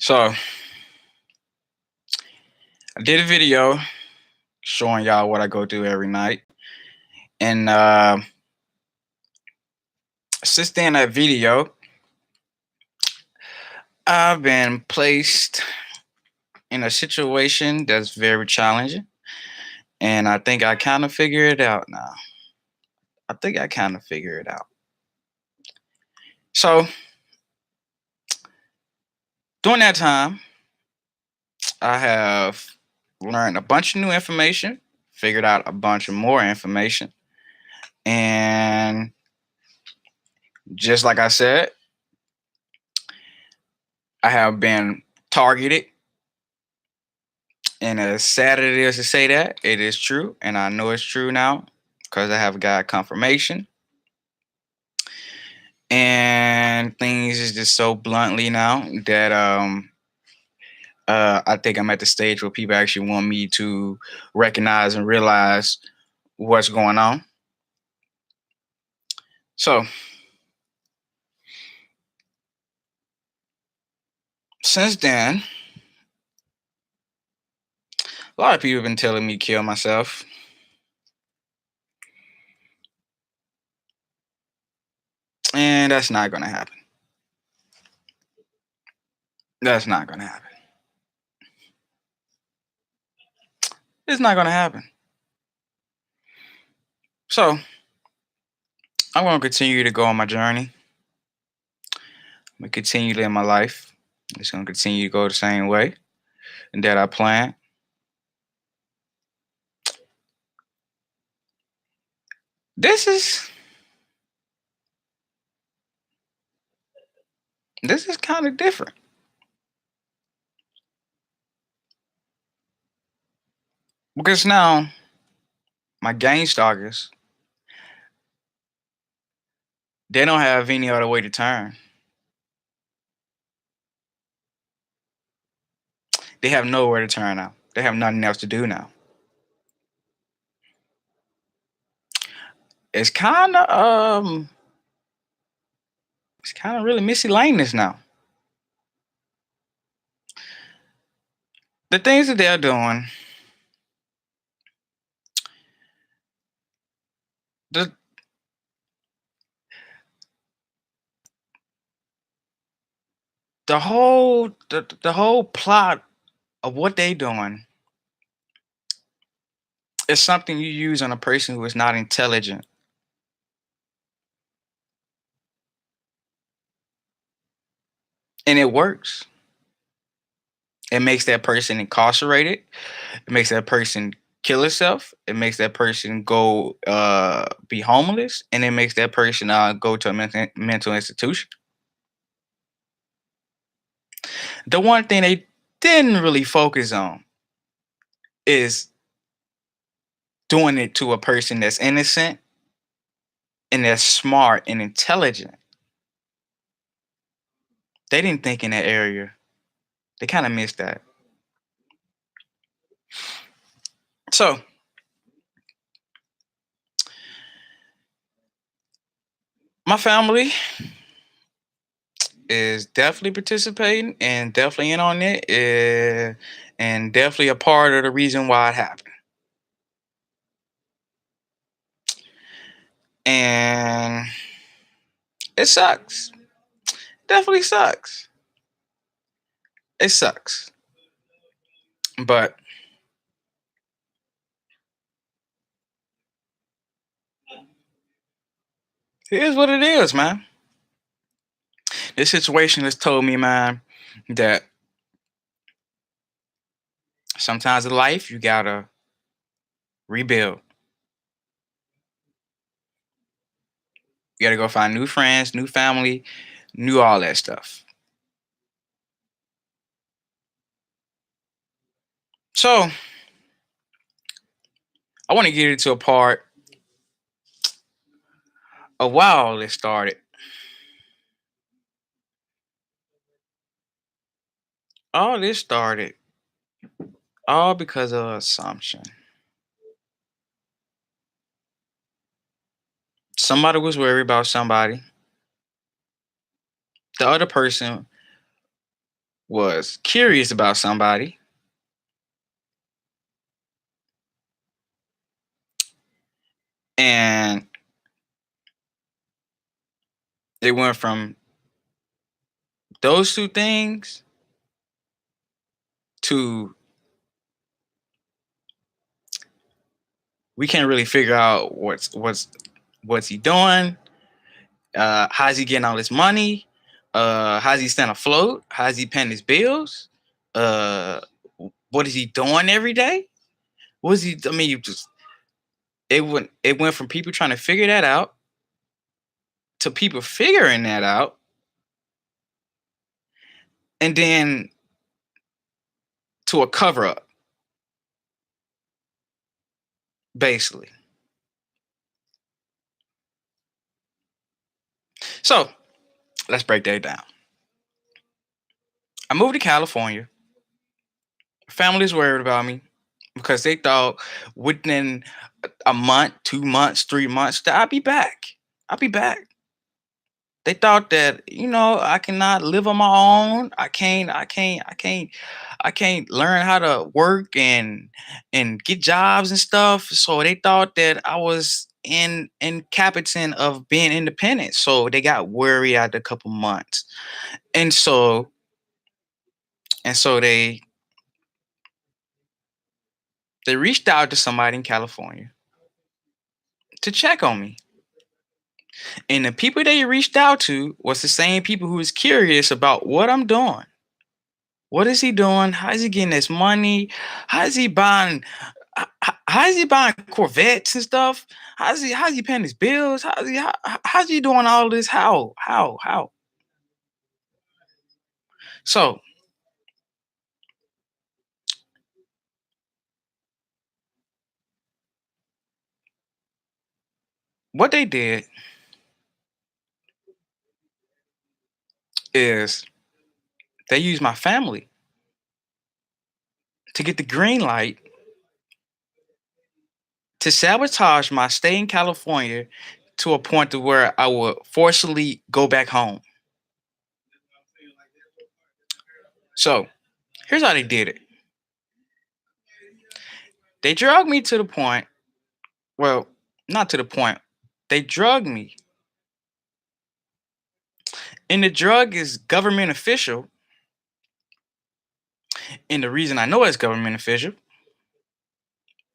So I did a video showing y'all what I go through every night. And since then that video, I've been placed in a situation that's very challenging. And I think I kind of figure it out now. I think I kind of figure it out. So during that time, I have learned a bunch of new information, figured out a bunch of more information. And just like I said, I have been targeted. And as sad as it is to say that, it is true. And I know it's true now because I have got confirmation. And things is just so bluntly now that I think I'm at the stage where people actually want me to recognize and realize what's going on. So since then, a lot of people have been telling me to kill myself. And that's not gonna happen. That's not gonna happen. It's not gonna happen. So I'm gonna continue to go on my journey. I'm gonna continue to live my life. It's gonna continue to go the same way that I planned. This is this is kind of different because now my gang stalkers, they don't have any other way to turn. They have nowhere to turn now. They have nothing else to do now. It's kind of it's kind of really miscellaneous now. The things that they're doing, the the whole plot of what they doing is something you use on a person who is not intelligent, and it works. It makes that person incarcerated. It makes that person kill herself. It makes that person go be homeless, and it makes that person go to a mental institution. The one thing they didn't really focus on is doing it to a person that's innocent and that's smart and intelligent. They didn't think in that area. They kind of missed that. So my family is definitely participating and definitely in on it, and definitely a part of the reason why it happened. And it sucks. Definitely sucks. It sucks. But it is what it is, man. This situation has told me, man, that sometimes in life you gotta rebuild. You gotta go find new friends, new family, new all that stuff. So I want to get into a part of why all this started. All this started all because of assumption. Somebody was worried about somebody. The other person was curious about somebody, and it went from those two things to we can't really figure out what's he doing, how's he getting all this money, how's he staying afloat, how's he paying his bills, uh, what is he doing every day? What is he? I mean, you just it went from people trying to figure that out to people figuring that out, and then to a cover up, basically. So let's break that down. I moved to California. Families worried about me because they thought within a month, 2 months, 3 months that I'd be back. I'll be back. They thought that I cannot live on my own. I can't learn how to work and get jobs and stuff. So they thought that I was incapacitated of being independent. So they got worried after a couple months, and so they reached out to somebody in California to check on me. And the people they reached out to was the same people who was curious about what I'm doing. What is he doing? How is he getting this money? How is he buying? How is he buying Corvettes and stuff? How's he paying his bills? How's he doing all this? How? So what they did is they used my family to get the green light to sabotage my stay in California to a point to where I would forcibly go back home. So here's how they did it. They drugged me to the point, well, not to the point. They drugged me. And the drug is government official. And the reason I know it's government official,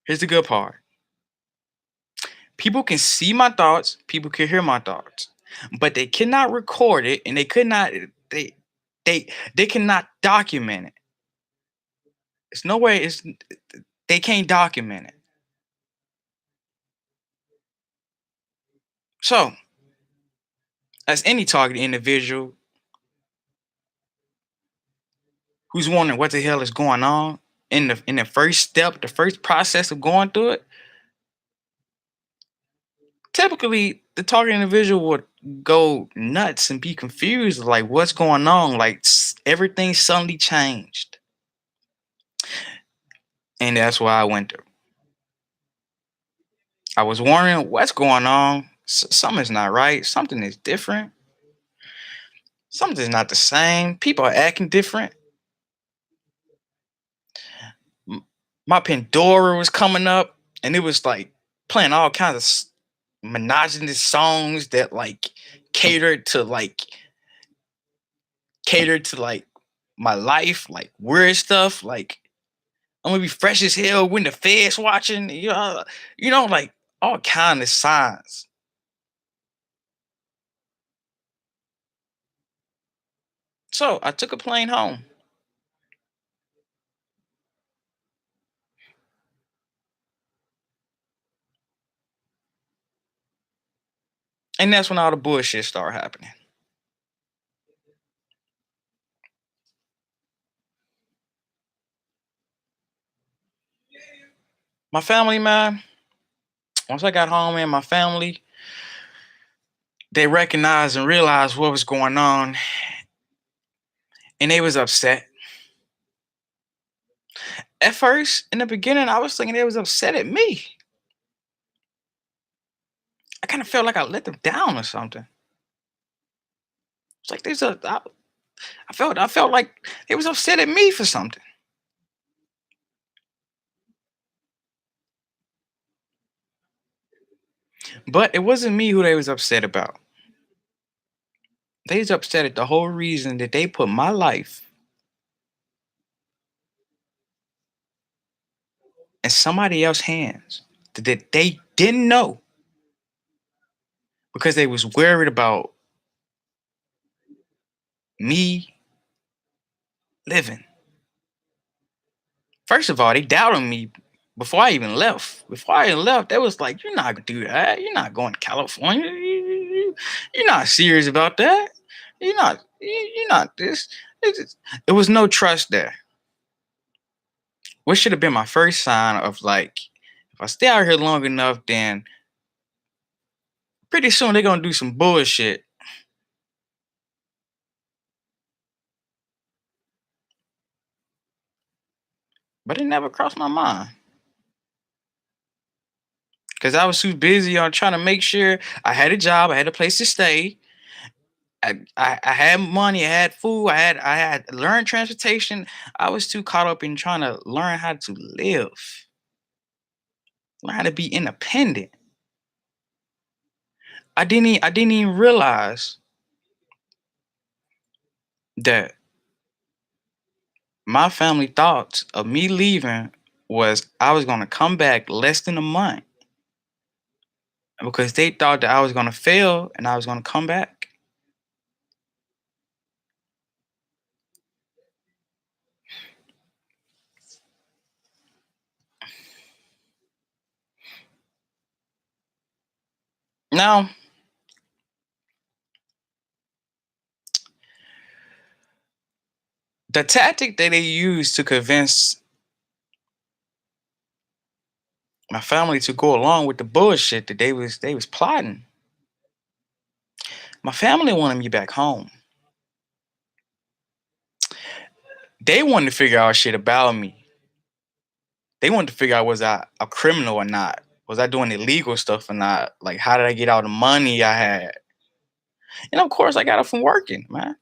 here's the good part. People can see my thoughts, people can hear my thoughts, but they cannot record it and they they cannot document it. It's no way it's they can't document it. So, as any targeted individual who's wondering what the hell is going on in the first step, the first process of going through it, typically the target individual would go nuts and be confused, like what's going on, like everything suddenly changed. And that's what I went through. I was wondering what's going on. Something's not right. Something is different. Something's not the same. People are acting different. My Pandora was coming up, and it was like playing all kinds of monotonous songs that catered to like catered to like my life, like weird stuff. Like I'm gonna be fresh as hell when the feds watching. Like all kind of signs. So I took a plane home, and that's when all the bullshit started happening. My family, man. Once I got home, and my family, they recognized and realized what was going on, and they was upset. At first, in the beginning, I was thinking they was upset at me. I kind of felt like I let them down or something. It's like I felt like they was upset at me for something. But it wasn't me who they was upset about. They was upset at the whole reason that they put my life in somebody else's hands that they didn't know because they was worried about me living. First of all, they doubted me before I even left. Before I even left, they was like, "You're not gonna do that. You're not going to California. You're not serious about that. You're not this." It was no trust there. What should have been my first sign of like, if I stay out here long enough, then pretty soon they're gonna do some bullshit. But it never crossed my mind because I was too busy on trying to make sure I had a job, I had a place to stay, I had money, I had food, I had learned transportation. I was too caught up in trying to learn how to live, learn how to be independent. I didn't even realize that my family thoughts of me leaving was I was gonna come back less than a month because they thought that I was gonna fail and I was gonna come back. Now, the tactic that they used to convince my family to go along with the bullshit that they was plotting. My family wanted me back home. They wanted to figure out shit about me. They wanted to figure out was I a criminal or not? Was I doing illegal stuff or not? Like how did I get all the money I had? And of course I got it from working, man.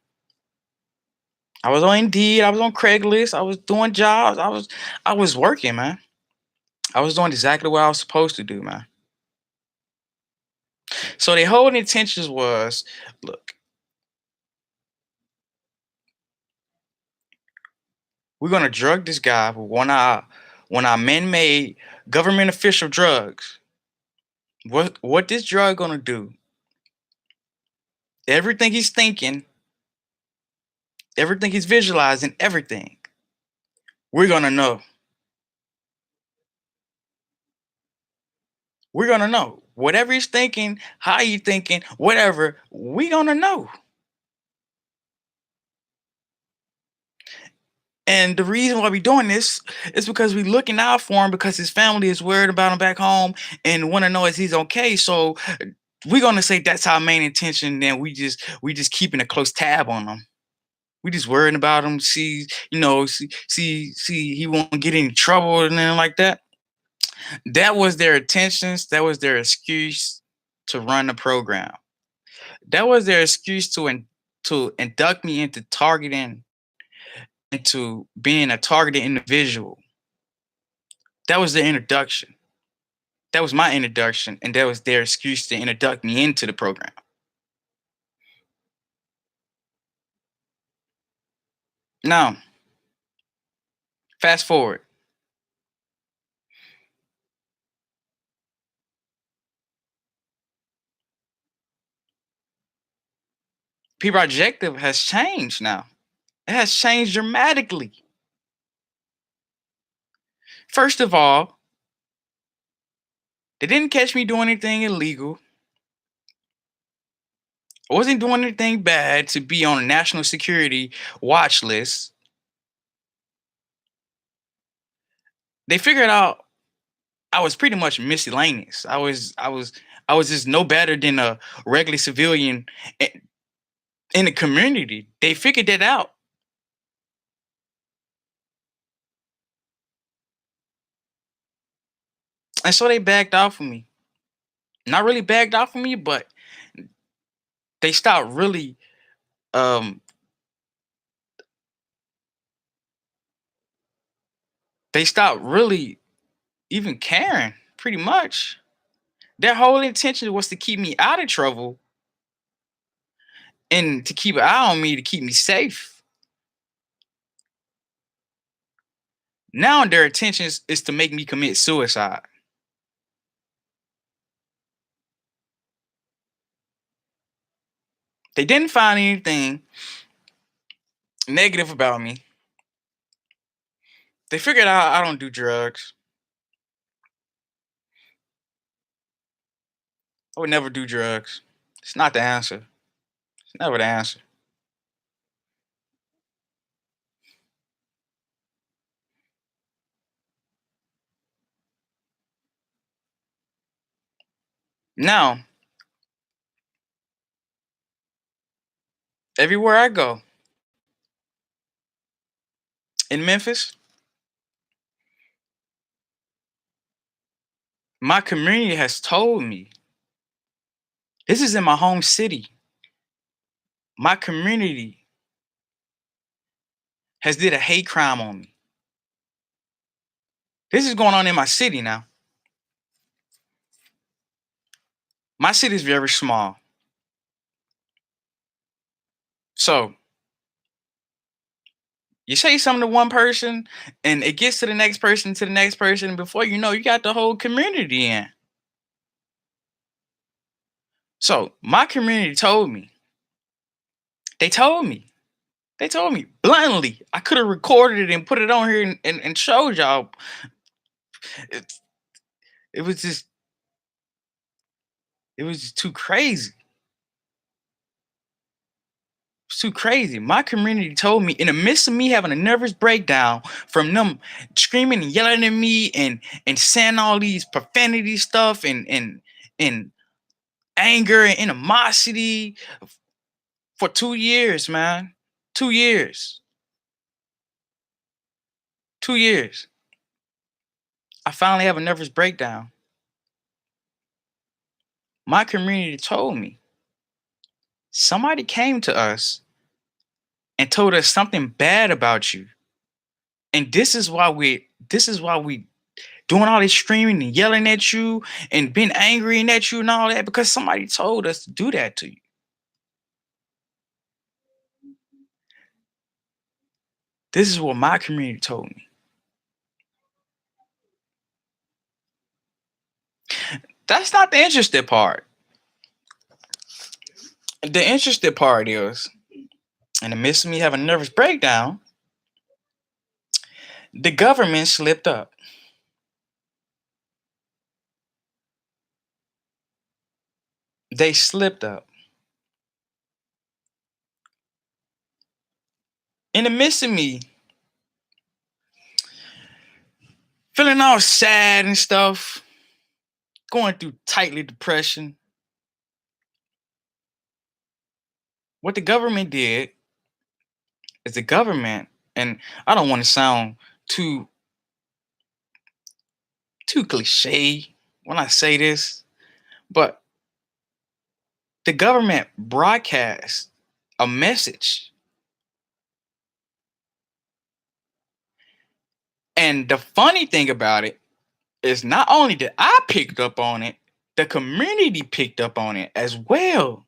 I was on Indeed, I was on Craigslist, I was doing jobs, I was working, man. I was doing exactly what I was supposed to do, man. So their whole intentions was, look, we're gonna drug this guy with one of our man-made government official drugs. What this drug gonna do? Everything he's thinking, everything he's visualizing, everything. We're gonna know. We're gonna know. Whatever he's thinking, how you thinking, whatever, we gonna know. And the reason why we doing this is because we looking out for him because his family is worried about him back home and want to know if he's okay. So we're gonna say that's our main intention. Then we just keeping a close tab on him. We just worrying about him. See he won't get in trouble or anything like that. That was their intentions. That was their excuse to run the program. That was their excuse to induct me into targeting into being a targeted individual. That was the introduction. That was my introduction, and that was their excuse to introduce me into the program. Now, fast forward. People objective has changed now. It has changed dramatically. First of all, they didn't catch me doing anything illegal. I wasn't doing anything bad to be on a national security watch list. They figured out I was pretty much miscellaneous. I was just no better than a regular civilian in the community. They figured that out. And so they backed off of me. Not really backed off of me, but they stopped really um They stopped really even caring, pretty much. Their whole intention was to keep me out of trouble and to keep an eye on me to keep me safe. Now their intention is to make me commit suicide. They didn't find anything negative about me. They figured out I don't do drugs. I would never do drugs. It's not the answer. It's never the answer. Now, everywhere I go in Memphis, my community has told me, this is in my home city. My community has did a hate crime on me. This is going on in my city now. My city is very small. So you say something to one person and it gets to the next person, to the next person. Before you know, you got the whole community in. So my community told me, they told me, they told me bluntly, I could have recorded it and put it on here and showed y'all. It, it was just, it was just too crazy. It's too crazy. My community told me in the midst of me having a nervous breakdown from them screaming and yelling at me and saying all these profanity stuff and anger and animosity for 2 years, man. 2 years. 2 years. I finally have a nervous breakdown. My community told me somebody came to us and told us something bad about you. And this is why we doing all this screaming and yelling at you and being angry and at you and all that because somebody told us to do that to you. This is what my community told me. That's not the interesting part. The interesting part is, in the midst of me having a nervous breakdown, the government slipped up. They slipped up. In the midst of me feeling all sad and stuff, going through tightly depression, what the government did is the government, and I don't want to sound too too cliche when I say this, but the government broadcast a message. And the funny thing about it is not only did I picked up on it, the community picked up on it as well.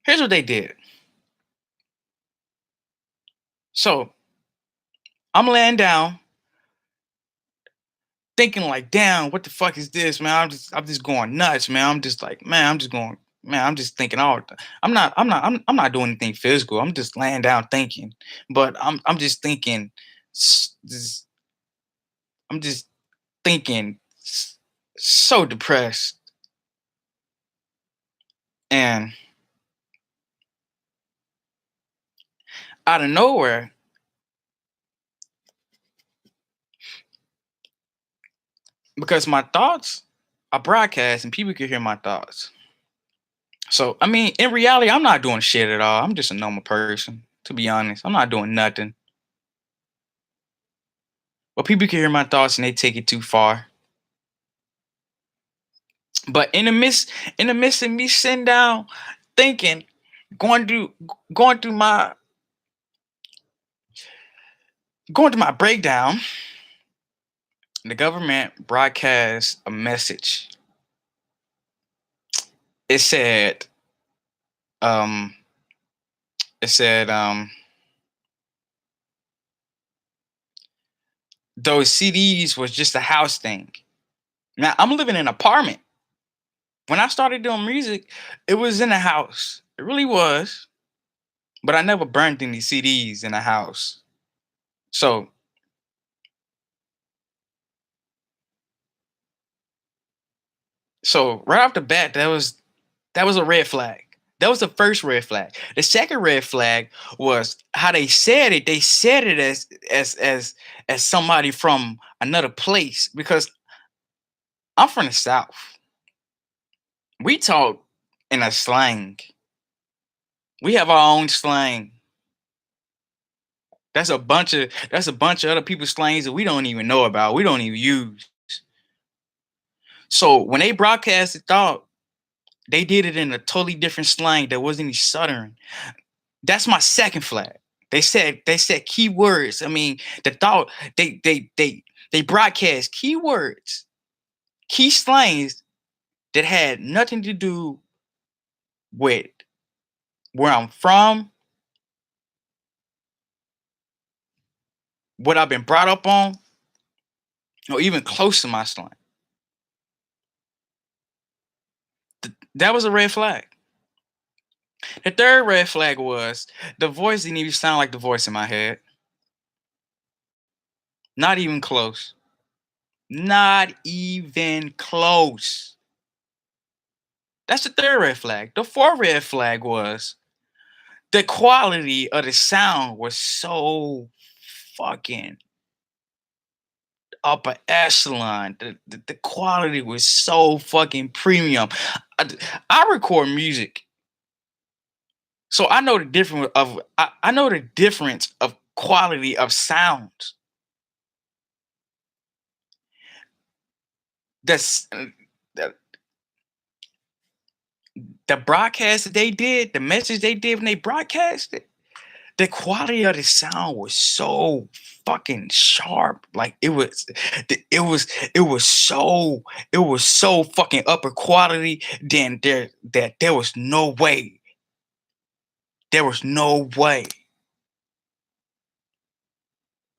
Here's what they did. So I'm laying down thinking like, damn, what the fuck is this, man? I'm just going nuts, man. I'm just like, man, I'm just going, man, I'm just thinking all I'm not doing anything physical. I'm just laying down thinking. But I'm just thinking I'm just thinking so depressed. And out of nowhere, because my thoughts are broadcast and people can hear my thoughts. So, I mean, in reality, I'm not doing shit at all. I'm just a normal person, to be honest. I'm not doing nothing. But people can hear my thoughts and they take it too far. But in the midst of me sitting down thinking, Going through going through my going through my breakdown, the government broadcast a message. It said, um, it said, those CDs was just a house thing. Now I'm living in an apartment. When I started doing music, it was in a house. It really was. But I never burned any CDs in a house. So right off the bat, that was a red flag. That was the first red flag. The second red flag was how they said it. They said it as somebody from another place because I'm from the South. We talk in a slang. We have our own slang. That's a bunch of other people's slangs that we don't even know about. We don't even use. So when they broadcasted thought, they did it in a totally different slang that wasn't even Southern. That's my second flag. They said keywords. I mean, the thought they broadcast keywords, key slangs that had nothing to do with where I'm from, what I've been brought up on, or even close to my slang. That was a red flag. The third red flag was the voice didn't even sound like the voice in my head. Not even close. Not even close. That's the third red flag. The fourth red flag was the quality of the sound was so fucking upper echelon. The quality was so fucking premium. I record music, so I know the difference of I know the difference of quality of sounds. That's the, the broadcast that they did, the message they did when they broadcast it, the quality of the sound was so fucking sharp. Like it was so fucking upper quality. Then there was no way. There was no way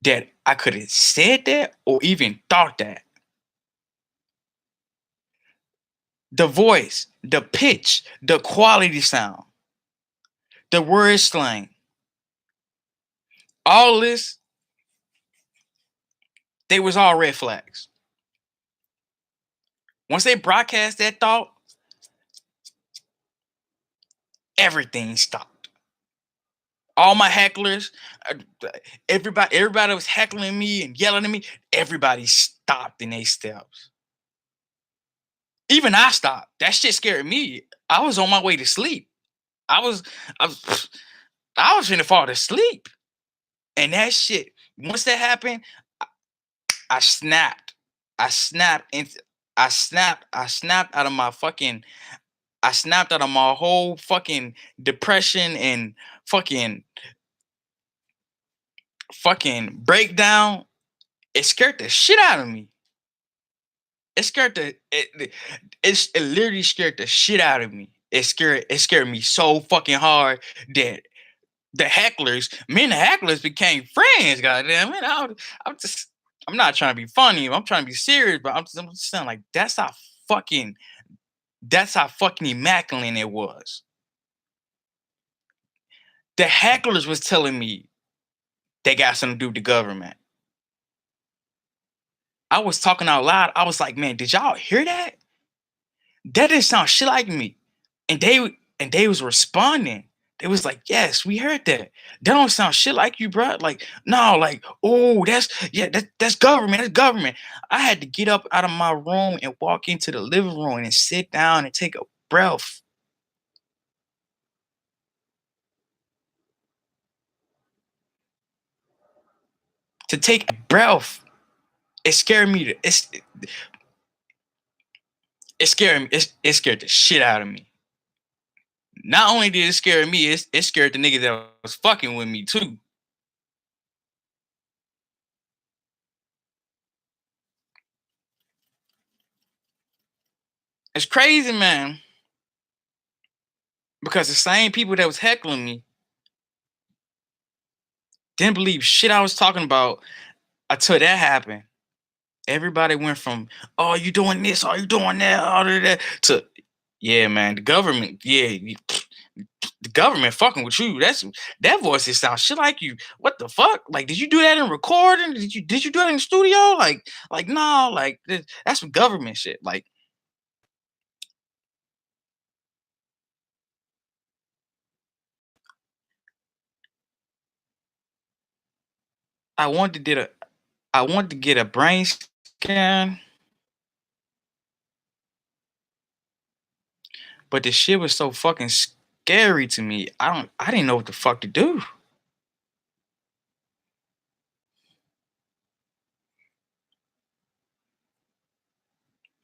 that I could have said that or even thought that. The voice, the pitch, the quality sound, the word slang, all this, they was all red flags. Once they broadcast that thought, everything stopped. All my hecklers, uh, everybody was heckling me and yelling at me. Everybody stopped in their steps. Even I stopped. That shit scared me. I was on my way to sleep. I was, I was, I was finna fall to sleep. And that shit, once that happened, I snapped. I snapped into, I snapped out of my fucking, I snapped out of my whole fucking depression and fucking, fucking breakdown. It scared the shit out of me. It scared it literally scared the shit out of me. It scared me so fucking hard that the hecklers, me and the hecklers became friends. Goddamn it! I'm just I'm not trying to be funny. I'm trying to be serious, but I'm just saying like fucking that's how fucking immaculate it was. The hecklers was telling me they got something to do with the government. I was talking out loud. I was like, man, did y'all hear that? That didn't sound shit like me. And they was responding. They was like, yes, we heard that. That don't sound shit like you, bro. Like, no, like, oh, that's government. That's government. I had to get up out of my room and walk into the living room and sit down and take a breath. To take a breath. It scared me to it scared me. It scared the shit out of me. Not only did it scare me, it scared the nigga that was fucking with me too. It's crazy, man. Because the same people that was heckling me didn't believe shit I was talking about until that happened. Everybody went from, "Oh, you doing this? Oh, you doing that? All of that," to, "Yeah, man, the government. Yeah, the government fucking with you. That voice. It sounds shit like you. What the fuck? Like, did you do that in recording? Did you do it in the studio? Like no, like that's some government shit. Like, I wanted to get a I wanted to get a brain scan, but the shit was so fucking scary to me. I didn't know what the fuck to do.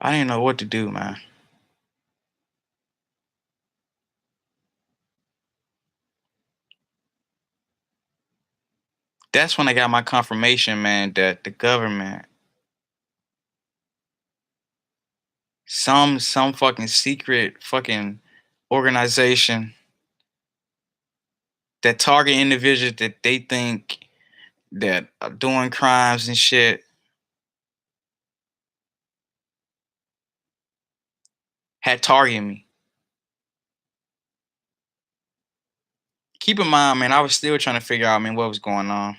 I didn't know what to do, man. That's when I got my confirmation, man, that the government, some fucking secret fucking organization that target individuals that they think that are doing crimes and shit had targeted me. Keep in mind, man, I was still trying to figure out, man, what was going on.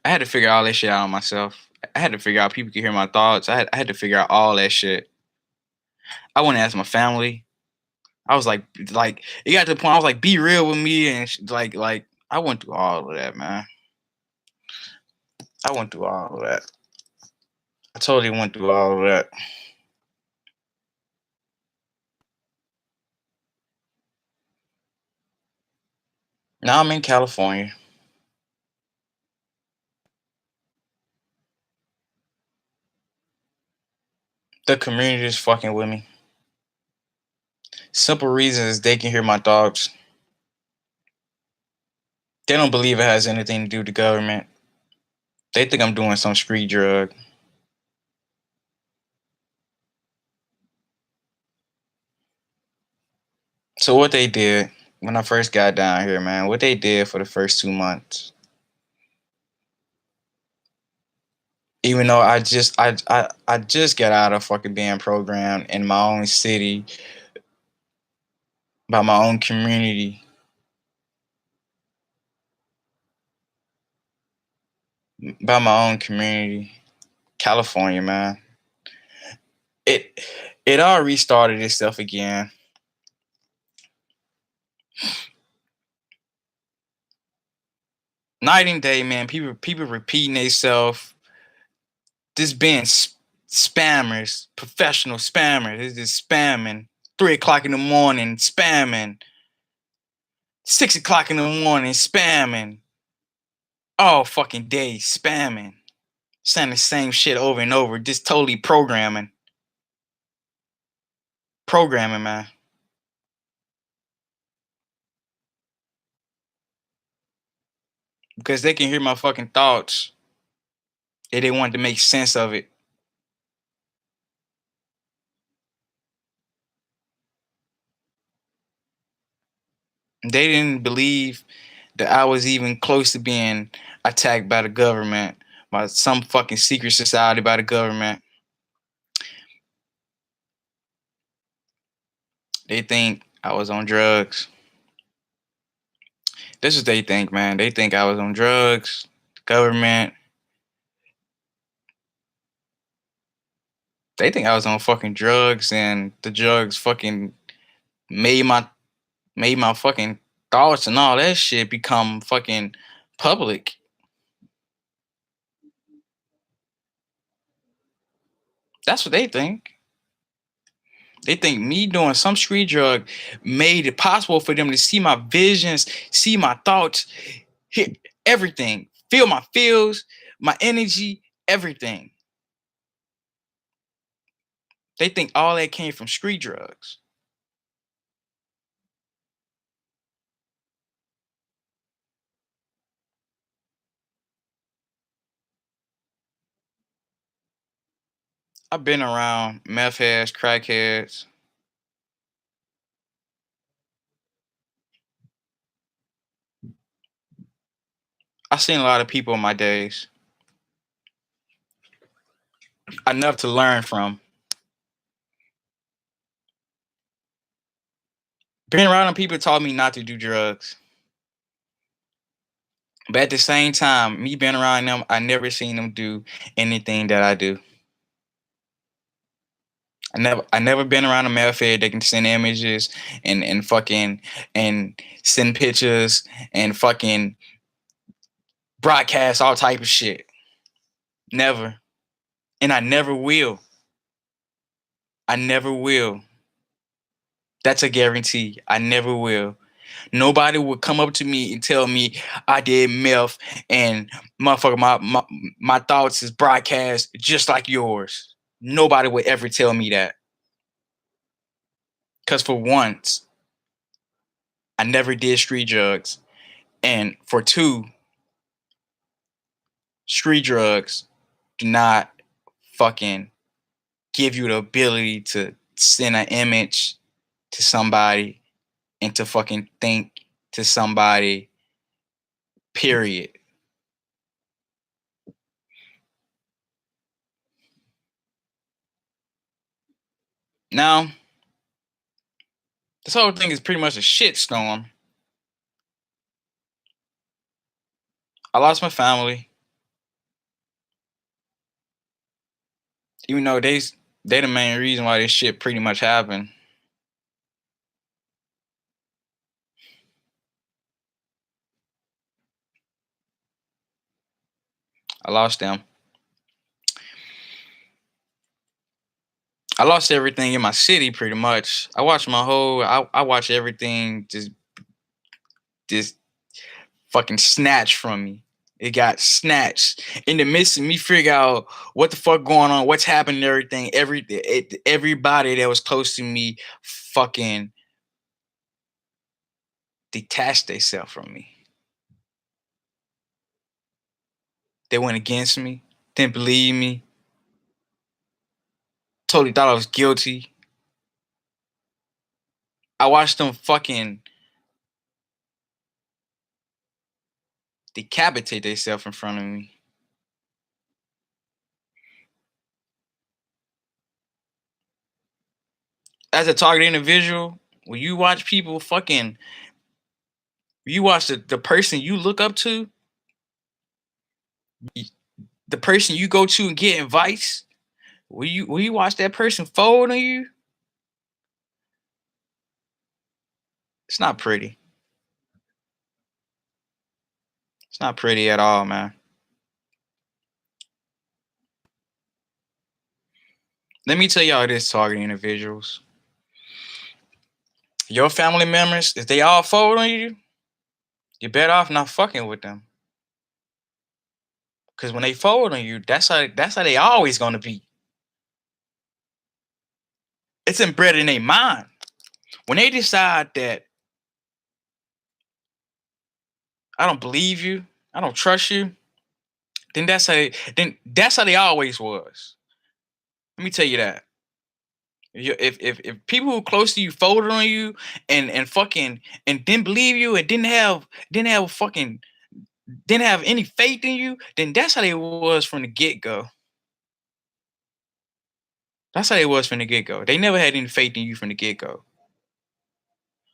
I had to figure all that shit out myself. I had to figure out people could hear my thoughts. I had to figure out all that shit. I went and asked my family. I was like it got to the point I was like, be real with me and like I went through all of that, man. I went through all of that. I totally went through all of that. Now I'm in California. The community is fucking with me. Simple reason is they can hear my thoughts. They don't believe it has anything to do with the government. They think I'm doing some street drug. So what they did when I first got down here, man, what they did for the first 2 months, even though I just got out of fucking being programmed in my own city by my own community, by my own community, California, man. It it all restarted itself again. Night and day, man. People repeating themselves, just being spammers, professional spammers. It's just spamming. 3 o'clock in the morning, spamming. 6 o'clock in the morning, spamming. All fucking day, spamming. Saying the same shit over and over, just totally programming. Programming, man. Because they can hear my fucking thoughts. And they want to make sense of it. They didn't believe that I was even close to being attacked by the government, by some fucking secret society, by the government. They think I was on drugs. This is what they think, man. They think I was on drugs. Government. They think I was on fucking drugs, and the drugs fucking made my made my fucking thoughts and all that shit become fucking public. That's what they think. They think me doing some street drug made it possible for them to see my visions, see my thoughts, hit everything, feel my feels, my energy, everything. They think all that came from street drugs. I've been around meth heads, crackheads. I've seen a lot of people in my days. Enough to learn from. Being around them people taught me not to do drugs. But at the same time, me being around them, I never seen them do anything that I do. I never been around a meth head that can send images and fucking and send pictures and fucking broadcast all type of shit. Never. And I never will. I never will. That's a guarantee. I never will. Nobody would come up to me and tell me I did meth and motherfucker, my thoughts is broadcast just like yours. Nobody would ever tell me that. Cause for once, I never did street drugs. And for two, street drugs do not fucking give you the ability to send an image to somebody and to fucking think to somebody, period. Now, this whole thing is pretty much a shitstorm. I lost my family. Even though they the main reason why this shit pretty much happened. I lost them. I lost everything in my city pretty much. I watched everything just fucking snatched from me. It got snatched in the midst of me figure out what the fuck going on, what's happening, everything. Everybody that was close to me fucking detached themselves from me. They went against me, didn't believe me, totally thought I was guilty. I watched them fucking decapitate themselves in front of me. As a target individual, when you watch people fucking, you watch the person you look up to, the person you go to and get advice, when you watch that person fold on you, it's not pretty. It's not pretty at all, man. Let me tell y'all this, target individuals. Your family members, if they all fold on you, you're better off not fucking with them. Cause when they fold on you, that's how they always gonna be. It's embedded in their mind. When they decide that I don't believe you, I don't trust you, then that's how they always was. Let me tell you that. If people who close to you folded on you and fucking and didn't believe you and didn't have any faith in you, then that's how they was from the get go. That's how they was from the get go. They never had any faith in you from the get go.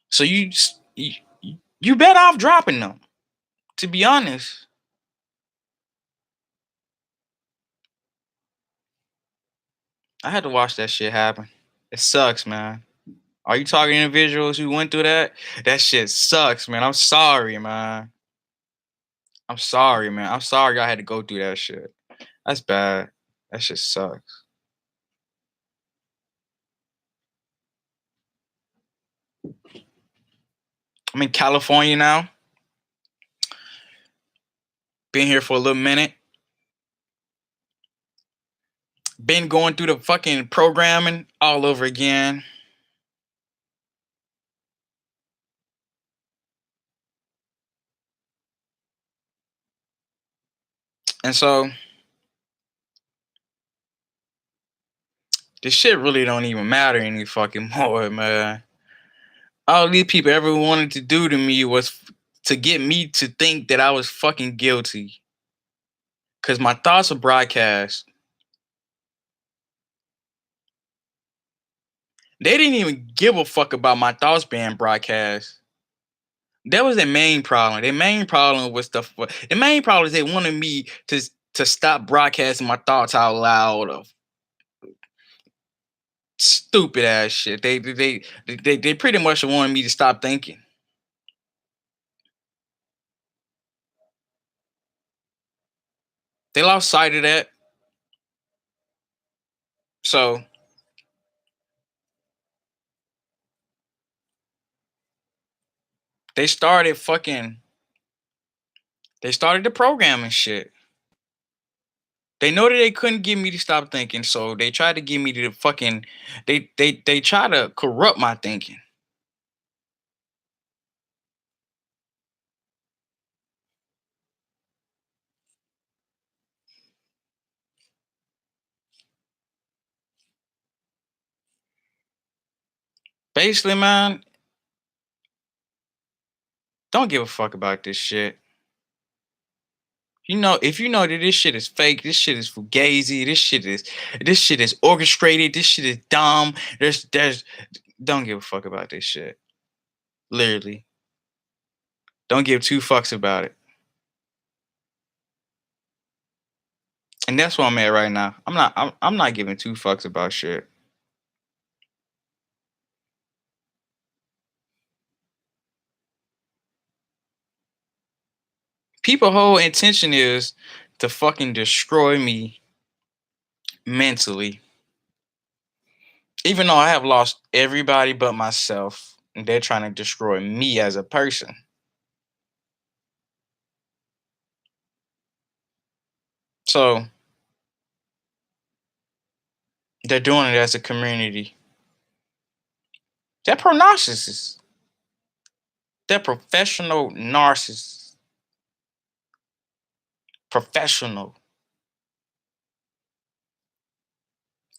So you better off dropping them. To be honest, I had to watch that shit happen. It sucks, man. Are you talking to individuals who went through that? That shit sucks, man. I'm sorry, man. I'm sorry, man. I'm sorry I had to go through that shit. That's bad. That shit sucks. I'm in California now. Been here for a little minute. Been going through the fucking programming all over again. And so This shit really don't even matter any fucking more, man. All these people ever wanted to do to me was to get me to think that I was fucking guilty. Cause my thoughts are broadcast. They didn't even give a fuck about my thoughts being broadcast. That was their main problem. Their main problem was the main problem is they wanted me to stop broadcasting my thoughts out loud of stupid ass shit. They pretty much wanted me to stop thinking. They lost sight of that. So they started fucking they started the programming shit. They know that they couldn't get me to stop thinking, so they tried to get me to fucking they try to corrupt my thinking. Basically, man, don't give a fuck about this shit. You know, if you know that this shit is fake, this shit is fugazi, this shit is orchestrated, this shit is dumb. There's don't give a fuck about this shit. Literally. Don't give two fucks about it. And that's where I'm at right now. I'm not giving two fucks about shit. People whole intention is to fucking destroy me mentally. Even though I have lost everybody but myself, and they're trying to destroy me as a person. So they're doing it as a community. They're pro narcissists. They're professional narcissists. Professional.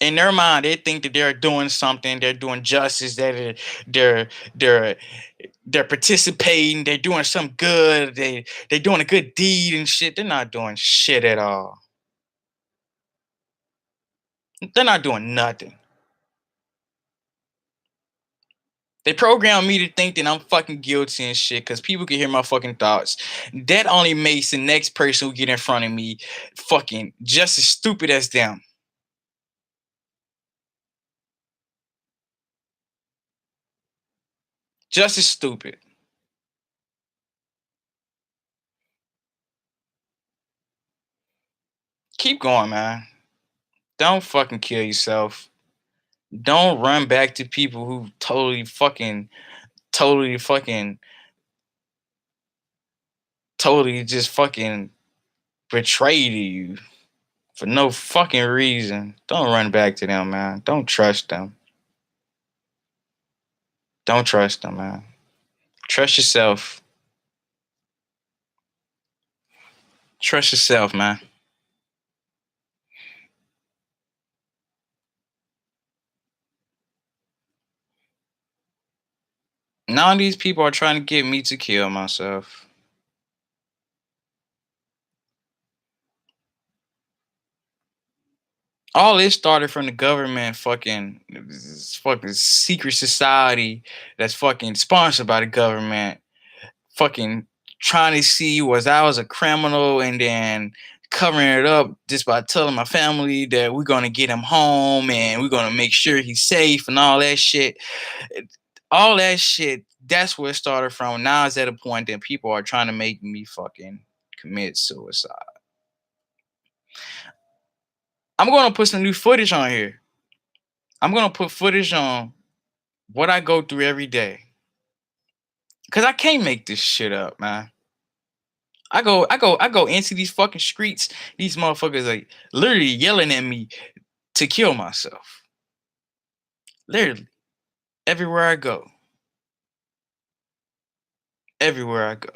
In their mind, they think that they're doing something. They're doing justice. They're they're they're participating. They're doing some good. They're doing a good deed and shit. They're not doing shit at all. They're not doing nothing. They program me to think that I'm fucking guilty and shit because people can hear my fucking thoughts. That only makes the next person who get in front of me fucking just as stupid as them. Just as stupid. Keep going, man. Don't fucking kill yourself. Don't run back to people who totally fucking, totally just fucking betrayed you for no fucking reason. Don't run back to them, man. Don't trust them. Don't trust them, man. Trust yourself. Trust yourself, man. None of these people are trying to get me to kill myself. All this started from the government fucking secret society that's fucking sponsored by the government fucking trying to see was I was a criminal and then covering it up just by telling my family that we're gonna get him home and we're gonna make sure he's safe and all that shit. All that shit, that's where it started from. Now it's at a point that people are trying to make me fucking commit suicide. I'm gonna put some new footage on here. I'm gonna put footage on what I go through every day. Cause I can't make this shit up, man. I go into these fucking streets. These motherfuckers like literally yelling at me to kill myself. Literally, everywhere I go. Everywhere I go.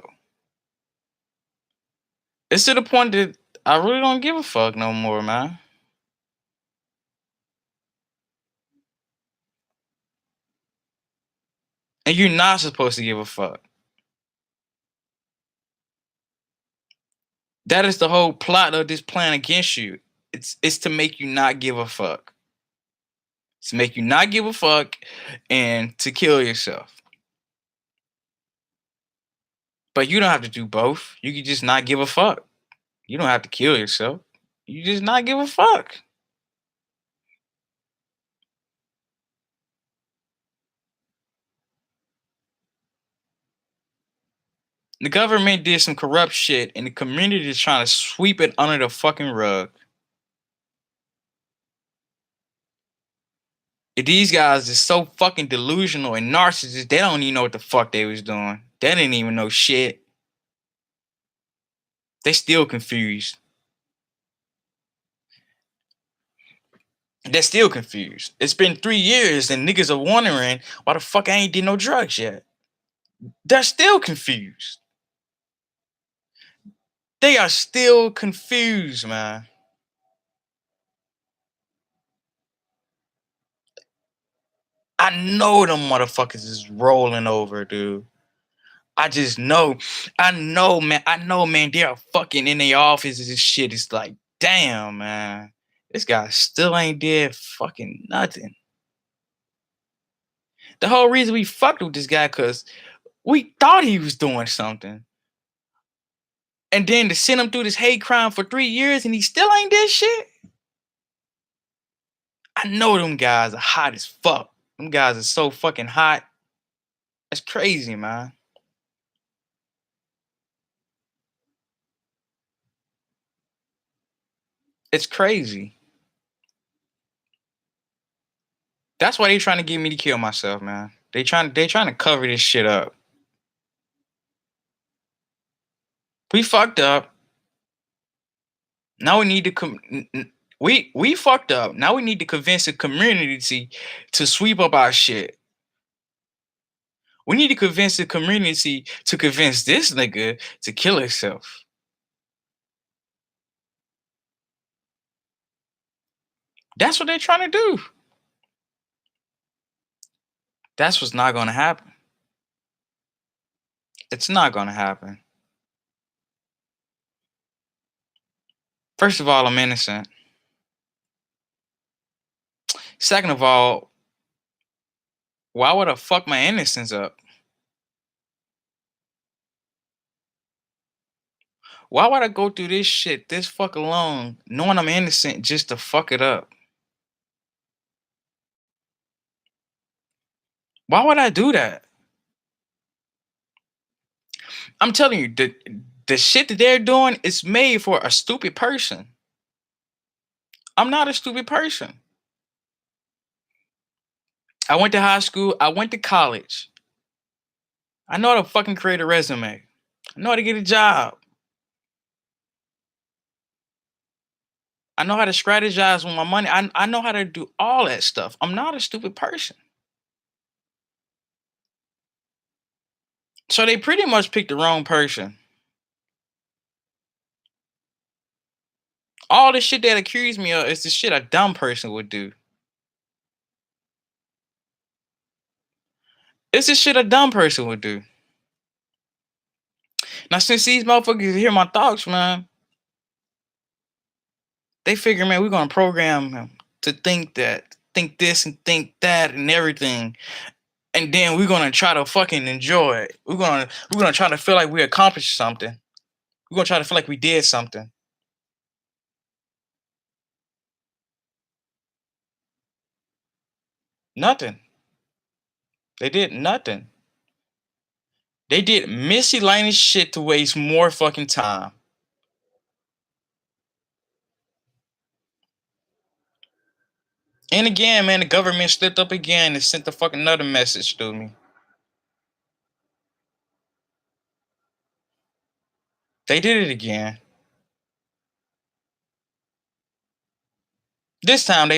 It's to the point that I really don't give a fuck no more, man. And you're not supposed to give a fuck. That is the whole plot of this plan against you. It's to make you not give a fuck. It's to make you not give a fuck and to kill yourself. But you don't have to do both. You can just not give a fuck. You don't have to kill yourself. You just not give a fuck. The government did some corrupt shit and the community is trying to sweep it under the fucking rug. And these guys are so fucking delusional and narcissists, they don't even know what the fuck they was doing. They didn't even know shit. They still confused. They're still confused. It's been 3 years and niggas are wondering why the fuck I ain't did no drugs yet. They're still confused. They are still confused, man. I know them motherfuckers is rolling over, dude. I just know. I know, man. I know, man. They're fucking in their offices and shit. It's like, damn, man. This guy still ain't did fucking nothing. The whole reason we fucked with this guy, cause we thought he was doing something. And then to send him through this hate crime for 3 years and he still ain't did shit. I know them guys are hot as fuck. Them guys are so fucking hot. That's crazy, man. It's crazy. That's why they trying to get me to kill myself, man. They trying to cover this shit up. We fucked up. Now we need to we fucked up. Now we need to convince the community to sweep up our shit. We need to convince the community to convince this nigga to kill himself. That's what they're trying to do. That's what's not gonna happen. It's not gonna happen. First of all, I'm innocent. Second of all, why would I fuck my innocence up? Why would I go through this shit this fucking long, knowing I'm innocent, just to fuck it up? Why would I do that? I'm telling you, the shit that they're doing is made for a stupid person. I'm not a stupid person. I went to high school. I went to college. I know how to fucking create a resume. I know how to get a job. I know how to strategize with my money. I know how to do all that stuff. I'm not a stupid person. So they pretty much picked the wrong person. All the shit that accused me of is the shit a dumb person would do. It's the shit a dumb person would do. Now, since these motherfuckers hear my thoughts, man, they figure, man, we're gonna program him to think that, think this and think that and everything. And then we're gonna try to fucking enjoy it. We're gonna try to feel like we accomplished something. We're gonna try to feel like we did something. Nothing. They did nothing. They did miscellaneous shit to waste more fucking time. And again, man, the government slipped up again and sent the fucking another message to me. They did it again. This time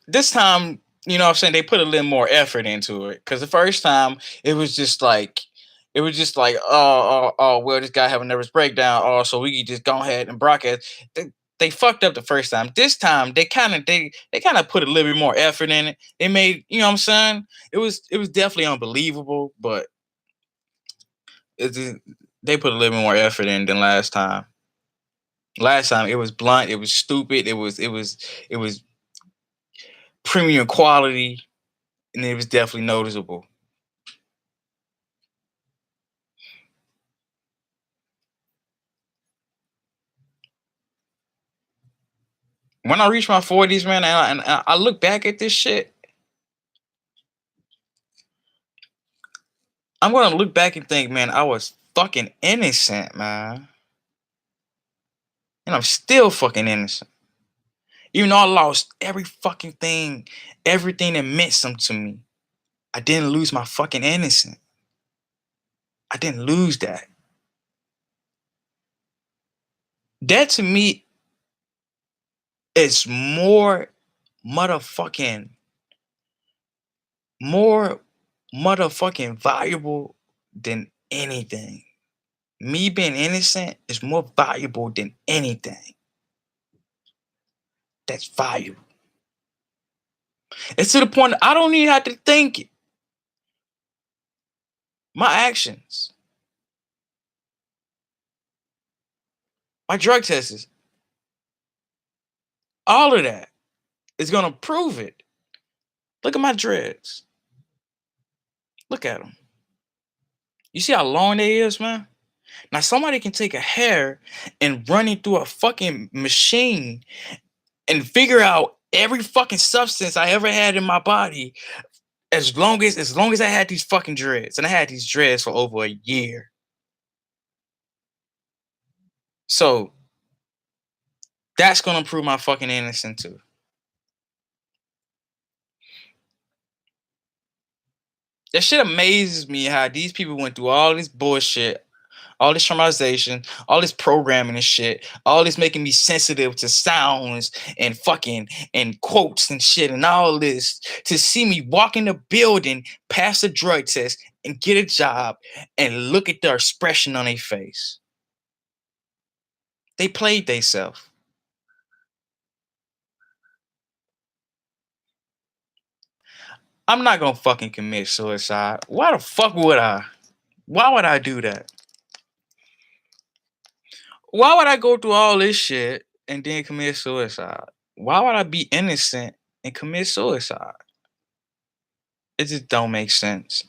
this time, you know what I'm saying, they put a little more effort into it. Cause the first time it was just like, oh, well, this guy having a nervous breakdown. Oh, so we could just go ahead and broadcast. They fucked up the first time. This time they kind of put a little bit more effort in it. They made, you know what I'm saying? It was definitely unbelievable, but it's they put a little bit more effort in than last time. Last time it was blunt, it was stupid, it was premium quality, and it was definitely noticeable. When I reach my 40s, man, and I look back at this shit, I'm gonna look back and think, man, I was fucking innocent, man. And I'm still fucking innocent. Even though I lost every fucking thing, everything that meant something to me, I didn't lose my fucking innocence. I didn't lose that. That to me is motherfucking, more motherfucking valuable than anything. Me being innocent is more valuable than anything. That's valuable. It's to the point that I don't even have to think it. My actions, my drug tests, all of that is gonna prove it. Look at my dreads. Look at them. You see how long they is, man? Now somebody can take a hair and run it through a fucking machine and figure out every fucking substance I ever had in my body as long as I had these fucking dreads. And I had these dreads for over a year. So that's gonna prove my fucking innocence too. That shit amazes me how these people went through all this bullshit, all this traumatization, all this programming and shit, all this making me sensitive to sounds and fucking and quotes and shit and all this to see me walk in the building, pass a drug test, and get a job and look at their expression on their face. They played theyself. I'm not gonna fucking commit suicide. Why the fuck would I? Why would I do that? Why would I go through all this shit and then commit suicide? Why would I be innocent and commit suicide? It just don't make sense.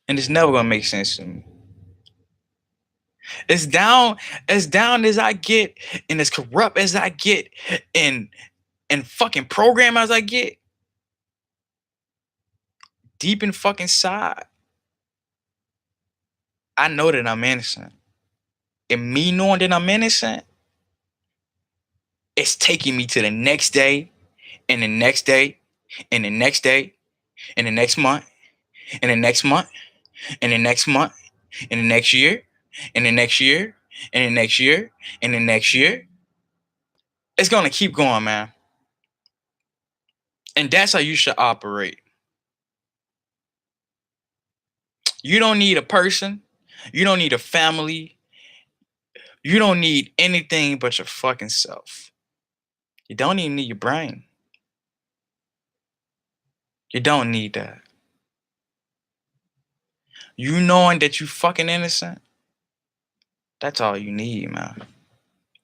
And it's never gonna make sense to me. As down as down as I get and as corrupt as I get and fucking program as I get, deep in fucking side, I know that I'm innocent. And me knowing that I'm innocent, it's taking me to the next day and the next day and the next day and the next month and the next month and the next month and the next year and the next year and the next year and the next year. It's gonna keep going, man. And that's how you should operate. You don't need a person. You don't need a family. You don't need anything but your fucking self. You don't even need your brain. You don't need that. You knowing that you fucking innocent, that's all you need, man.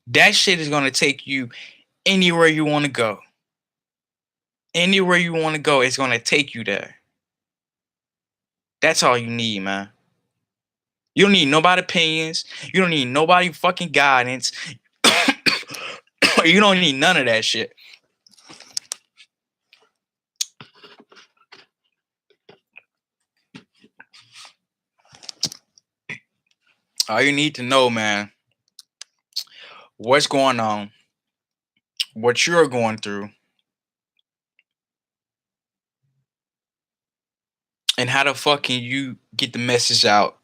That shit is gonna take you anywhere you want to go. Anywhere you want to go, it's gonna take you there. That's all you need, man. You don't need nobody opinions. You don't need nobody fucking guidance. You don't need none of that shit. All you need to know, man, what's going on, what you're going through, and how the fuck can you get the message out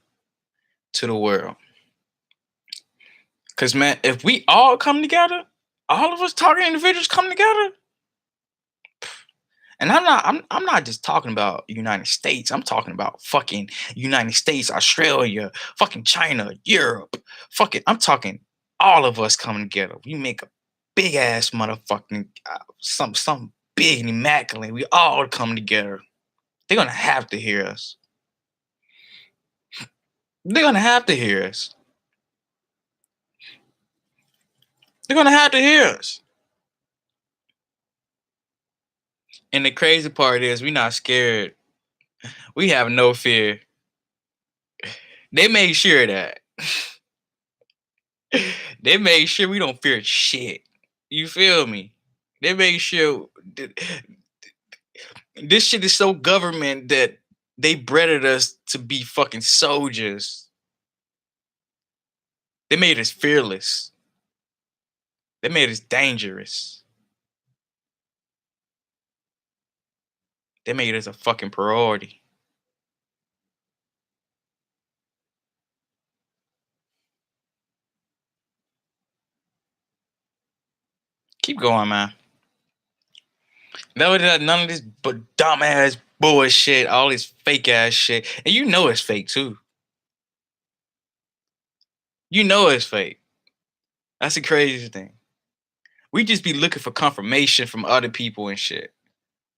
to the world? Cause man, if we all come together, all of us target individuals come together, and I'm not just talking about United States. I'm talking about fucking United States, Australia, fucking China, Europe. Fucking I'm talking all of us coming together. We make a big ass motherfucking some big and immaculate. We all come together. They're gonna have to hear us. They're gonna have to hear us. They're gonna have to hear us. And the crazy part is, we not scared. We have no fear. They made sure that. They made sure we don't fear shit. You feel me? They made sure this shit is so government that they bred us to be fucking soldiers. They made us fearless. They made us dangerous. They made us a fucking priority. Keep going, man. None of this but dumbass bullshit, all this fake ass shit. And you know it's fake too. You know it's fake. That's the craziest thing. We just be looking for confirmation from other people and shit.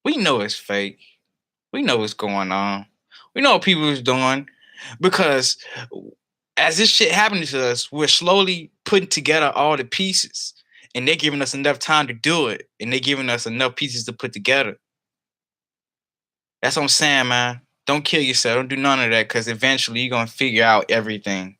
We know it's fake. We know what's going on. We know what people is doing because as this shit happening to us, we're slowly putting together all the pieces, and they're giving us enough time to do it, and they're giving us enough pieces to put together. That's what I'm saying, man. Don't kill yourself. Don't do none of that, because eventually you're gonna figure out everything.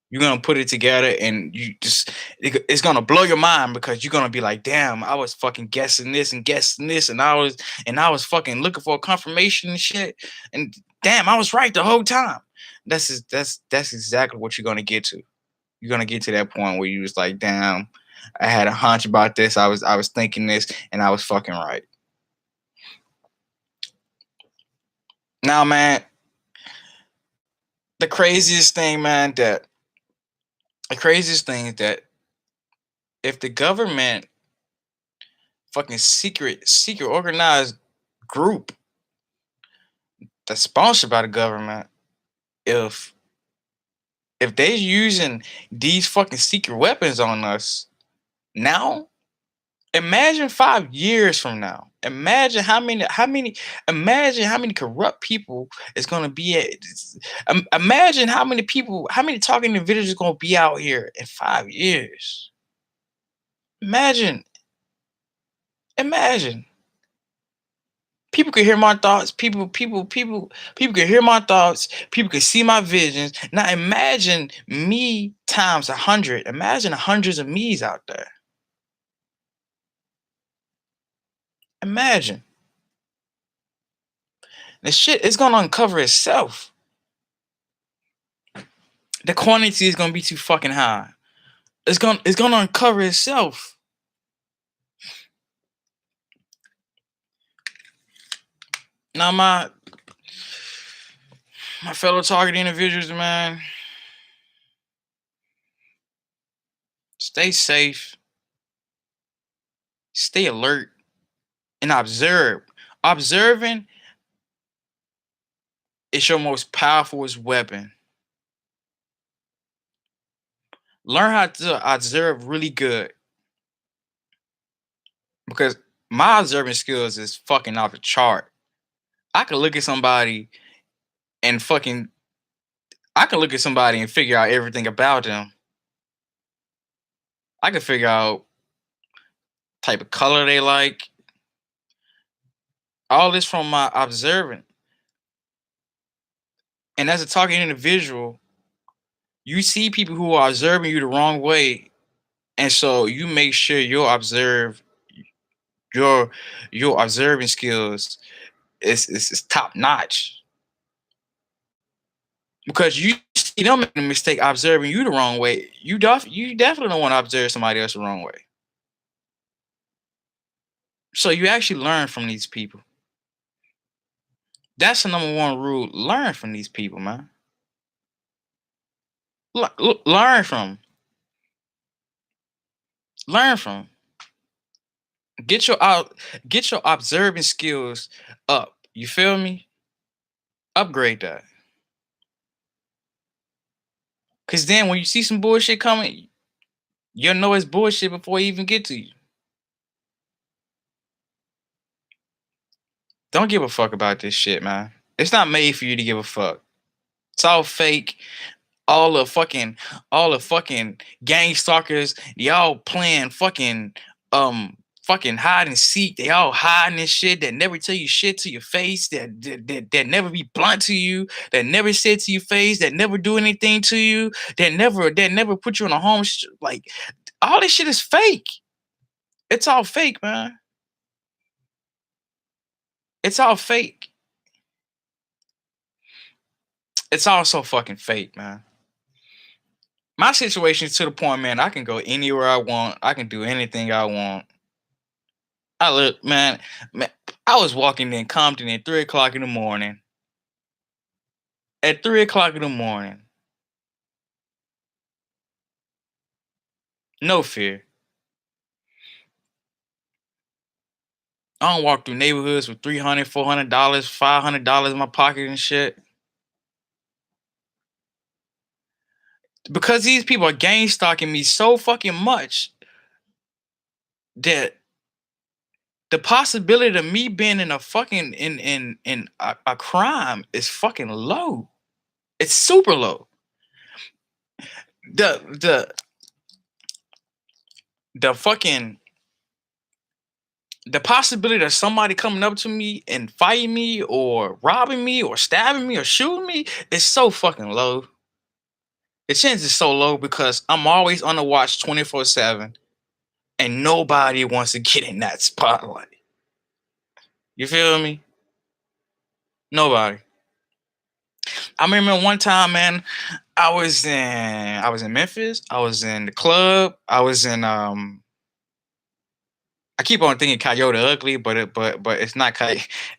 You're gonna put it together, and it's gonna blow your mind, because you're gonna be like, damn, I was fucking guessing this and guessing this, and I was fucking looking for a confirmation and shit. And damn, I was right the whole time. That's exactly what you're gonna get to. You're gonna get to that point where you was like, damn, I had a hunch about this. I was thinking this, and I was fucking right. Now, man, the craziest thing, man, that the craziest thing is that if the government fucking secret organized group that's sponsored by the government, if they using these fucking secret weapons on us now, imagine 5 years from now. Imagine imagine how many corrupt people is gonna be imagine how many people, how many talking individuals is gonna be out here in 5 years. Imagine, imagine. People could hear my thoughts. People could hear my thoughts. People could see my visions. Now imagine me times 100. Imagine hundreds of me's out there. Imagine. The shit is gonna uncover itself. The quantity is gonna be too fucking high. It's gonna uncover itself. Now my fellow target individuals, man, stay safe, stay alert, and observe. Observing is your most powerful weapon. Learn how to observe really good, because my observing skills is fucking off the chart. I can look at somebody and fucking I can look at somebody and figure out everything about them. I can figure out type of color they like. All this from my observing. And as a talking individual, you see people who are observing you the wrong way, and so you make sure your your observing skills is top notch, because you see them make a mistake observing you the wrong way. You definitely don't want to observe somebody else the wrong way. So you actually learn from these people. That's the number one rule. Learn from these people, man. Learn from 'em. Learn from 'em. Get your get your observing skills up. You feel me? Upgrade that. Cause then when you see some bullshit coming, You'll know it's bullshit before he even get to you. Don't give a fuck about this shit, man. It's not made for you to give a fuck. It's all fake. All the fucking gang stalkers, y'all playing fucking hide and seek. They all hiding this shit that never tell you shit to your face, that never be blunt to you, that never said to your face, that never do anything to you, that never put you in a home. Like all this shit is fake. It's all fake, man. It's all fake. It's all so fucking fake, man. My situation is to the point, man. I can go anywhere I want. I can do anything I want. I look, man. I was walking in Compton at 3 o'clock in the morning. At 3 o'clock in the morning, no fear. I don't walk through neighborhoods with $300, $400, $500 in my pocket and shit. Because these people are gang stalking me so fucking much that the possibility of me being in a fucking in a crime is fucking low. It's super low. The the the fucking the possibility of somebody coming up to me and fighting me or robbing me or stabbing me or shooting me is so fucking low. The chance is so low because I'm always on the watch 24/7 and nobody wants to get in that spotlight. You feel me? Nobody. I remember one time, man, I was in Memphis. I was in the club. I keep on thinking Coyote Ugly, but it's not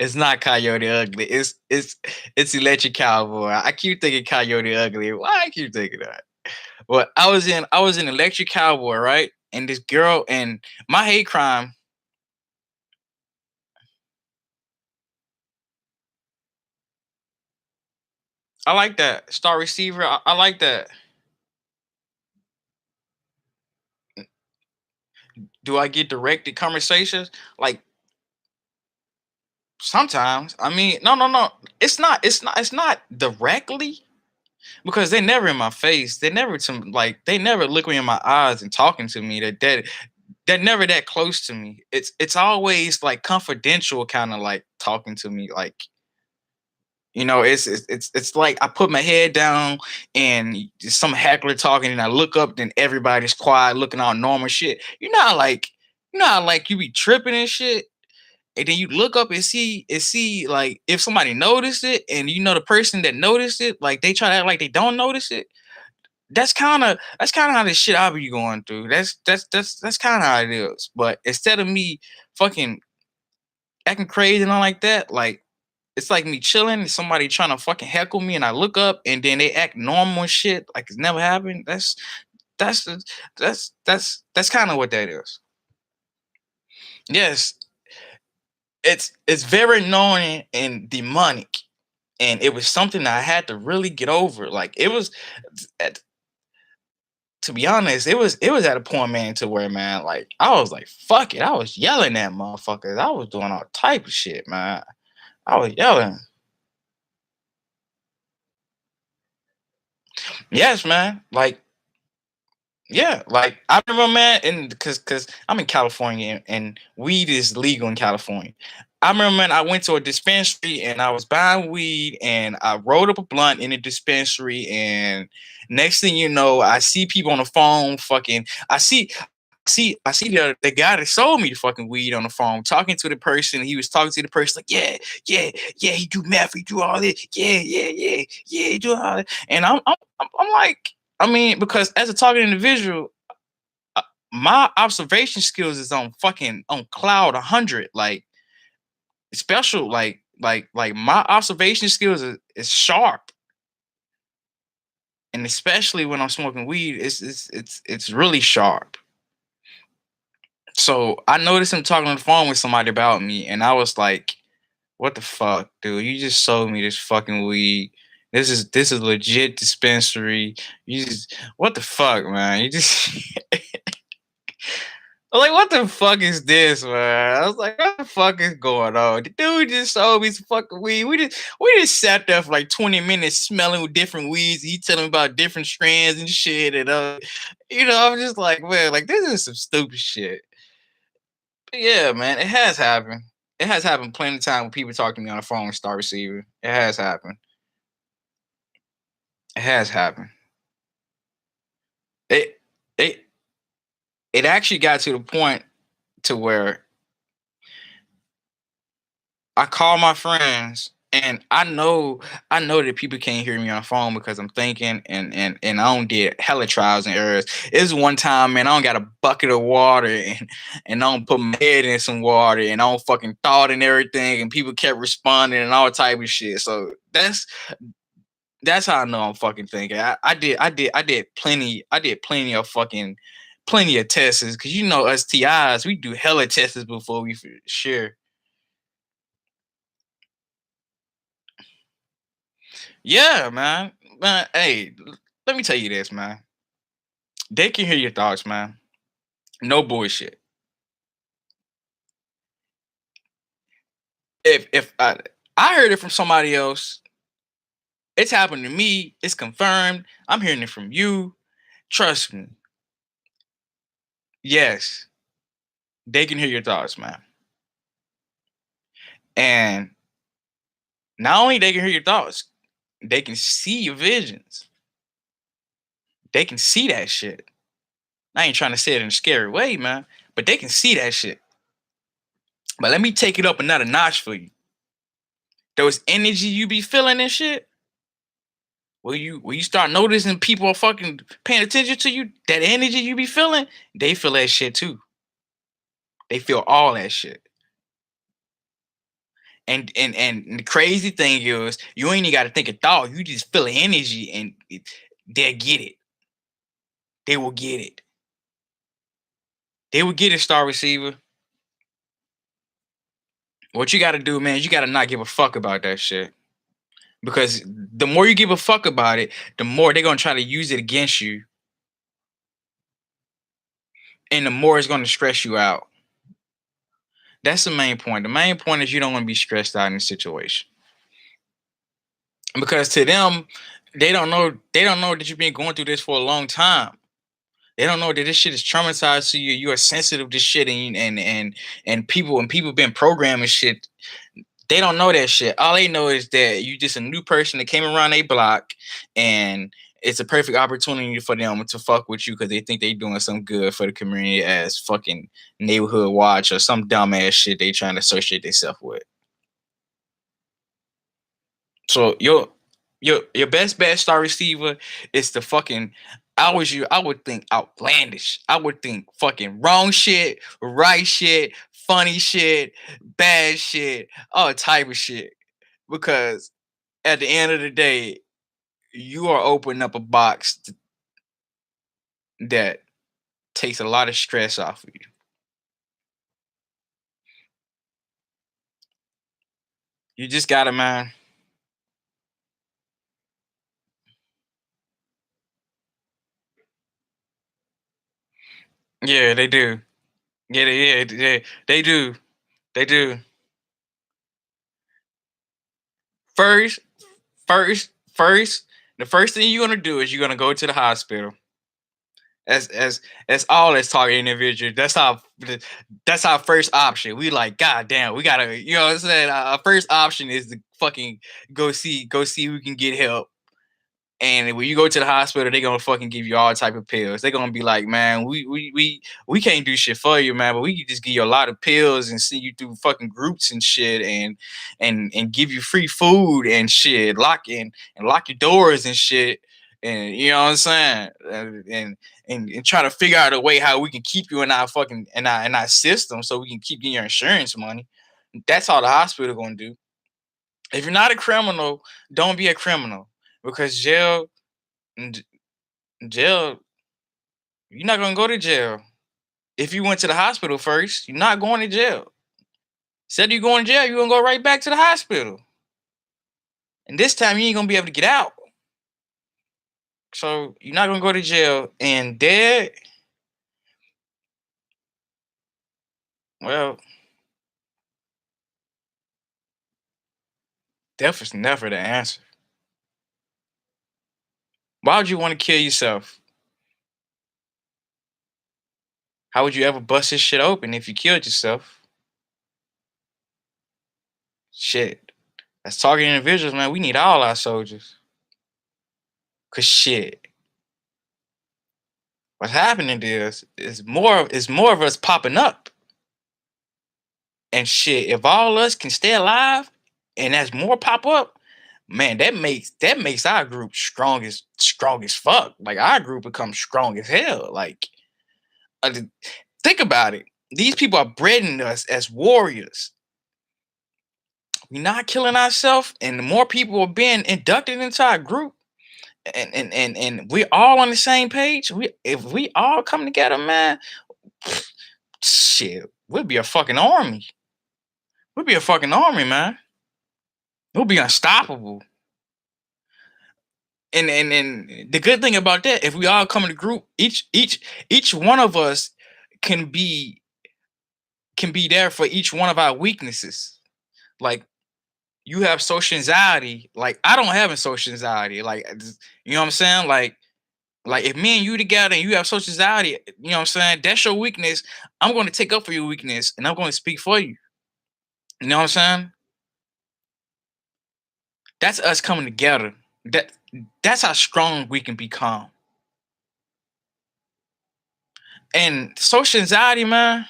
it's not Coyote Ugly. It's Electric Cowboy. I keep thinking Coyote Ugly. Why I keep thinking that? Well, I was in Electric Cowboy, right? And this girl and my hate crime. I like that star receiver. I like that. Do I get directed conversations? Like sometimes. I mean, no, no, no. It's not directly because they never in my face. They never look me in my eyes and talking to me. They're never that close to me. It's always like confidential, kind of like talking to me. Like it's like I put my head down and some heckler talking, and I look up, then everybody's quiet, looking all normal shit. You be tripping and shit, and then you look up and see like if somebody noticed it, and the person that noticed it, like they try to act like they don't notice it. That's kind of how the shit I be going through. That's kind of how it is. But instead of me fucking acting crazy and all like that, like it's like me chilling and somebody trying to fucking heckle me, and I look up and then they act normal and shit like it's never happened. That's the- that's kind of what that is. Yes, it's very annoying and demonic, and it was something that I had to really get over. Like it was, at, to be honest, it was at a point, man, to where, man, like I was like, fuck it, I was yelling at motherfuckers. I was doing all type of shit, man. I was yelling. Yes, man. Like yeah, like I remember, man, and because I'm in California and weed is legal in California. I remember, man, I went to a dispensary and I was buying weed and I rolled up a blunt in a dispensary, and next thing you know, I see people on the phone fucking. I see the guy that sold me the fucking weed on the phone talking to the person. He was talking to the person like, yeah, yeah, yeah, he do meth, he do all this, yeah, yeah, yeah, yeah, he do all that. And I'm like, I mean, because as a target individual, uh, my observation skills is on fucking on cloud 100, like special, like my observation skills is sharp, and especially when I'm smoking weed, it's really sharp. So I noticed him talking on the phone with somebody about me, and I was like, "What the fuck, dude? You just sold me this fucking weed. This is legit dispensary. You just what the fuck, man? You just I'm like, what the fuck is this, man? I was like, what the fuck is going on? The dude just sold me some fucking weed. We just sat there for like 20 minutes smelling with different weeds. He telling me about different strands and shit. And I'm just like, man, like this is some stupid shit. But yeah, man, it has happened. It has happened plenty of time when people talk to me on the phone and start receiving. It has happened. It has happened. It it it actually got to the point to where I call my friends and I know that people can't hear me on the phone because I'm thinking and I don't did hella trials and errors. It's one time, man, I don't got a bucket of water and I don't put my head in some water and I don't fucking thought and everything and people kept responding and all type of shit. So that's how I know I'm fucking thinking. I did plenty of fucking plenty of tests because you know us TIs, we do hella tests before we share. Yeah, man. Man, hey, let me tell you this, man. They can hear your thoughts, man. No bullshit. If I heard it from somebody else, it's happened to me. It's confirmed. I'm hearing it from you. Trust me. Yes, they can hear your thoughts, man. And not only they can hear your thoughts, they can see your visions. They can see that shit. I ain't trying to say it in a scary way, man, but they can see that shit. But let me take it up another notch for you. Those energy you be feeling and shit, when you start noticing people are fucking paying attention to you, that energy you be feeling, they feel that shit too. They feel all that shit. And the crazy thing is, you ain't even got to think a thought. You just feel the energy, and they'll get it. They will get it. They will get it, Star Receiver. What you got to do, man, you got to not give a fuck about that shit. Because the more you give a fuck about it, the more they're gonna try to use it against you, and the more it's gonna stress you out. That's the main point. The main point is you don't want to be stressed out in a situation because to them, they don't know that you've been going through this for a long time. They don't know that this shit is traumatized to you. You are sensitive to shit, and people been programming shit. They don't know that shit. All they know is that you just a new person that came around a block, and it's a perfect opportunity for them to fuck with you because they think they doing some good for the community as fucking neighborhood watch or some dumbass shit they trying to associate themselves with. So your best bet star receiver is the fucking I was you, I would think outlandish. I would think fucking wrong shit, right shit, funny shit, bad shit, all type of shit. Because at the end of the day, you are opening up a box that takes a lot of stress off of you. You just gotta, man. Yeah, they do. Yeah, they do. They do. First, first, the first thing you're gonna do is you're gonna go to the hospital. As all as target individual. That's our first option. We like, god damn, we gotta, you know what I'm saying? Our first option is to fucking go see who can get help. And when you go to the hospital, they gonna fucking give you all type of pills. They're gonna be like, man, we can't do shit for you, man, but we can just give you a lot of pills and see you through fucking groups and shit, and give you free food and shit, lock your doors and shit, and you know what I'm saying, and try to figure out a way how we can keep you in our fucking in our system so we can keep getting your insurance money. That's all the hospital gonna do. If you're not a criminal, don't be a criminal because J- jail, you're not gonna go to jail. If you went to the hospital first, you're not going to jail. Said you going to jail, you're gonna go right back to the hospital. And this time you ain't gonna be able to get out. So you're not gonna go to jail. And dead, well, death is never the answer. Why would you want to kill yourself? How would you ever bust this shit open if you killed yourself? Shit. As targeted individuals, man, we need all our soldiers. Cause shit, what's happening is more of us popping up. And shit, if all of us can stay alive and as more pop up, man, that makes our group strong as fuck. Like our group becomes strong as hell. Like uh, think about it. These people are breeding us as warriors. We're not killing ourselves, and the more people are being inducted into our group, and we're all on the same page. If we all come together, man, shit, we'll be a fucking army. We'll be a fucking army, man. We'll be unstoppable. And the good thing about that, if we all come in a group, each one of us can be can be there for each one of our weaknesses. Like you have social anxiety. Like I don't have a social anxiety. Like you know what I'm saying? Like if me and you together and you have social anxiety, you know what I'm saying? That's your weakness. I'm going to take up for your weakness and I'm going to speak for you. You know what I'm saying? That's us coming together. That's how strong we can become. And social anxiety, man.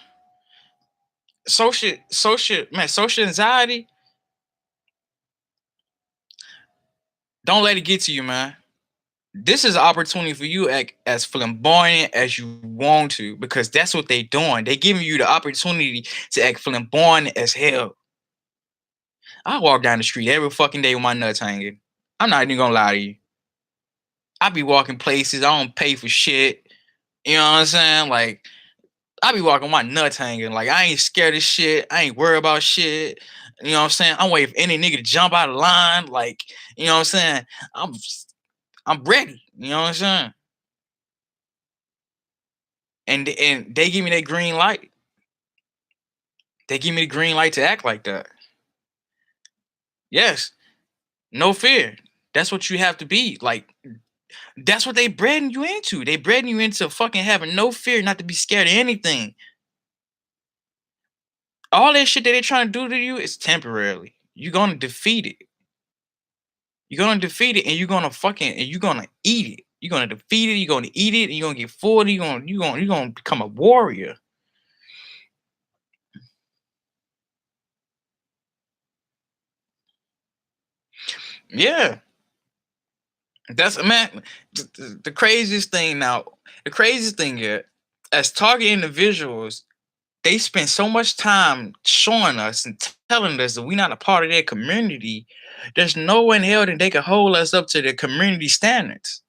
Social anxiety. Don't let it get to you, man. This is an opportunity for you to act as flamboyant as you want to, because that's what they doing. They giving you the opportunity to act flamboyant as hell. I walk down the street every fucking day with my nuts hanging. I'm not even gonna lie to you. I be walking places I don't pay for shit. You know what I'm saying? Like I be walking with my nuts hanging. Like I ain't scared of shit. I ain't worried about shit. You know what I'm saying? I'm waiting for any nigga to jump out of line. Like, you know what I'm saying? I'm I'm ready. You know what I'm saying? And they give me that green light. They give me the green light to act like that. Yes, no fear. That's what you have to be. Like that's what they bred you into. They bred you into fucking having no fear, not to be scared of anything. All that shit that they're trying to do to you is temporarily. You're gonna defeat it. You're gonna defeat it, and you're gonna eat it. You're gonna defeat it. You're gonna eat it. And you're gonna get full. You're gonna become a warrior. Yeah, that's man. The craziest thing now. The craziest thing here, as target individuals, they spend so much time showing us and telling us that we're not a part of their community. There's no one in hell that they can hold us up to their community standards.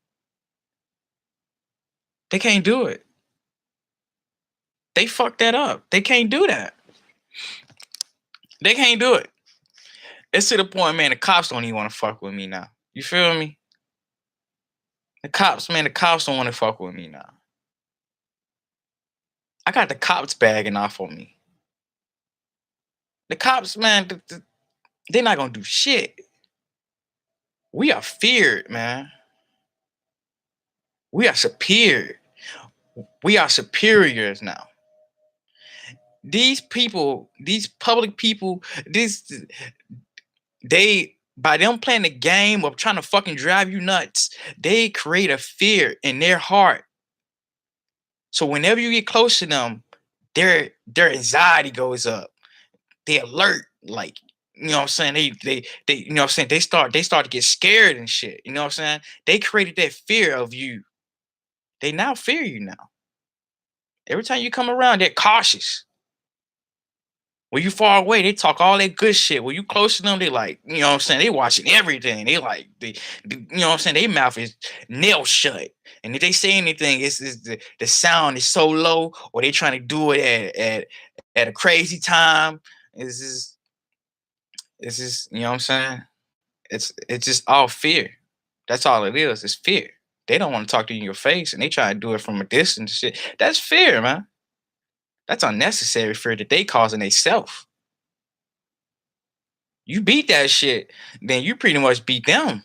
They can't do it. They fucked that up. They can't do that. They can't do it. It's to the point, man, the cops don't even want to fuck with me now. You feel me? The cops don't want to fuck with me now. I got the cops bagging off on me. The cops, man, they're not gonna do shit. We are feared, man. We are superior. We are superiors now. These people, these public people, these they by them playing the game of trying to fucking drive you nuts, they create a fear in their heart. So whenever you get close to them, their anxiety goes up. They alert, like you know what I'm saying. They you know what I'm saying. They start to get scared and shit. You know what I'm saying. They created that fear of you. They now fear you now. Every time you come around, they're cautious. When you far away, they talk all that good shit. When you close to them, they like, you know what I'm saying? They watching everything. You know what I'm saying? Their mouth is nail shut. And if they say anything, it's the sound is so low, or they trying to do it at a crazy time. It's just, you know what I'm saying? It's just all fear. That's all it is. It's fear. They don't want to talk to you in your face, and they try to do it from a distance. Shit, that's fear, man. That's unnecessary fear that they causing themselves. You beat that shit, then you pretty much beat them.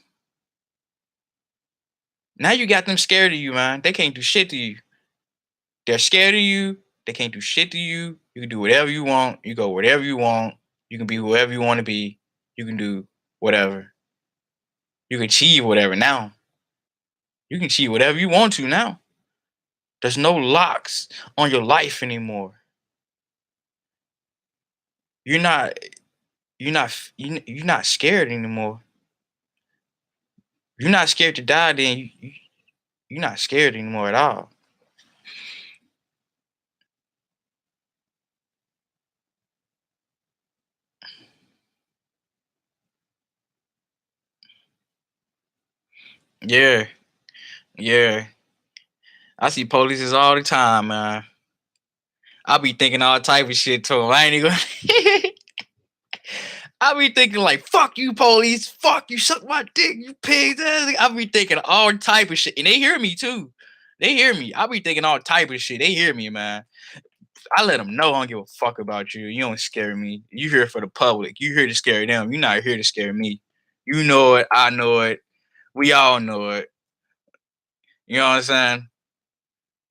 Now you got them scared of you, man. They can't do shit to you. They're scared of you. They can't do shit to you. You can do whatever you want. You go wherever you want. You can be whoever you want to be. You can do whatever. You can achieve whatever now. You can achieve whatever you want to now. There's no locks on your life anymore. You're not you're not scared anymore. You're not scared to die, then you're not scared anymore at all. Yeah, yeah. I see polices all the time, man. I be thinking all type of shit to them. I ain't even gonna I be thinking like, fuck you, police, fuck you, suck my dick, you pigs. I be thinking all type of shit. And they hear me too. They hear me. I be thinking all type of shit. They hear me, man. I let them know I don't give a fuck about you. You don't scare me. You here for the public. You here to scare them. You're not here to scare me. You know it. I know it. We all know it. You know what I'm saying?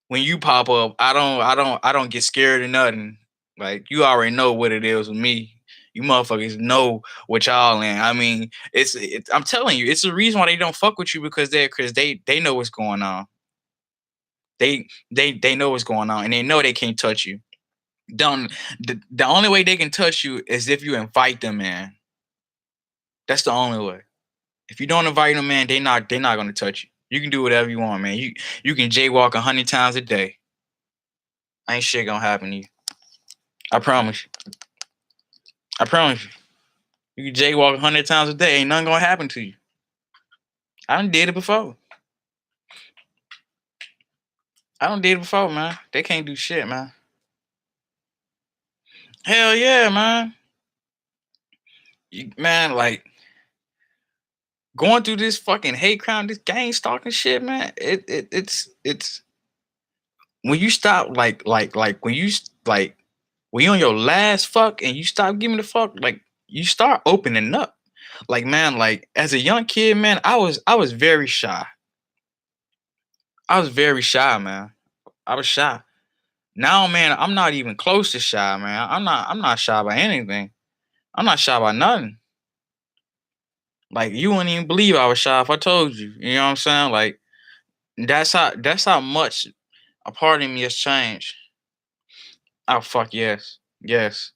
When you pop up, I don't get scared or nothing. Like you already know what it is with me. You motherfuckers know what y'all in. I mean, I'm telling you, it's the reason why they don't fuck with you because they know what's going on. They know what's going on and they know they can't touch you. Don't the only way they can touch you is if you invite them in. That's the only way. If you don't invite them in, they not gonna touch you. You can do whatever you want, man. You can jaywalk 100 times a day. Ain't shit gonna happen to you. I promise you. I promise you. You can jaywalk 100 times a day. Ain't nothing gonna happen to you. I done did it before. I done did it before, man. They can't do shit, man. Hell yeah, man. Man, like going through this fucking hate crime, this gang stalking shit, man. It's when you stop like when you on your last fuck and you stop giving the fuck, like you start opening up. Like man, like as a young kid, man, I was very shy. I was very shy, man. I was shy. Now, man, I'm not even close to shy, man. I'm not shy by anything. I'm not shy by nothing. Like you wouldn't even believe I was shy if I told you. You know what I'm saying? Like that's how much a part of me has changed. Oh fuck yes. Yes.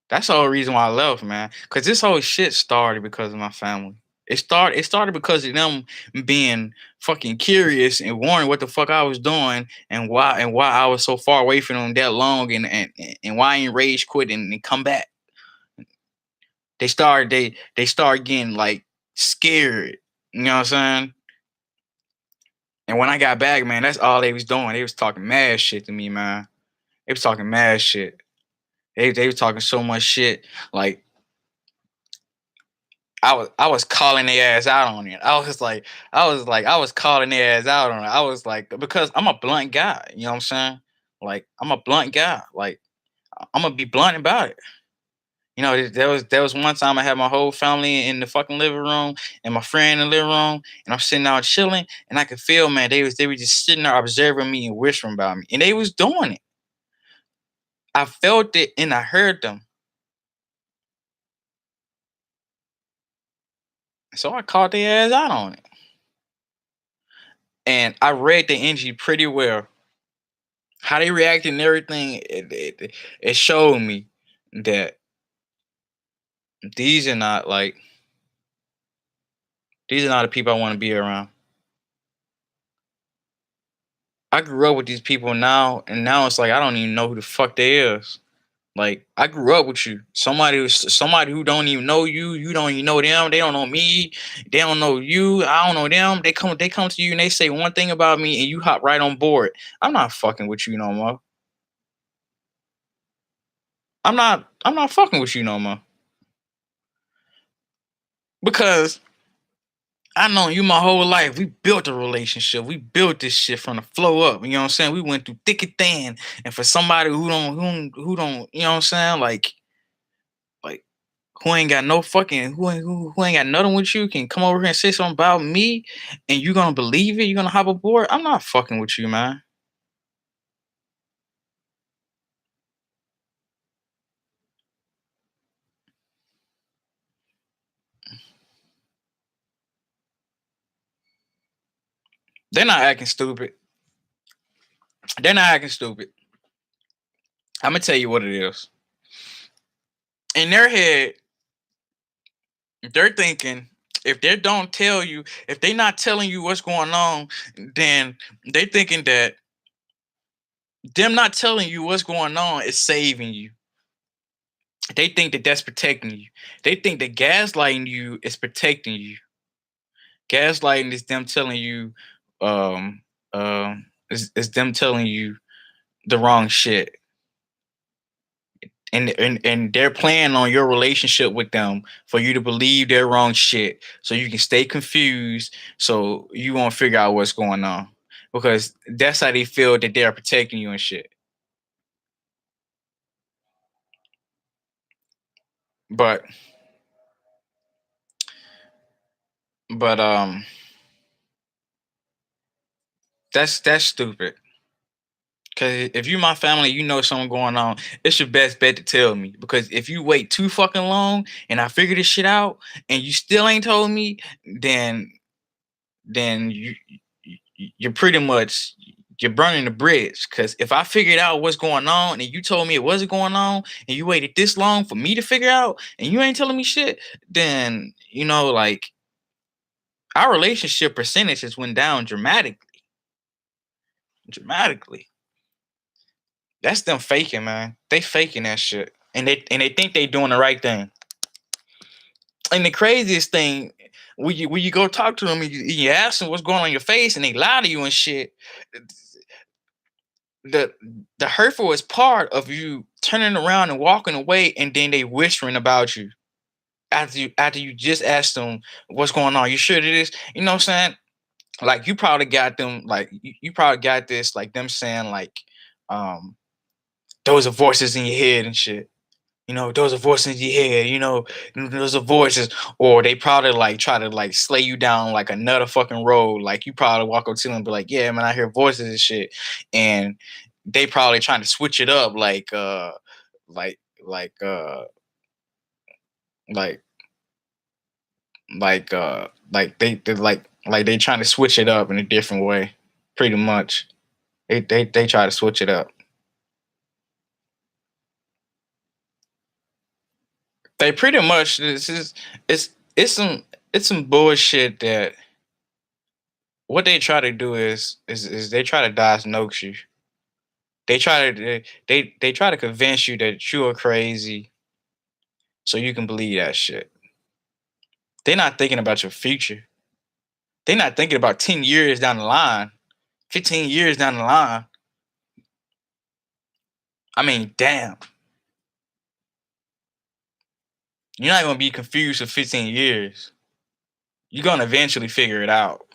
That's the whole reason why I left, man. Cause this whole shit started because of my family. It started because of them being fucking curious and wondering what the fuck I was doing and why I was so far away from them that long and why I ain't rage quit and come back. They started getting like scared. You know what I'm saying? And when I got back, man, that's all they was doing. They was talking mad shit to me, man. They was talking mad shit. They was talking so much shit. Like I was calling their ass out on it. I was calling their ass out on it. I was like, because I'm a blunt guy. You know what I'm saying? Like I'm a blunt guy. Like I'm gonna be blunt about it. You know, there was one time I had my whole family in the fucking living room and my friend in the living room, and I'm sitting out chilling, and I could feel, man, they were just sitting there observing me and whispering about me, and they was doing it. I felt it and I heard them, so I called their ass out on it, and I read the energy pretty well. How they reacted and everything, it showed me that these are not like these are not the people I want to be around. I grew up with these people now, and now it's like I don't even know who the fuck they is. Like I grew up with you. Somebody who don't even know you. You don't even know them. They don't know me. They don't know you. I don't know them. They come to you and they say one thing about me, and you hop right on board. I'm not fucking with you no more. I'm not fucking with you no more. Because I know you my whole life. We built a relationship. We built this shit from the flow up. You know what I'm saying? We went through thick and thin. And for somebody who don't, you know what I'm saying? Like who ain't got no fucking who ain't got nothing with you can come over here and say something about me and you gonna believe it, you're gonna hop aboard. I'm not fucking with you, man. They're not acting stupid. They're not acting stupid. I'm gonna tell you what it is. In their head, they're thinking if they don't tell you, if they not telling you what's going on, then they thinking that them not telling you what's going on is saving you. They think that that's protecting you. They think that gaslighting you is protecting you. Gaslighting is them telling you, um, is them telling you the wrong shit. And they're playing on your relationship with them for you to believe their wrong shit so you can stay confused so you won't figure out what's going on because that's how they feel that they're protecting you and shit. but but that's stupid. Cause if you my family, you know something going on. It's your best bet to tell me. Because if you wait too fucking long and I figure this shit out and you still ain't told me, then you're pretty much you're burning the bridge. Cause if I figured out what's going on and you told me it wasn't going on and you waited this long for me to figure out and you ain't telling me shit, then like our relationship percentages went down dramatically. Dramatically. That's them faking, man. They faking that shit. And they think they doing the right thing. And the craziest thing, when you go talk to them and you ask them what's going on in your face and they lie to you and shit, the the hurtful is part of you turning around and walking away and then they whispering about you after you just asked them what's going on. You sure it is? You know what I'm saying? Like you probably got them like you probably got this like them saying like um those are voices in your head and shit. Those are voices in your head, those are voices, or they probably like try to like slay you down like another fucking road. Like you probably walk up to them and be like, yeah, man, I hear voices and shit. And they probably trying to switch it up like like like like they like they trying to switch it up in a different way, pretty much. They try to switch it up. They pretty much this is it's some it's some bullshit that what they try to do is they try to diagnose you. They try to convince you that you are crazy so you can believe that shit. They're not thinking about your future. They're not thinking about 10 years down the line, 15 years down the line. I mean, damn. You're not gonna be confused for 15 years. You're gonna eventually figure it out.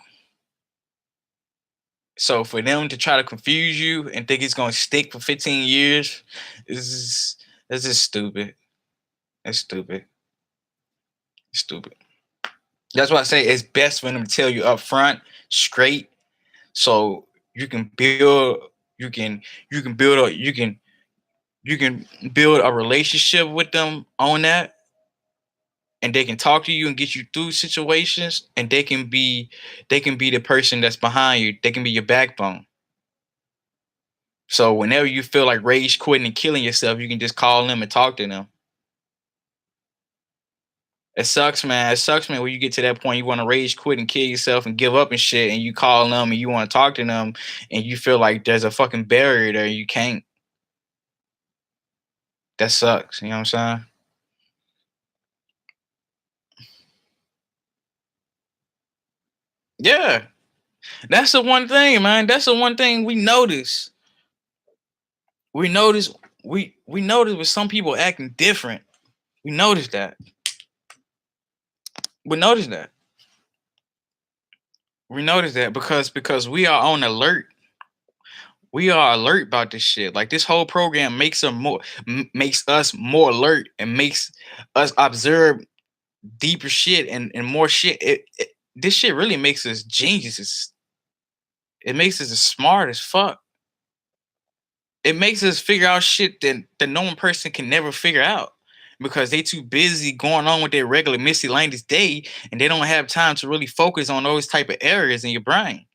So for them to try to confuse you and think it's gonna stick for 15 years is that's just stupid. That's stupid. Stupid. That's why I say it's best for them to tell you up front, straight, so you can build, you can, you can build a, you can build a relationship with them on that, and they can talk to you and get you through situations, and they can be the person that's behind you. They can be your backbone. So whenever you feel like rage quitting and killing yourself, you can just call them and talk to them. It sucks, man. It sucks, man. When you get to that point, you want to rage quit and kill yourself and give up and shit, and you call them and you want to talk to them, and you feel like there's a fucking barrier there. You can't. That sucks. You know what I'm saying? Yeah, that's the one thing, man. That's the one thing we notice. We notice. We notice with some people acting different. We notice that. We notice that. We notice that because we are on alert. We are alert about this shit. Like this whole program makes us more alert and makes us observe deeper shit and more shit. This shit really makes us geniuses. It makes us as smart as fuck. It makes us figure out shit that the normal person can never figure out because they too busy going on with their regular miscellaneous day and they don't have time to really focus on those type of areas in your brain.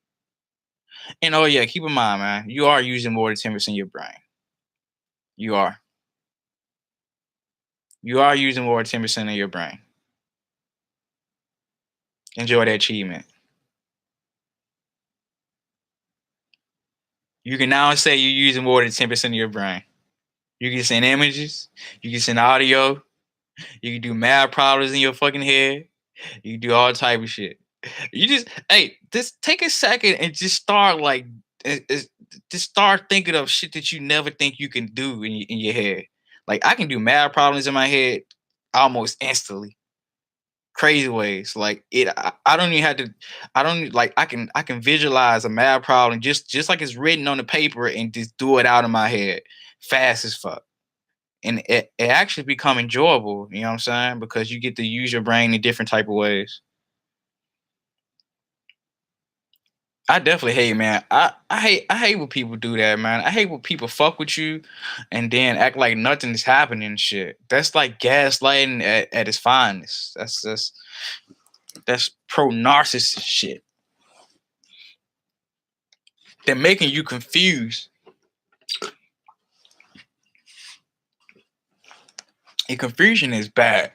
And oh yeah, keep in mind, man, you are using more than 10% of your brain. You are. You are using more than 10% of your brain. Enjoy that achievement. You can now say you're using more than 10% of your brain. You can send images, you can send audio, you can do math problems in your fucking head, you can do all type of shit. You just take a second and just start like just start thinking of shit that you never think you can do in your head. Like I can do math problems in my head almost instantly. Crazy ways. Like I don't even have to. I don't like. I can visualize a math problem just like it's written on the paper and just do it out of my head fast as fuck. And it actually become enjoyable. You know what I'm saying? Because you get to use your brain in different type of ways. I definitely hate, man. I hate when people do that, man. I hate when people fuck with you and then act like nothing is happening and shit. That's like gaslighting at its finest. That's pro narcissist shit. They're making you confused. And confusion is bad.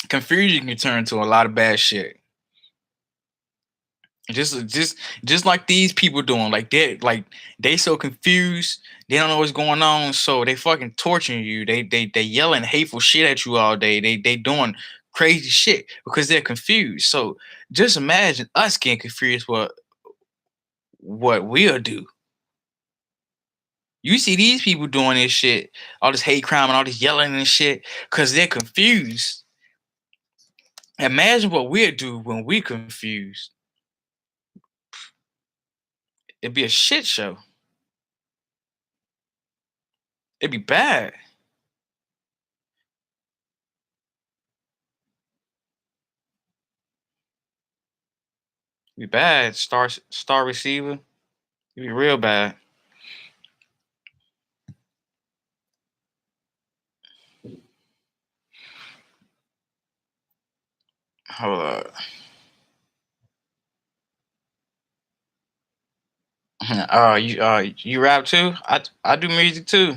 Confusion can turn to a lot of bad shit. Just like these people doing, they so confused, they don't know what's going on, so they fucking torturing you. They yelling hateful shit at you all day. They doing crazy shit because they're confused. So just imagine us getting confused what we'll do. You see these people doing this shit, all this hate crime and all this yelling and shit, because they're confused. Imagine what we'll do when we're confused. It'd be a shit show. It'd be bad. It'd be bad. Star receiver. It'd be real bad. Hold up. You rap too? I do music too.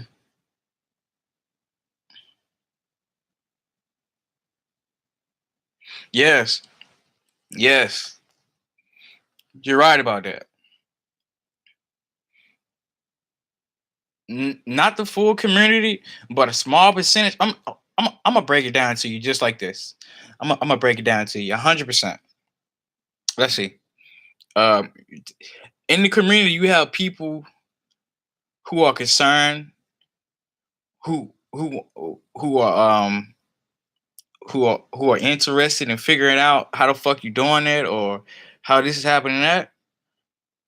Yes. Yes. You're right about that. Not the full community, but a small percentage. I'm gonna break it down to you just like this. I'm gonna break it down to you 100%. Let's see. Um, in the community, you have people who are concerned, who are who are interested in figuring out how the fuck you doing it or how this is happening.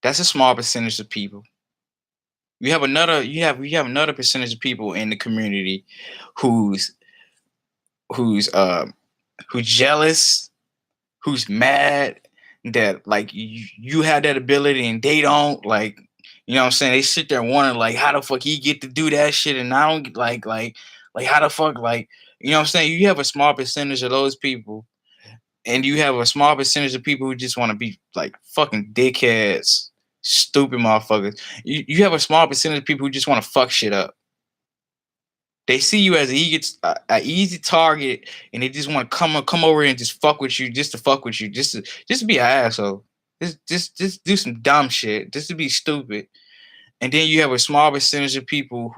That's a small percentage of people. You have another percentage of people in the community who's who's who's jealous, who's mad that like you have that ability and they don't, like, you know what I'm saying? They sit there wondering like how the fuck he get to do that shit and I don't like how the fuck, like, you know what I'm saying? You have a small percentage of those people and you have a small percentage of people who just want to be like fucking dickheads, stupid motherfuckers. You have a small percentage of people who just want to fuck shit up. They see you as a easy target, and they just want to come over and just fuck with you, just to fuck with you, just to be an asshole, just do some dumb shit, just to be stupid. And then you have a small percentage of people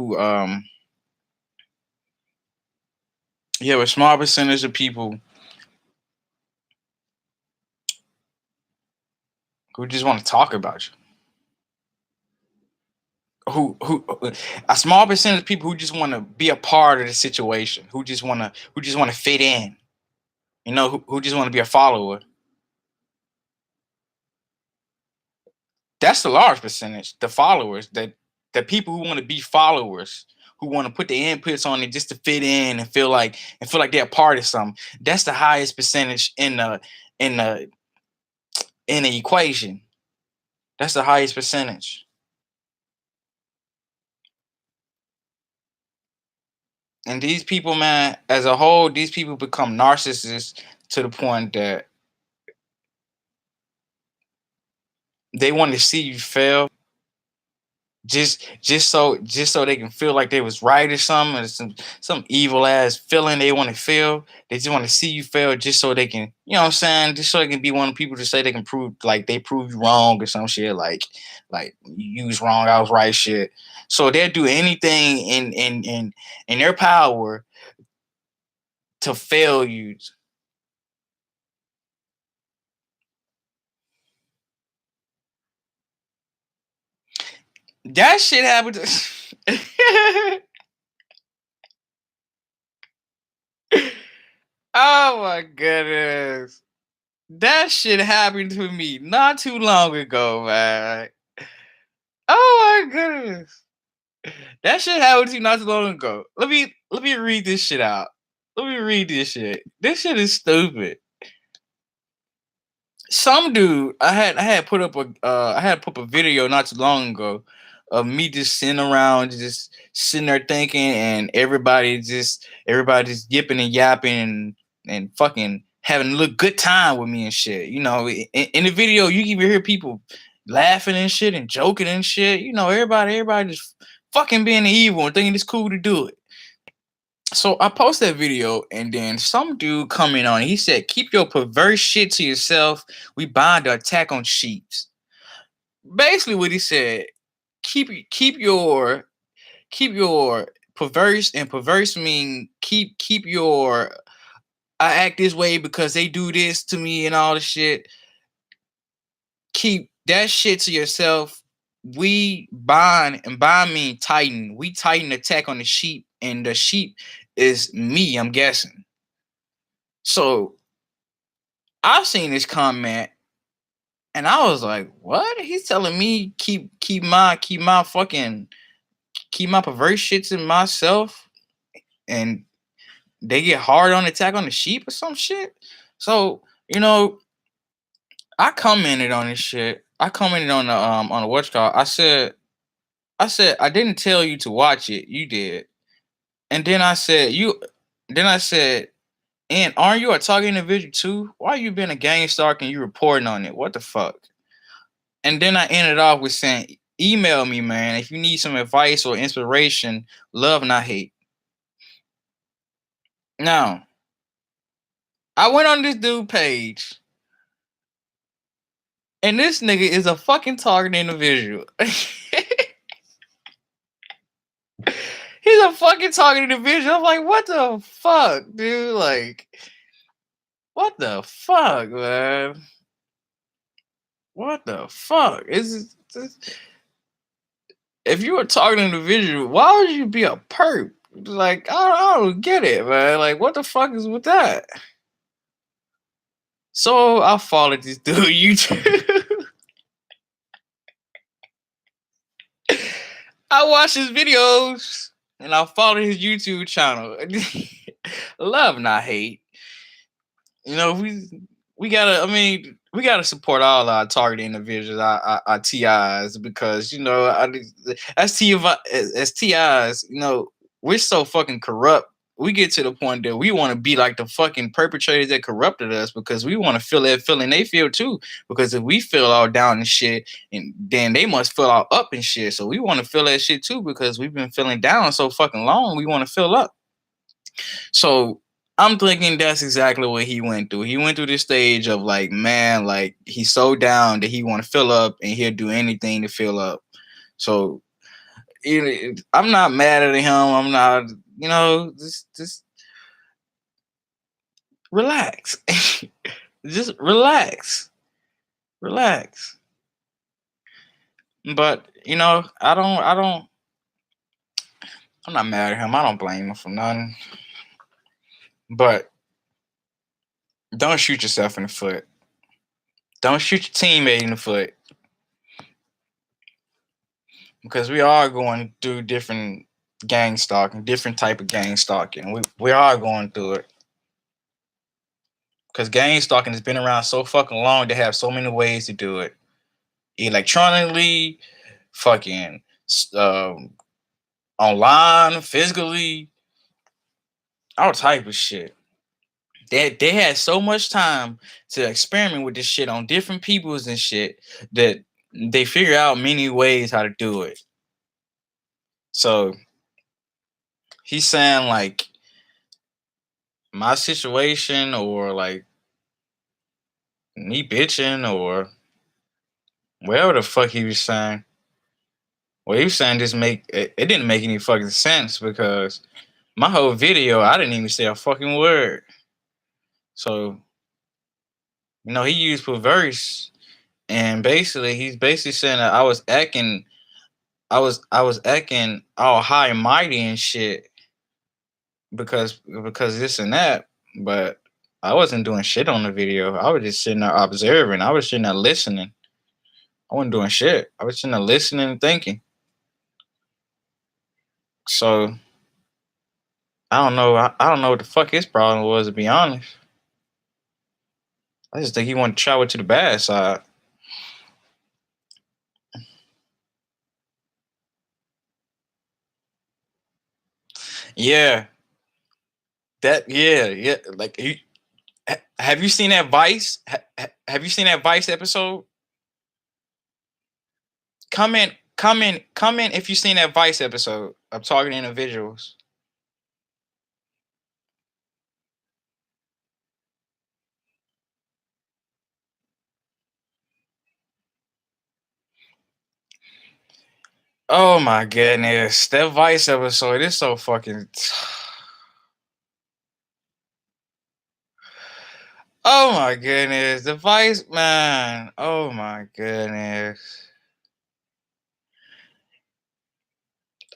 you have a small percentage of people who just want to talk about you. Who A small percentage of people who just want to be a part of the situation, who just want to fit in. who just want to be a follower. That's the large percentage. The followers, that the people who want to be followers, who want to put their inputs on it just to fit in and feel like they're a part of something. That's the highest percentage in the in the equation. That's the highest percentage. And these people, man, as a whole, these people become narcissists to the point that they want to see you fail, just so they can feel like they was right or something, or some evil ass feeling they want to feel. They just want to see you fail just so they can, what I'm saying, just so they can be one of the people to say they can prove, like, they prove you wrong or some shit, like you was wrong, I was right shit. So they'll do anything in their power to fail you. That shit happened to Oh my goodness. That shit happened to me not too long ago, man. Oh my goodness. That shit happened to me not too long ago. Let me read this shit out. Let me read this shit. This shit is stupid. Some dude, I had put up a video not too long ago of me just sitting around, just sitting there thinking, and everybody just yipping and yapping and fucking having a little good time with me and shit. In the video, you even hear people laughing and shit and joking and shit. Everybody just fucking being evil and thinking it's cool to do it. So I posted that video, and then some dude coming on. He said, "Keep your perverse shit to yourself. We bind the attack on sheeps." Basically, what he said: keep your perverse, and perverse mean keep your I act this way because they do this to me and all the shit. Keep that shit to yourself. We bind, and bind mean tighten. We tighten the attack on the sheep, and the sheep is me, I'm guessing. So I've seen this comment, and I was like, "What?" He's telling me keep my perverse shit to myself, and they get hard on attack on the sheep or some shit. So I commented on this shit. I commented on the watch call. I said I didn't tell you to watch it. You did, and then I said you. Then I said, "And aren't you a target individual too? Why you been a gang stalk and you reporting on it? What the fuck?" And then I ended off with saying, "Email me, man, if you need some advice or inspiration. Love, not hate." Now, I went on this dude page, and this nigga is a fucking target individual. He's a fucking target individual. I'm like, what the fuck, dude? Like, what the fuck, man? What the fuck? If you were targeting an individual, why would you be a perp? Like, I don't get it, man. Like, what the fuck is with that? So I followed this dude YouTube. I watch his videos and I follow his YouTube channel. Love, not hate. We gotta. I mean, we gotta support all our target individuals, our TIs, because as TIs, we're so fucking corrupt. We get to the point that we want to be like the fucking perpetrators that corrupted us, because we want to feel that feeling they feel too. Because if we feel all down and shit, and then they must feel all up and shit. So we want to feel that shit too, because we've been feeling down so fucking long. We want to feel up. So I'm thinking that's exactly what he went through. He went through this stage of, like, man, like, he's so down that he want to fill up, and he'll do anything to fill up. So I'm not mad at him. I'm not, just relax. Just relax. But I'm not mad at him. I don't blame him for nothing. But Don't shoot yourself in the foot. Don't shoot your teammate in the foot. Because we are going through different gang stalking, different type of gang stalking. We are going through it. Because gang stalking has been around so fucking long, they have so many ways to do it. Electronically, fucking online, physically, all type of shit. They had so much time to experiment with this shit on different peoples and shit that they figure out many ways how to do it. So he's saying like my situation or like me bitching or whatever the fuck he was saying. What he was saying just it didn't make any fucking sense because my whole video I didn't even say a fucking word. So he used perverse and basically he's basically saying that I was acting all high and mighty and shit because this and that, but I wasn't doing shit on the video. I was just sitting there observing. I was sitting there listening. I wasn't doing shit. I was sitting there listening and thinking. So I don't know. I don't know what the fuck his problem was, to be honest. I just think he wanted to travel to the bad side. Yeah, yeah. Like, have you seen that Vice? Have you seen that Vice episode? Comment if you seen that Vice episode of targeting individuals. Oh my goodness, that Vice episode is so fucking. Oh my goodness, the Vice man. Oh my goodness.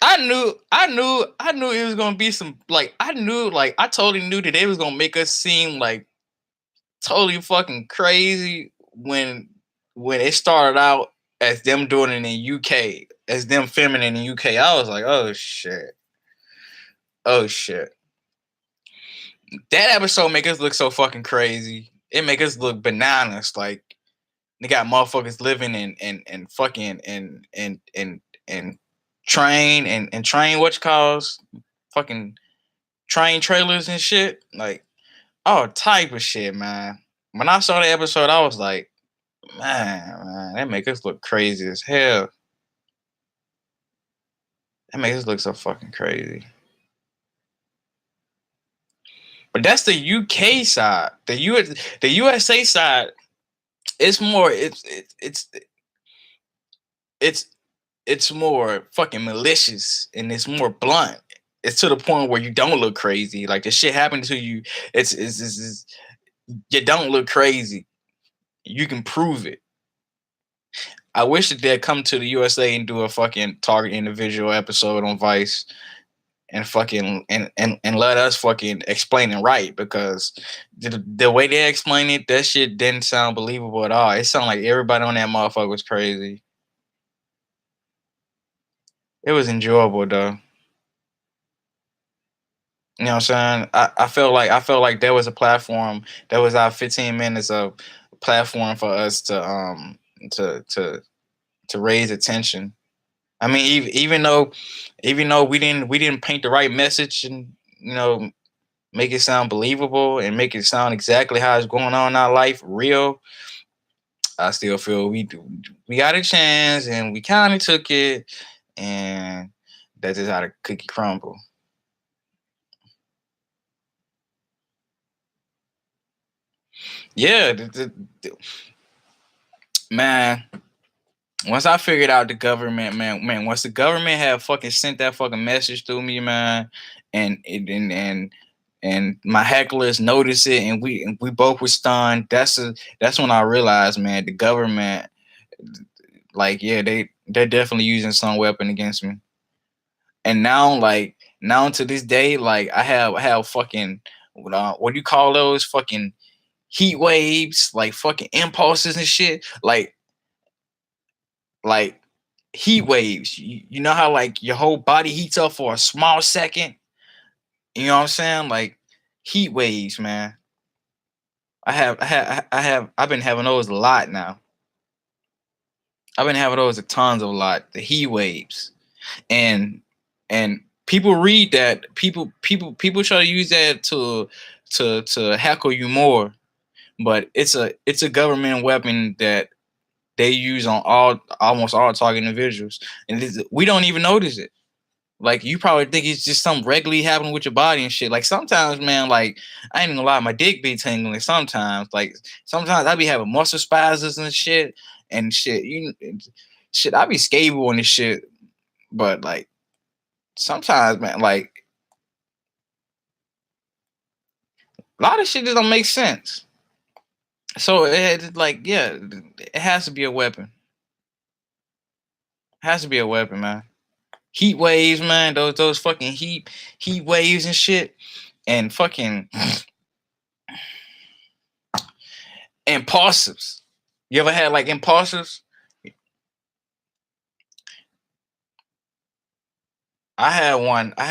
I knew it was gonna be some like I totally knew that they was gonna make us seem like totally fucking crazy when it started out as them doing it in UK, as them filming it in UK. I was like, oh shit. Oh shit. That episode make us look so fucking crazy. It make us look bananas. Like they got motherfuckers living in fucking and train and train what you calls fucking train trailers and shit. Like all type of shit, man. When I saw the episode, I was like, man, that make us look crazy as hell. That makes us look so fucking crazy. But that's the UK side. The USA side, it's more it's it's more fucking malicious and it's more blunt. It's to the point where you don't look crazy. Like the shit happened to you, it's you don't look crazy. You can prove it. I wish that they'd come to the USA and do a fucking target individual episode on Vice and fucking and let us fucking explain it right because the way they explain it, that shit didn't sound believable at all. It sounded like everybody on that motherfucker was crazy. It was enjoyable though. You know what I'm saying? I felt like there was a platform. There was our 15 minutes of platform for us to to to raise attention. I mean, even though we didn't paint the right message and make it sound believable and make it sound exactly how it's going on in our life real, I still feel we got a chance and we kind of took it, and that's just how the cookie crumble. Yeah, man. Once I figured out the government, man, once the government had fucking sent that fucking message through me, man, and my hecklers noticed it, and we both were stunned. That's when I realized, man, the government, like, yeah, they're definitely using some weapon against me. And now to this day, like I have fucking what do you call those fucking heat waves, like fucking impulses and shit, like heat waves. You know how like your whole body heats up for a small second. You know what I'm saying? Like heat waves, man. I've been having those a lot now. I've been having those a tons of a lot. The heat waves, and people read that. People try to use that to heckle you more, but it's a government weapon that they use on almost all target individuals, and we don't even notice it. Like you probably think it's just something regularly happening with your body and shit. Like sometimes, man, like I ain't gonna lie, my dick be tingling sometimes. Like sometimes I be having muscle spasms and shit and shit. Shit, I be scable and this shit, but like sometimes, man, like a lot of shit just don't make sense. So like, yeah, it has to be a weapon. It has to be a weapon, man. Heat waves, man. Those fucking heat waves and shit, and fucking impulsives. You ever had like impulsives? I had one. I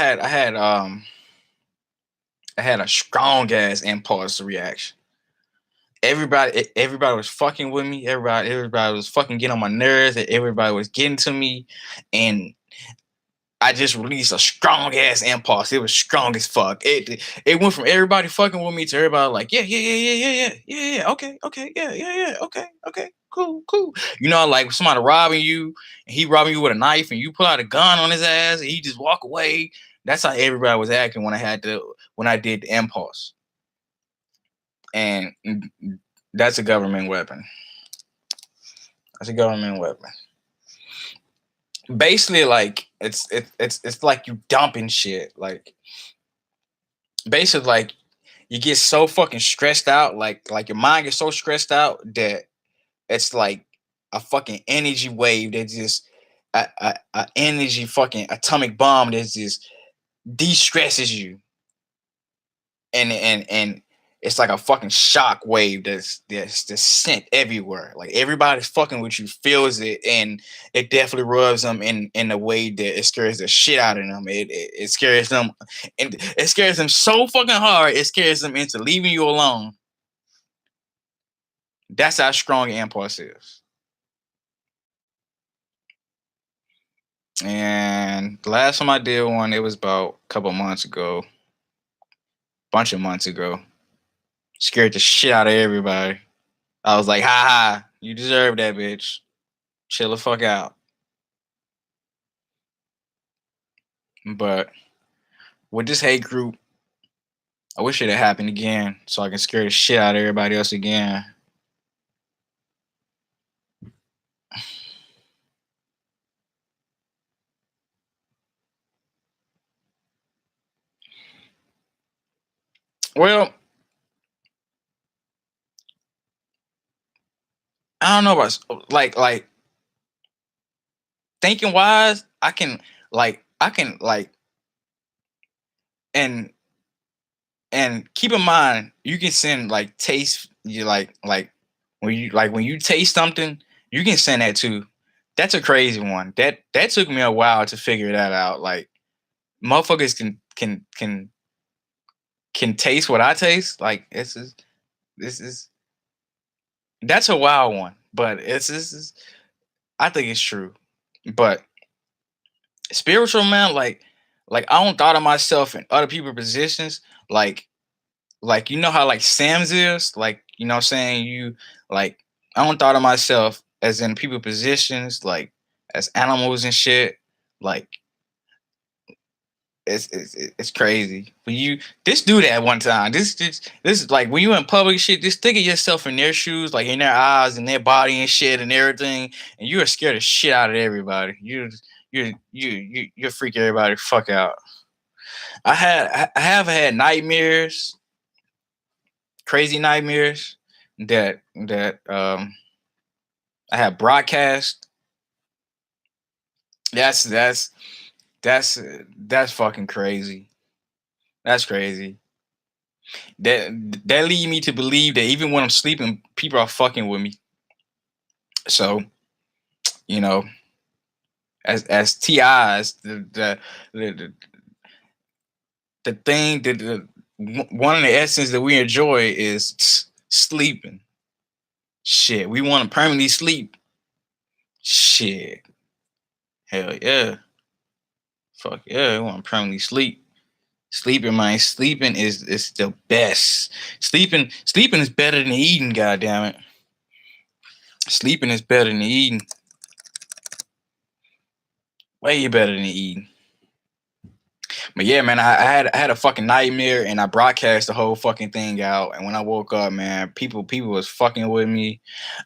had a strong ass impulse reaction. Everybody was fucking with me. Everybody was fucking getting on my nerves. Everybody was getting to me, and I just released a strong ass impulse. It was strong as fuck. It went from everybody fucking with me to everybody like, yeah, yeah, yeah, yeah, yeah, yeah, yeah, yeah, okay, okay, yeah, yeah, yeah, okay, okay, cool, cool. You know, like somebody robbing you, and he robbing you with a knife, and you pull out a gun on his ass, and he just walk away. That's how everybody was acting when I did the impulse, and that's a government weapon. That's a government weapon. Basically, like it's like you dumping shit. Like basically, like you get so fucking stressed out, like your mind gets so stressed out that it's like a fucking energy wave that just a energy fucking atomic bomb that just de-stresses you, and it's like a fucking shock wave that's just sent everywhere. Like everybody's fucking with you, feels it, and it definitely rubs them in a way that it scares the shit out of them. It scares them, and it scares them so fucking hard. It scares them into leaving you alone. That's how strong impulse is. And the last time I did one, it was about a couple months ago, bunch of months ago. Scared the shit out of everybody. I was like, ha ha, you deserve that, bitch. Chill the fuck out. But with this hate group, I wish it had happened again so I can scare the shit out of everybody else again. Well, I don't know about like thinking wise, I can like and and keep in mind you can send like taste you like when you taste something, you can send that too. That's a crazy one. That took me a while to figure that out. Like motherfuckers can taste what I taste. Like this is that's a wild one, but it's this is I think it's true. But spiritual, man, like I don't thought of myself in other people's positions. Like you know how like Sam's is, like you know what I'm saying, you like I don't thought of myself as in people positions, like as animals and shit. Like it's crazy. When you just do that one time. This is like when you in public shit, just think of yourself in their shoes, like in their eyes and their body and shit and everything, and you are scared the shit out of everybody. You freak everybody the fuck out. I have had nightmares, crazy nightmares that I have broadcast. That's that's that's fucking crazy. That's crazy. That that lead me to believe that even when I'm sleeping, people are fucking with me. So, you know, as TIs, the the thing that one of the essence that we enjoy is sleeping. Shit, we want to permanently sleep. Shit, hell yeah, fuck yeah, we want to permanently sleep. Sleeping, man, sleeping is the best. Sleeping is better than eating. Goddamn it, sleeping is better than eating. Way better than eating. But yeah, man, I had a fucking nightmare and I broadcast the whole fucking thing out. And when I woke up, man, people was fucking with me.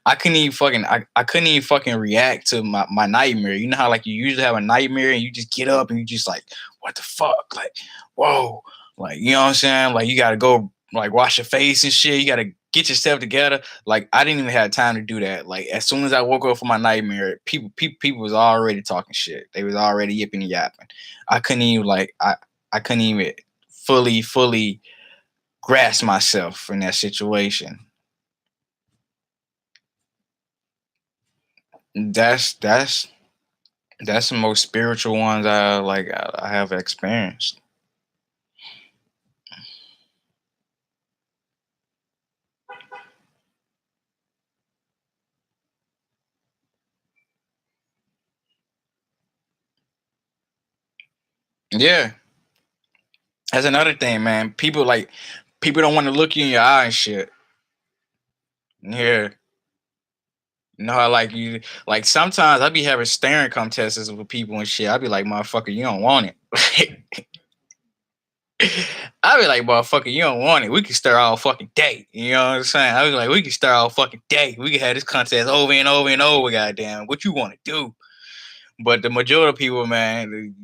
I couldn't even fucking react to my nightmare. You know how like you usually have a nightmare and you just get up and you just like, what the fuck? Like, whoa. Like, you know what I'm saying? Like you gotta go like wash your face and shit. You gotta get yourself together. Like I didn't even have time to do that. Like as soon as I woke up from my nightmare, people was already talking shit. They was already yipping and yapping. I couldn't even I couldn't even fully grasp myself in that situation. That's that's the most spiritual ones I have experienced. Yeah, that's another thing, man. People don't want to look you in your eye and shit. Yeah, you know how like you like sometimes I be having staring contests with people and shit. I be like, motherfucker, you don't want it. I be like, motherfucker, you don't want it. We can stare all fucking day. You know what I'm saying? I be like, we can stare all fucking day. We can have this contest over and over and over, goddamn. What you want to do? But the majority of people, man,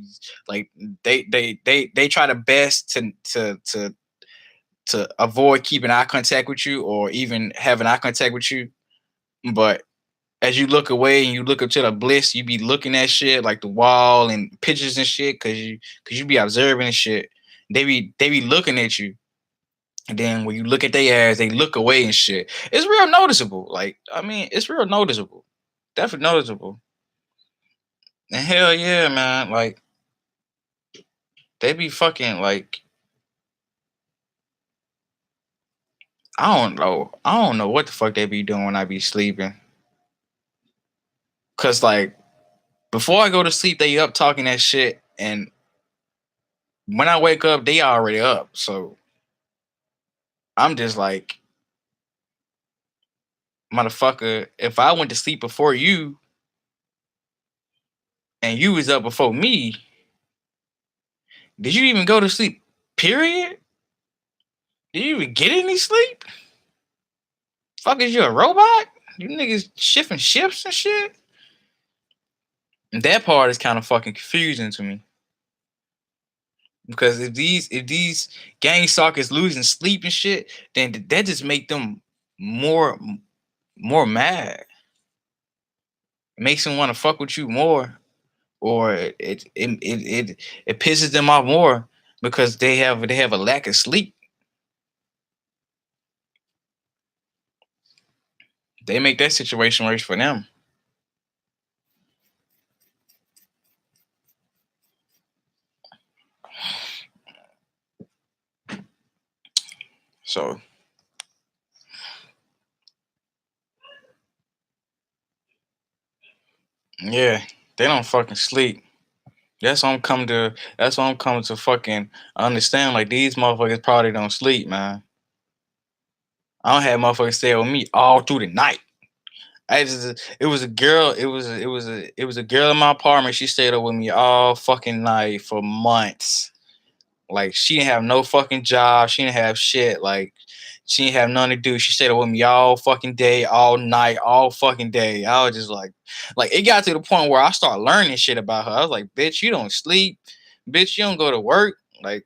like they try the best to avoid keeping eye contact with you or even having eye contact with you. But as you look away and you look up to the bliss, you be looking at shit like the wall and pictures and shit, cause you be observing and shit. They be looking at you. And then when you look at their ass, they look away and shit. It's real noticeable. Like, I mean, it's real noticeable. Definitely noticeable. And hell yeah, man. Like, they be fucking like I don't know. I don't know what the fuck they be doing when I be sleeping. Cause like before I go to sleep, they up talking that shit. And when I wake up, they already up. So I'm just like, motherfucker, if I went to sleep before you and you was up before me, did you even go to sleep? Period? Did you even get any sleep? Fuck is you a robot? You niggas shifting shifts and shit? And that part is kind of fucking confusing to me. Because if these gang stalkers losing sleep and shit, then that just make them more more mad. It makes them want to fuck with you more, or it pisses them off more because they have a lack of sleep. They make that situation worse for them. So yeah, they don't fucking sleep. That's what I'm coming to fucking understand. Like these motherfuckers probably don't sleep, man. I don't have motherfuckers stay with me all through the night. It was a girl. It was a girl in my apartment. She stayed up with me all fucking night for months. Like she didn't have no fucking job. She didn't have shit. Like she didn't have nothing to do. She stayed up with me all fucking day, all night, all fucking day. I was just like it got to the point where I started learning shit about her. I was like, bitch, you don't sleep. Bitch, you don't go to work. Like,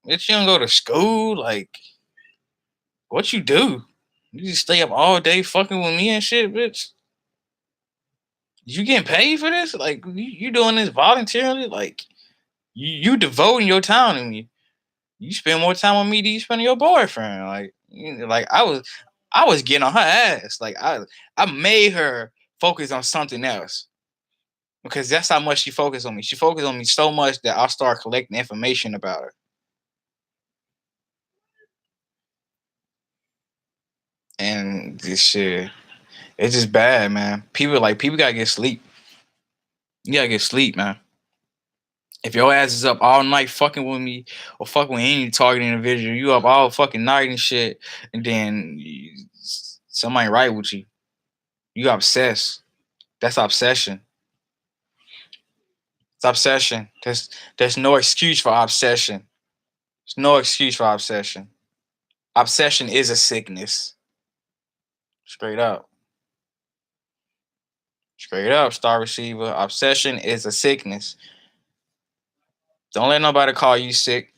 bitch, you don't go to school. Like, what you do? You just stay up all day fucking with me and shit, bitch. You getting paid for this? Like you doing this voluntarily? Like you devoting your time to me. You spend more time with me than you spend on your boyfriend. Like, like I was getting on her ass. Like I made her focus on something else because that's how much she focused on me. She focused on me so much that I start collecting information about her. And this shit, it's just bad, man. People gotta get sleep. You gotta get sleep, man. If your ass is up all night fucking with me or fucking with any target individual, you up all fucking night and shit, and then somebody right with you. You obsessed. That's obsession. It's obsession. There's no excuse for obsession. There's no excuse for obsession. Obsession is a sickness. Straight up. Straight up, star receiver. Obsession is a sickness. Don't let nobody call you sick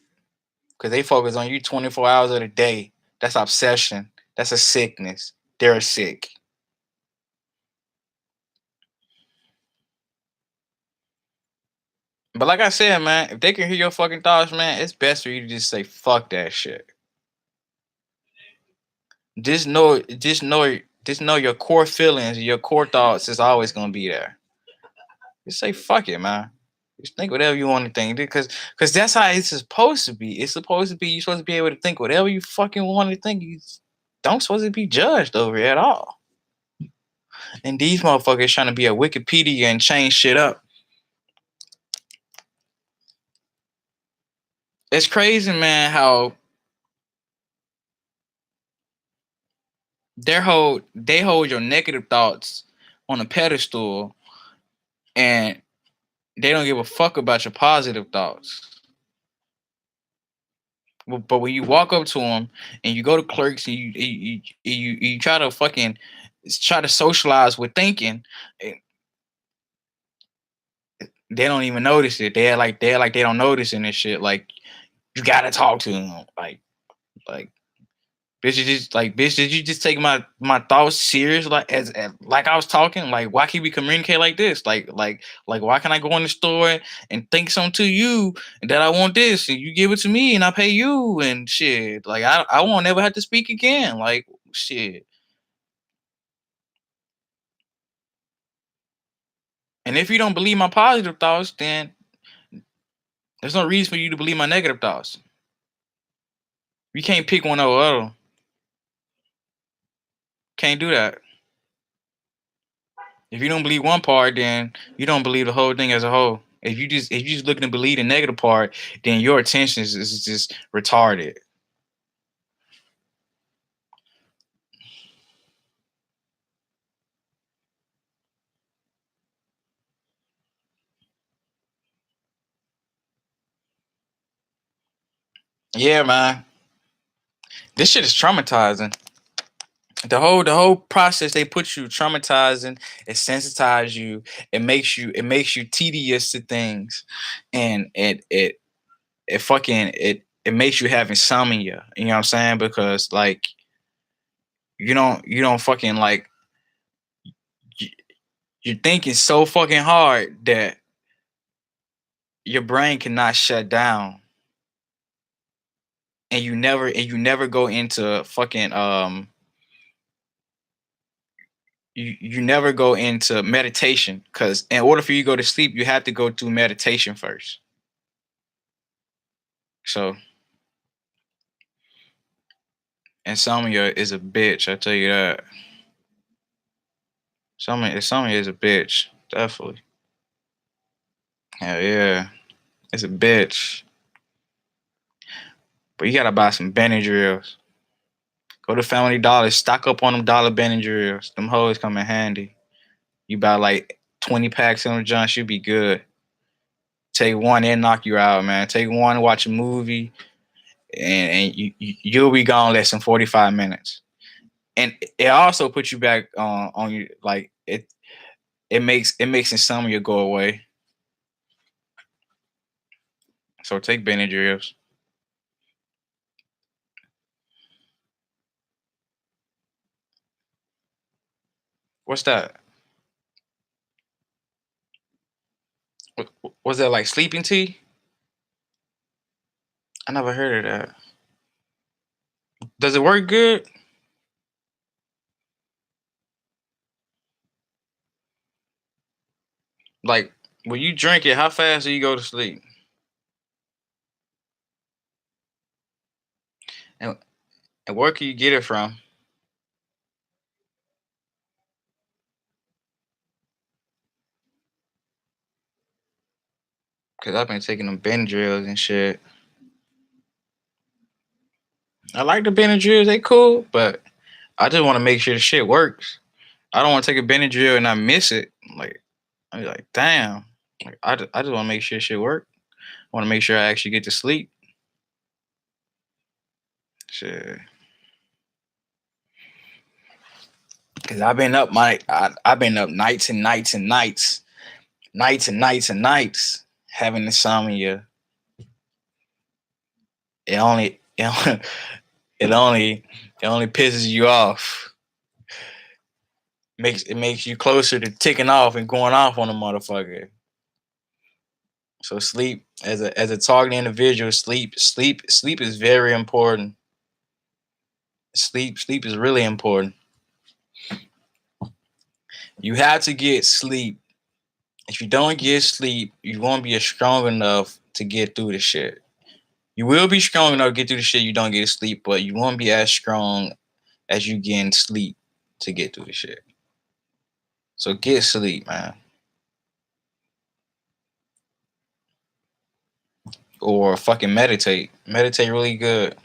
because they focus on you 24 hours of the day. That's obsession. That's a sickness. They're sick. But like I said, man, if they can hear your fucking thoughts, man, it's best for you to just say fuck that shit. Just know your core feelings, your core thoughts is always gonna be there. Just say fuck it, man. Just think whatever you want to think, because that's how it's supposed to be. It's supposed to be you're supposed to be able to think whatever you fucking want to think. You don't supposed to be judged over it at all. And these motherfuckers trying to be a Wikipedia and change shit up. It's crazy, man, how they hold your negative thoughts on a pedestal, and they don't give a fuck about your positive thoughts. But when you walk up to them and you go to clerks and you try to fucking try to socialize with thinking, eh, they don't even notice it. They're like they don't notice in this shit. Like you gotta talk to them. Like bitch, bitch, did you just take my thoughts serious? Like as like I was talking. Like why can't we communicate like this? Like why can I go in the store and think something to you and that I want this and you give it to me and I pay you and shit. Like I won't ever have to speak again. Like shit. And if you don't believe my positive thoughts, then there's no reason for you to believe my negative thoughts. You can't pick one over the other. Can't do that. If you don't believe one part, then you don't believe the whole thing as a whole. If you just looking to believe the negative part, then your attention is just retarded. Yeah, man. This shit is traumatizing. The whole process they put you traumatizing, it sensitizes you, it makes you tedious to things, and it makes you have insomnia. You know what I'm saying? Because like you don't fucking like you, you're thinking so fucking hard that your brain cannot shut down, and you never go into fucking you never go into meditation because in order for you to go to sleep you have to go through meditation first. So insomnia is a bitch, I tell you that. Insomnia is a bitch, definitely. Hell yeah, it's a bitch. But you gotta buy some Benadryls. Go to Family Dollar, stock up on them dollar Benadryls. Them hoes come in handy. You buy like 20 packs of them John, you be good. Take one and knock you out, man. Take one, watch a movie, and you'll be gone less than 45 minutes. And it also puts you back on you like it makes insomnia go away. So take Benadryls. What's that? Was that like sleeping tea? I never heard of that. Does it work good? Like when you drink it, how fast do you go to sleep? And, and where can you get it from? Cause I've been taking them Benadryls and shit. I like the Benadryls, they cool, but I just want to make sure the shit works. I don't want to take a Benadryl and I miss it. Like I'm like, damn. Like I just want to make sure shit work. I want to make sure I actually get to sleep. Shit. Cause I've been up nights and nights and nights, nights and nights and nights having insomnia. It only it only it only, it only pisses you off. Makes you closer to ticking off and going off on a motherfucker. So sleep as a target individual, sleep is very important. Sleep is really important. You have to get sleep. If you don't get sleep, you won't be strong enough to get through the shit. You will be strong enough to get through the shit you don't get sleep, but you won't be as strong as you getting sleep to get through the shit. So get sleep, man. Or fucking meditate. Meditate really good.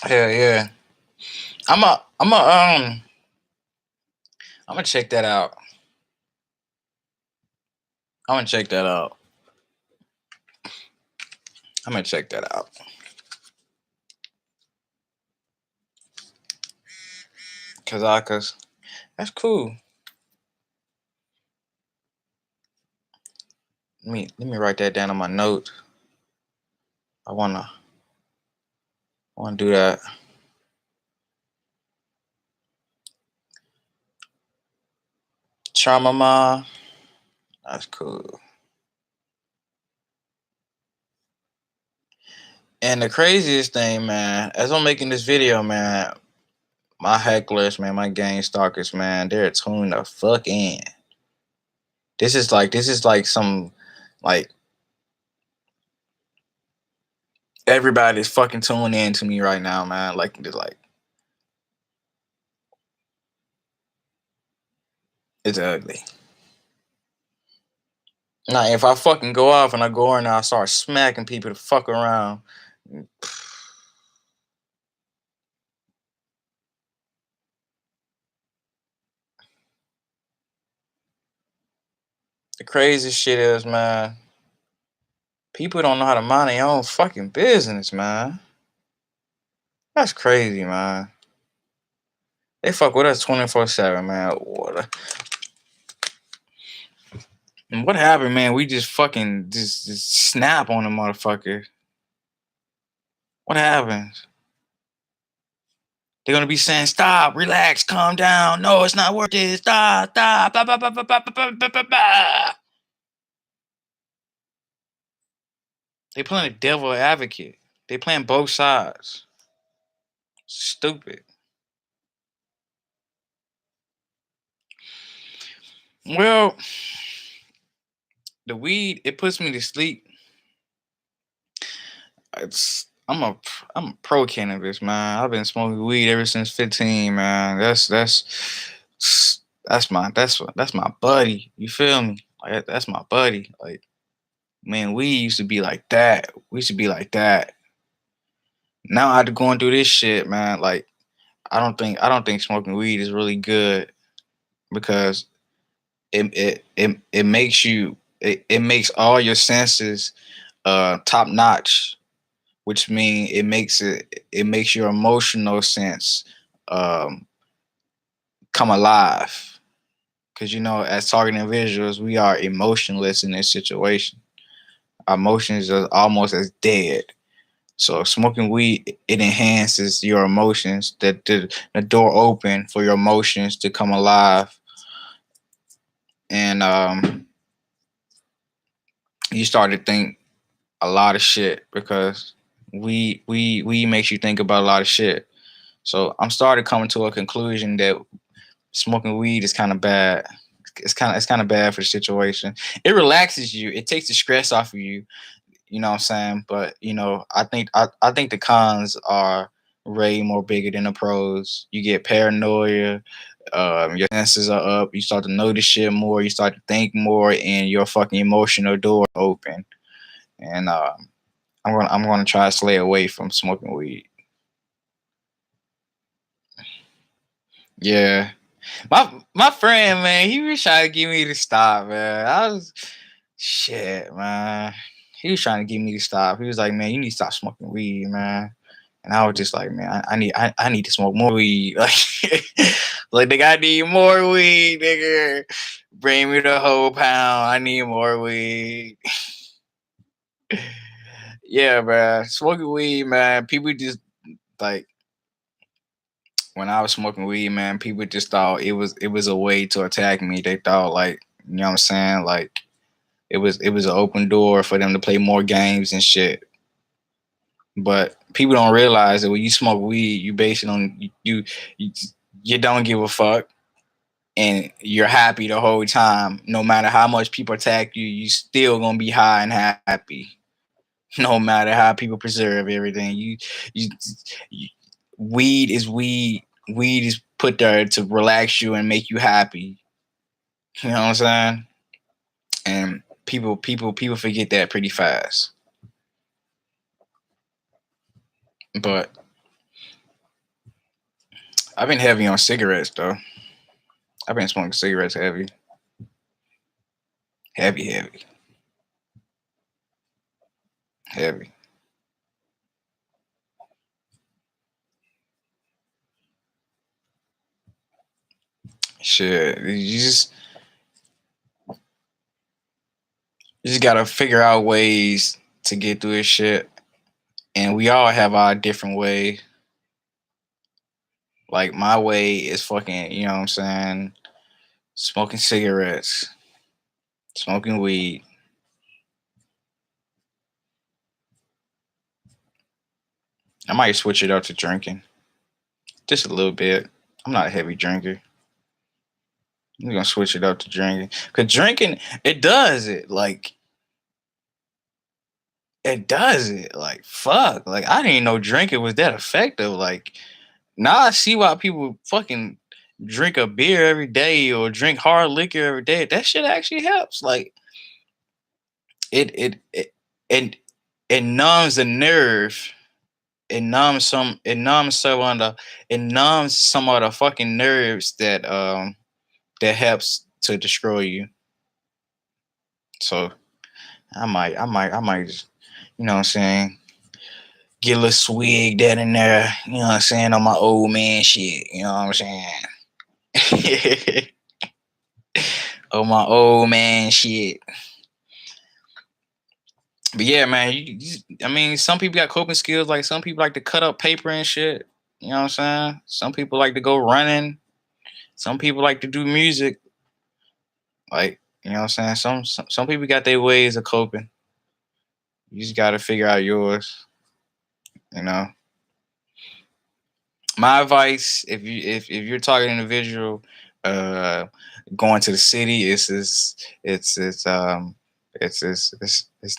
Hell yeah. I'm a I'm gonna check that out. I'm gonna check that out. I'm gonna check that out. Kazakas. That's cool. Let me write that down on my note. I wanna do that. Chamama. That's cool. And the craziest thing, man, as I'm making this video, man, my hecklers, man, my gang stalkers, man, they're tuned the fuck in. This is like some like everybody's fucking tuning in to me right now, man. Like it's ugly. Now if I fucking go off and I go in and I start smacking people to fuck around, the craziest shit is, man, people don't know how to mind their own fucking business, man. That's crazy, man. They fuck with us 24/7, man. What happened, man? We just fucking just snap on the motherfucker. What happens? They're gonna be saying, "Stop, relax, calm down. No, it's not worth it. Stop, stop." Blah, blah, blah, blah, blah, blah, blah, blah, blah. They playing a devil advocate. They playing both sides. Stupid. Well, the weed it puts me to sleep. It's I'm a pro cannabis, man. I've been smoking weed ever since 15, man. That's my buddy. You feel me? Like that's my buddy. Like man, we used to be like that. We used to be like that. Now after going through this shit, man, like I don't think smoking weed is really good because it makes you it makes all your senses top notch, which means it makes your emotional sense um come alive. Cause you know, as target individuals, we are emotionless in this situation. Our emotions are almost as dead. So smoking weed, it enhances your emotions. That the door open for your emotions to come alive, and you start to think a lot of shit because we makes you think about a lot of shit. So I'm starting coming to a conclusion that smoking weed is kind of bad. It's kind of bad for the situation. It relaxes you. It takes the stress off of you. You know what I'm saying? But I think the cons are way more bigger than the pros. You get paranoia. Your senses are up. You start to notice shit more. You start to think more, and your fucking emotional door open. And I'm gonna try to stay away from smoking weed. Yeah, my friend, man, he was trying to get me to stop, man. I was shit, man. He was trying to get me to stop. He was like, man, you need to stop smoking weed, man. And I was just like, man, I need to smoke more weed. Like nigga, I need more weed, nigga. Bring me the whole pound. I need more weed. Yeah, man. Smoking weed, man. People just like when I was smoking weed, man, people just thought it was a way to attack me. They thought like, you know what I'm saying? Like it was an open door for them to play more games and shit. But people don't realize that when you smoke weed, you base it on you, you don't give a fuck and you're happy the whole time. No matter how much people attack you, you still gonna be high and happy. No matter how people preserve everything. You, you weed is weed. Weed is put there to relax you and make you happy. You know what I'm saying? And people forget that pretty fast. But I've been heavy on cigarettes though. I've been smoking cigarettes heavy, heavy, heavy, heavy. Shit, you just gotta figure out ways to get through this shit, and we all have our different way. Like my way is fucking, you know what I'm saying? Smoking cigarettes, smoking weed. I might switch it up to drinking, just a little bit. I'm not a heavy drinker. I'm gonna switch it up to drinking, cause drinking it does it like it does it like fuck. Like I didn't know drinking was that effective. Like now I see why people fucking drink a beer every day or drink hard liquor every day. That shit actually helps. Like it it it numbs the nerve. It numbs some of the fucking nerves that helps to destroy you. So I might just, you know what I'm saying, get a little swig that in there, you know what I'm saying, on my old man shit, you know what I'm saying? On my old man shit. But yeah, man, I mean, some people got coping skills. Like some people like to cut up paper and shit. You know what I'm saying? Some people like to go running. Some people like to do music. Like, you know what I'm saying? Some people got their ways of coping. You just gotta figure out yours. You know. My advice, if you're talking individual, uh, going to the city it's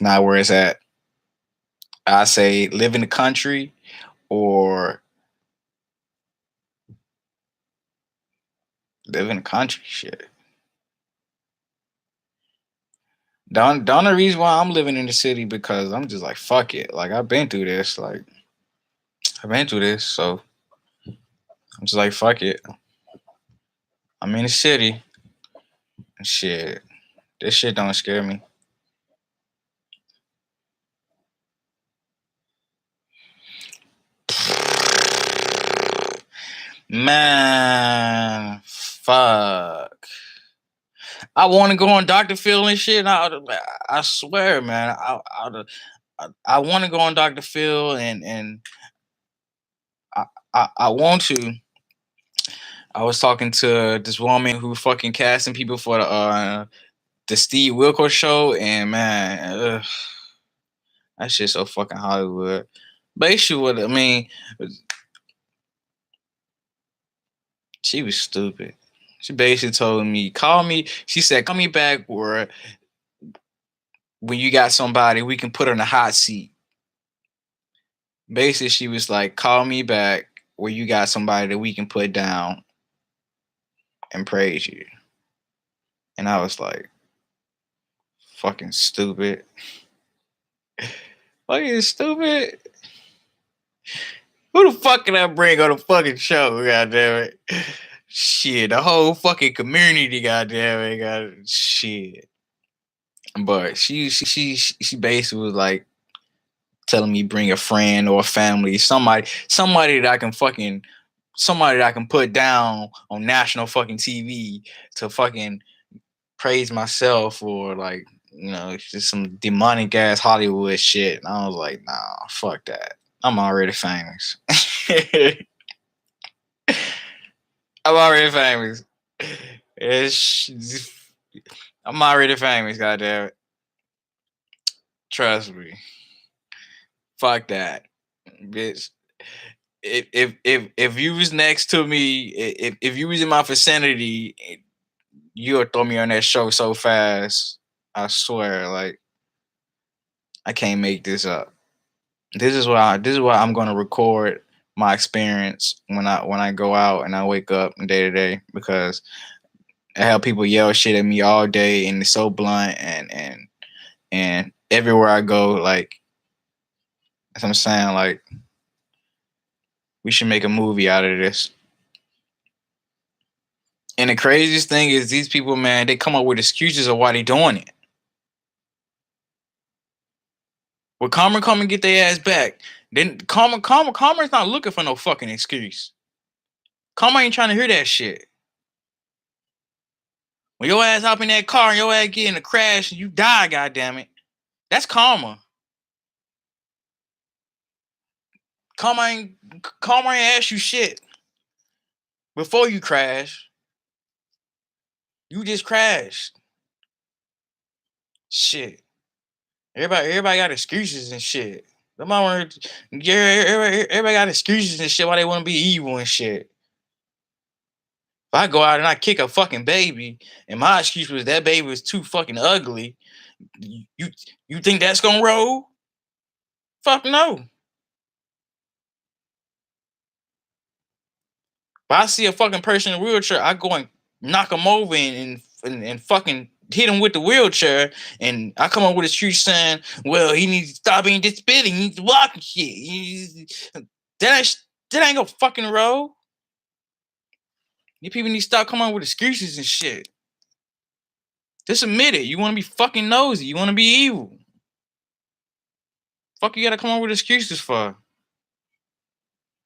not where it's at. I say live in the country or live in the country. Shit. The only reason why I'm living in the city because I'm just like fuck it. Like I've been through this. Like I've been through this, so I'm just like fuck it. I'm in the city. Shit, this shit don't scare me. Man, fuck. I want to go on Dr. Phil and shit. I swear, man. I want to go on Dr. Phil, and I want to. I was talking to this woman who fucking casting people for the Steve Wilkos show, and man, that shit's so fucking Hollywood. Basically, what I mean, she was stupid. She basically told me, call me. She said, call me back where when you got somebody we can put on the hot seat. Basically, she was like, call me back where you got somebody that we can put down and praise you. And I was like, fucking stupid. Fucking stupid. Who the fuck can I bring on the fucking show? God damn it. Shit, the whole fucking community, goddamn it, god shit. But she basically was like telling me bring a friend or a family, somebody that I can fucking somebody that I can put down on national fucking TV to fucking praise myself, or like, it's just some demonic ass Hollywood shit. And I was like, nah, fuck that. I'm already famous. I'm already famous. It's, I'm already famous, goddamn it. Trust me. Fuck that. Bitch. If you was next to me, if you was in my vicinity, you would throw me on that show so fast. I swear, like, I can't make this up. This is why I'm gonna record my experience when I go out and I wake up day to day, because I have people yell shit at me all day and it's so blunt, and everywhere I go, like, as I'm saying, like, we should make a movie out of this. And the craziest thing is these people, man, they come up with excuses of why they doing it. When Karma come and get their ass back, then Karma's not looking for no fucking excuse. Karma ain't trying to hear that shit. When your ass hop in that car and your ass get in a crash and you die, goddammit, that's Karma. Karma ain't ask you shit before you crash. You just crashed. Shit. Everybody got excuses and shit. Everybody got excuses and shit why they want to be evil and shit. If I go out and I kick a fucking baby, and my excuse was that baby was too fucking ugly, you you think that's gonna roll? Fuck no. If I see a fucking person in a wheelchair, I go and knock them over and fucking hit him with the wheelchair, and I come up with a street saying, well, he needs to stop being this big, he needs to walk and shit. That ain't gonna fucking roll. You people need to stop coming up with excuses and shit. Just admit it. You want to be fucking nosy. You want to be evil. Fuck you gotta come up with excuses for?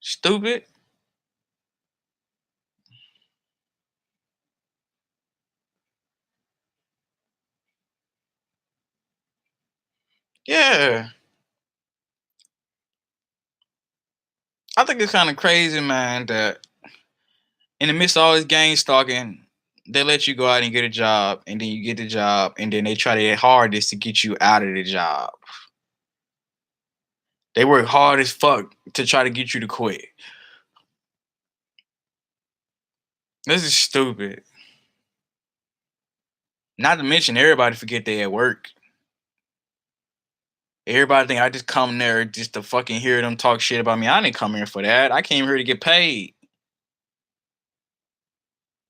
Stupid. Yeah. I think it's kind of crazy, man, that in the midst of all this gang stalking, they let you go out and get a job, and then you get the job, and then they try their hardest to get you out of the job. They work hard as fuck to try to get you to quit. This is stupid. Not to mention, everybody forget they at work. Everybody think I just come there just to fucking hear them talk shit about me. I didn't come here for that. I came here to get paid.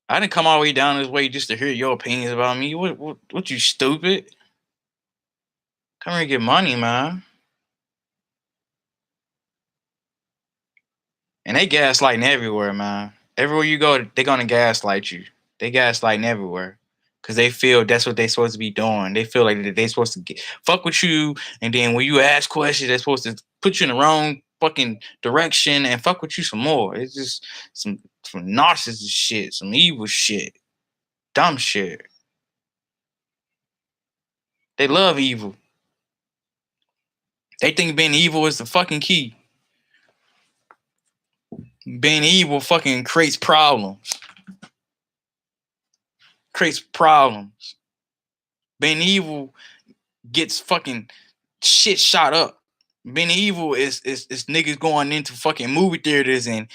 I didn't come all the way down this way just to hear your opinions about me. What you stupid? Come here and get money, man. And they gaslighting everywhere, man. Everywhere you go, they gonna gaslight you. They gaslighting everywhere. Cause they feel that's what they supposed to be doing. They feel like they supposed to fuck with you, and then when you ask questions, they're supposed to put you in the wrong fucking direction and fuck with you some more. It's just some narcissist shit, some evil shit, dumb shit. They love evil. They think being evil is the fucking key. Being evil fucking creates problems. Creates problems. Being evil gets fucking shit shot up. Being evil is niggas going into fucking movie theaters and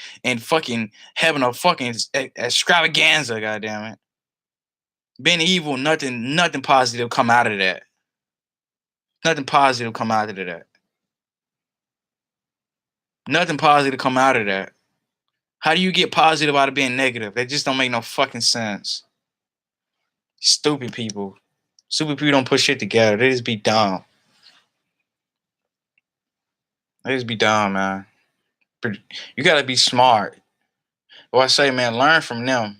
fucking having a fucking extravaganza, goddamn it. Being evil, nothing positive come out of that. Nothing positive come out of that. Nothing positive come out of that. How do you get positive out of being negative? That just don't make no fucking sense. Stupid people. Stupid people don't put shit together. They just be dumb. They just be dumb, man. You gotta be smart. Well, I say, man, learn from them.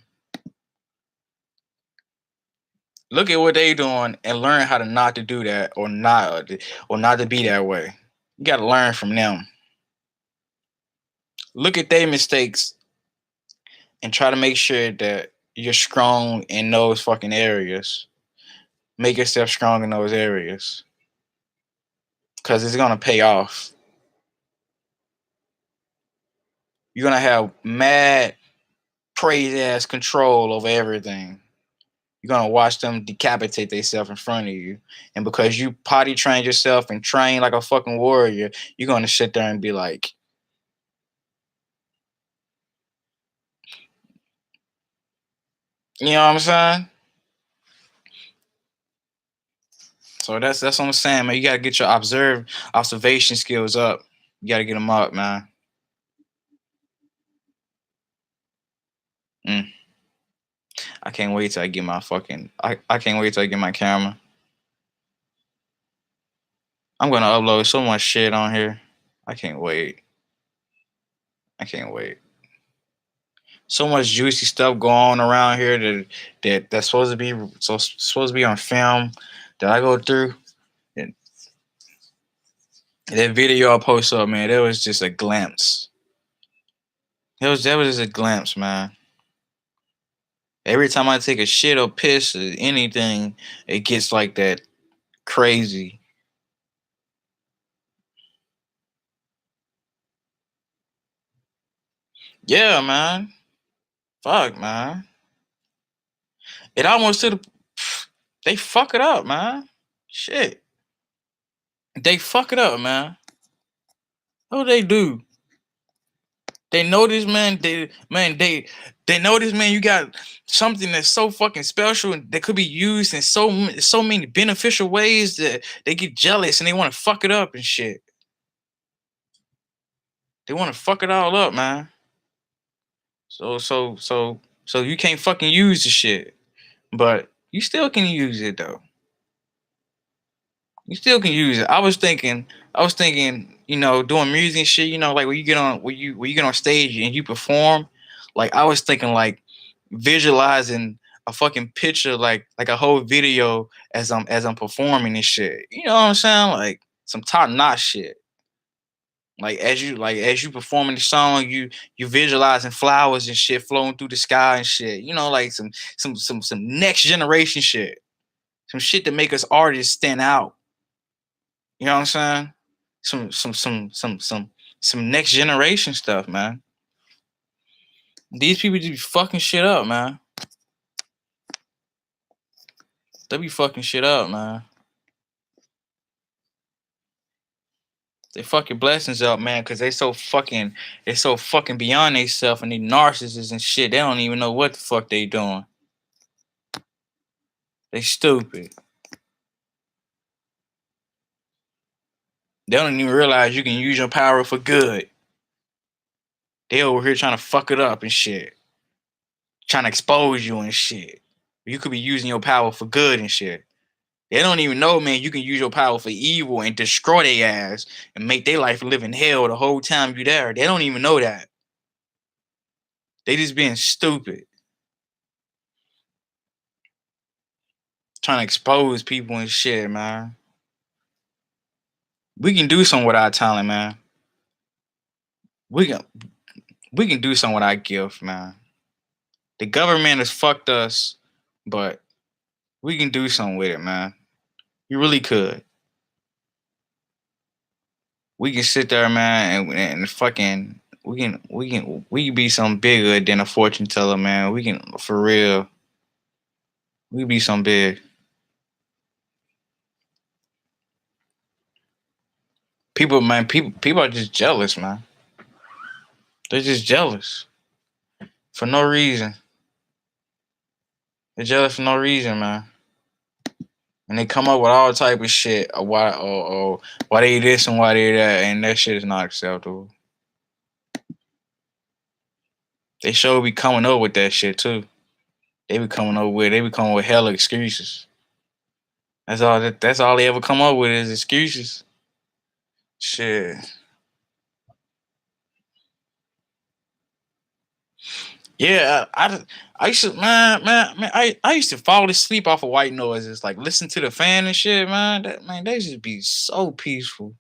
Look at what they doing and learn how to not to do that or not to be that way. You gotta learn from them. Look at their mistakes and try to make sure that you're strong in those fucking areas. Make yourself strong in those areas. Cause it's gonna pay off. You're gonna have mad crazy ass control over everything. You're gonna watch them decapitate themselves in front of you. And because you potty trained yourself and train like a fucking warrior, you're gonna sit there and be like, you know what I'm saying? So that's what I'm saying, man. You gotta get your observation skills up. You gotta get them up, man. Mm. I can't wait till I get my fucking. I can't wait till I get my camera. I'm gonna upload so much shit on here. I can't wait. I can't wait. So much juicy stuff going on around here that's supposed to be on film that I go through. And that video I post up, man, that was just a glimpse. That was just a glimpse, man. Every time I take a shit or piss or anything, it gets like that crazy. Yeah, man. Fuck, man. It almost to the they fuck it up, man. Shit. They fuck it up, man. What they do? They notice, man. They notice, man. You got something that's so fucking special and that could be used in so many beneficial ways that they get jealous and they want to fuck it up and shit. They want to fuck it all up, man. So you can't fucking use the shit, but you still can use it though. You still can use it. I was thinking, doing music and shit. Like when you get on stage and you perform. Like I was thinking, like visualizing a fucking picture, like a whole video as I'm performing and shit. You know what I'm saying? Like some top notch shit. Like as you performing the song, you visualizing flowers and shit flowing through the sky and shit. Like some next generation shit. Some shit that make us artists stand out. You know what I'm saying? Some next generation stuff, man. These people just be fucking shit up, man. They be fucking shit up, man. They fuck your blessings up, man, because they so fucking beyond themselves and they narcissists and shit. They don't even know what the fuck they doing. They stupid. They don't even realize you can use your power for good. They over here trying to fuck it up and shit. Trying to expose you and shit. You could be using your power for good and shit. They don't even know, man, you can use your power for evil and destroy their ass and make their life live in hell the whole time you there. They don't even know that. They just being stupid. Trying to expose people and shit, man. We can do something with our talent, man. We can we can do something with our gift, man. The government has fucked us, but we can do something with it, man. You really could. we can sit there, man, and fucking we can be something bigger than a fortune teller, man. We can for real. We can be something big. People, man, people are just jealous, man. They're just jealous for no reason. They're jealous for no reason, man. And they come up with all type of shit. Why they this and why they that, and that shit is not acceptable. They sure be coming up with that shit too. They be coming with hella excuses. That's all they ever come up with is excuses. Shit. Yeah, I used to I used to fall asleep off of white noises, like listen to the fan and shit, man. They just be so peaceful.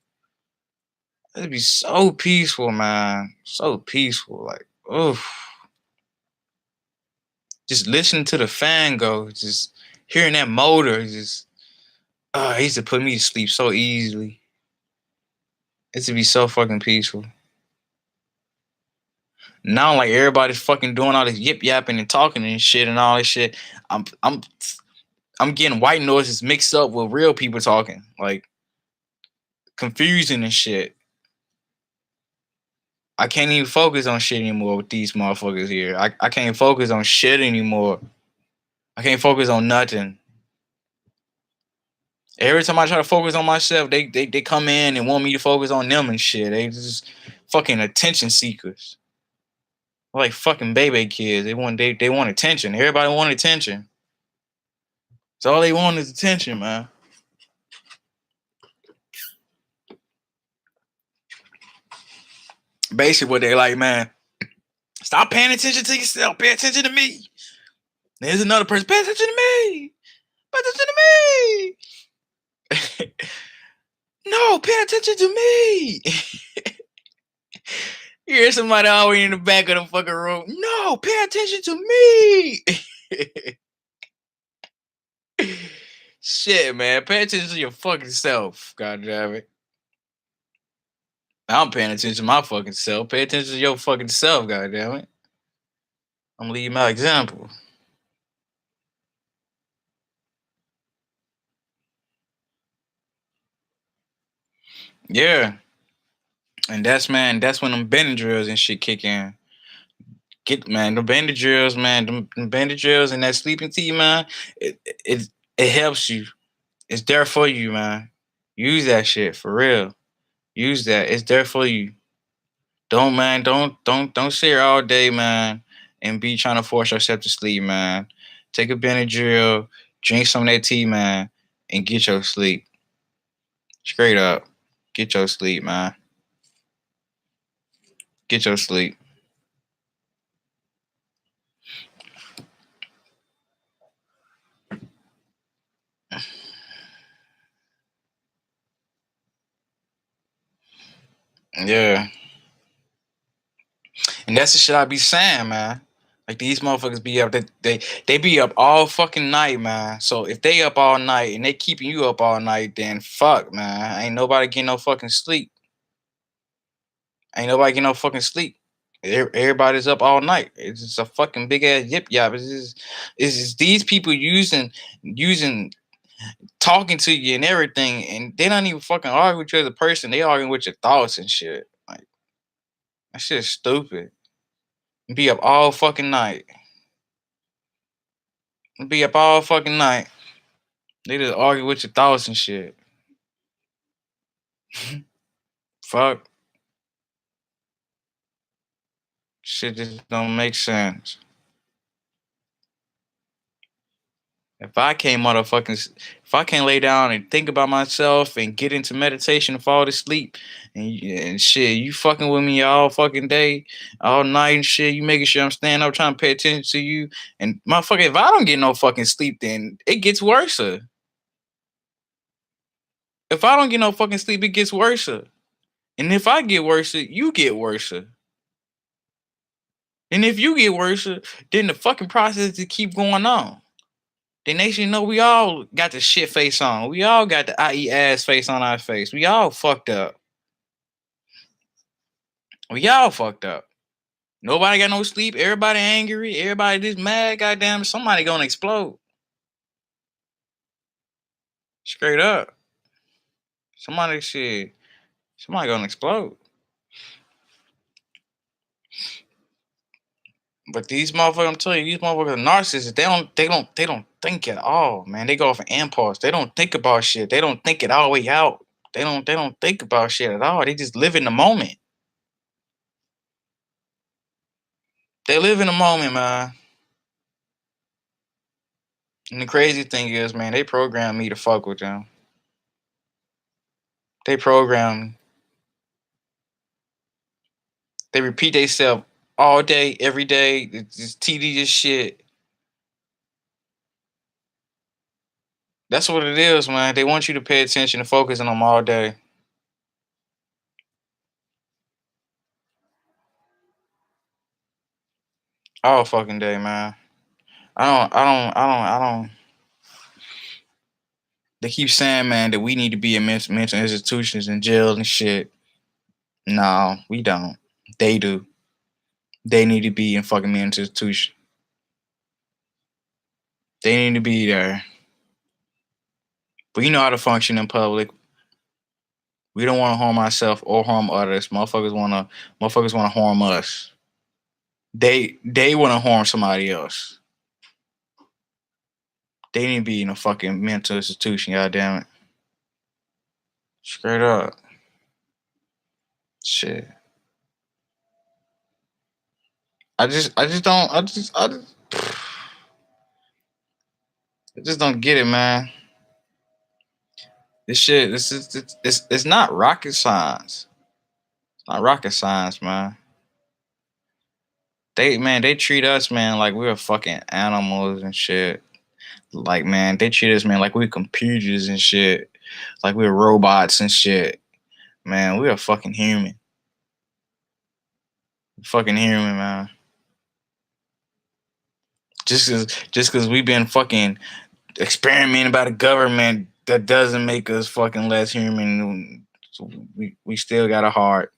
It'd be so peaceful, man. So peaceful. Like, oof. Just listening to the fan go, just hearing that motor, just it used to put me to sleep so easily. It used to be so fucking peaceful. Now like everybody's fucking doing all this yip yapping and talking and shit and all this shit. I'm I'm I'm getting white noises mixed up with real people talking, like confusing and shit. I can't even focus on shit anymore with these motherfuckers here. I can't focus on shit anymore. I can't focus on nothing. Every time I try to focus on myself, they come in and want me to focus on them and shit. They just fucking attention seekers. Like fucking baby kids. They want attention. Everybody want attention. So all they want is attention, man. Basically what they like, man. Stop paying attention to yourself. Pay attention to me. There's another person. Pay attention to me. Pay attention to me. No, pay attention to me. You hear somebody always in the back of the fucking room. No, pay attention to me. Shit, man. Pay attention to your fucking self. God damn it. I'm paying attention to my fucking self. Pay attention to your fucking self, god damn it. I'm leading my example. Yeah. And that's when them Benadryls and shit kick in. Get man, the Benadryls, man, them Benadryls and that sleeping tea, man. It helps you. It's there for you, man. Use that shit for real. Use that. It's there for you. Don't man, don't sit here all day, man, and be trying to force yourself to sleep, man. Take a Benadryl, drink some of that tea, man, and get your sleep. Straight up. Get your sleep, man. Get your sleep. Yeah. And that's the shit I be saying, man. Like these motherfuckers be up, they be up all fucking night, man. So if they up all night and they keeping you up all night, then fuck, man. Ain't nobody getting no fucking sleep. Ain't nobody getting no fucking sleep. Everybody's up all night. It's just a fucking big ass yip yap. It's just these people using talking to you and everything, and they don't even fucking argue with you as a person. They arguing with your thoughts and shit. Like that shit's stupid. Be up all fucking night. Be up all fucking night. They just argue with your thoughts and shit. Fuck. Shit just don't make sense. If I can't lay down and think about myself and get into meditation and fall to sleep and shit, you fucking with me all fucking day, all night and shit, you making sure I'm standing up trying to pay attention to you. And motherfucker, if I don't get no fucking sleep, then it gets worse. If I don't get no fucking sleep, it gets worse. And if I get worse, you get worse. And if you get worse, then the fucking process to keep going on. The nation know we all got the shit face on. We all got the IE ass face on our face. We all fucked up. We all fucked up. Nobody got no sleep. Everybody angry. Everybody just mad. Goddamn, somebody gonna explode. Straight up. Somebody gonna explode. But these motherfuckers, I'm telling you, these motherfuckers are narcissists. They don't think at all, man. They go off an impulse. They don't think about shit. They don't think it all the way out. They don't think about shit at all. They just live in the moment. They live in the moment, man. And the crazy thing is, man, they program me to fuck with them. They program. They repeat themselves all day, every day. It's just tedious shit. That's what it is, man. They want you to pay attention and focus on them all day. All fucking day, man. I don't. They keep saying, man, that we need to be in mental institutions and jails and shit. No, we don't. They do. They need to be in fucking mental institution. They need to be there. But you know how to function in public. We don't want to harm ourselves or harm others. Motherfuckers wanna harm us. They wanna harm somebody else. They need to be in a fucking mental institution, god damn it. Straight up. Shit. I just don't get it, man. This shit, it's not rocket science. It's not rocket science, man. They treat us, man, like we're fucking animals and shit. Like, man, they treat us, man, like we're computers and shit. Like we're robots and shit. Man, we're fucking human. Fucking human, man. Just cause we've been fucking experimented by the government, that doesn't make us fucking less human. So we still got a heart.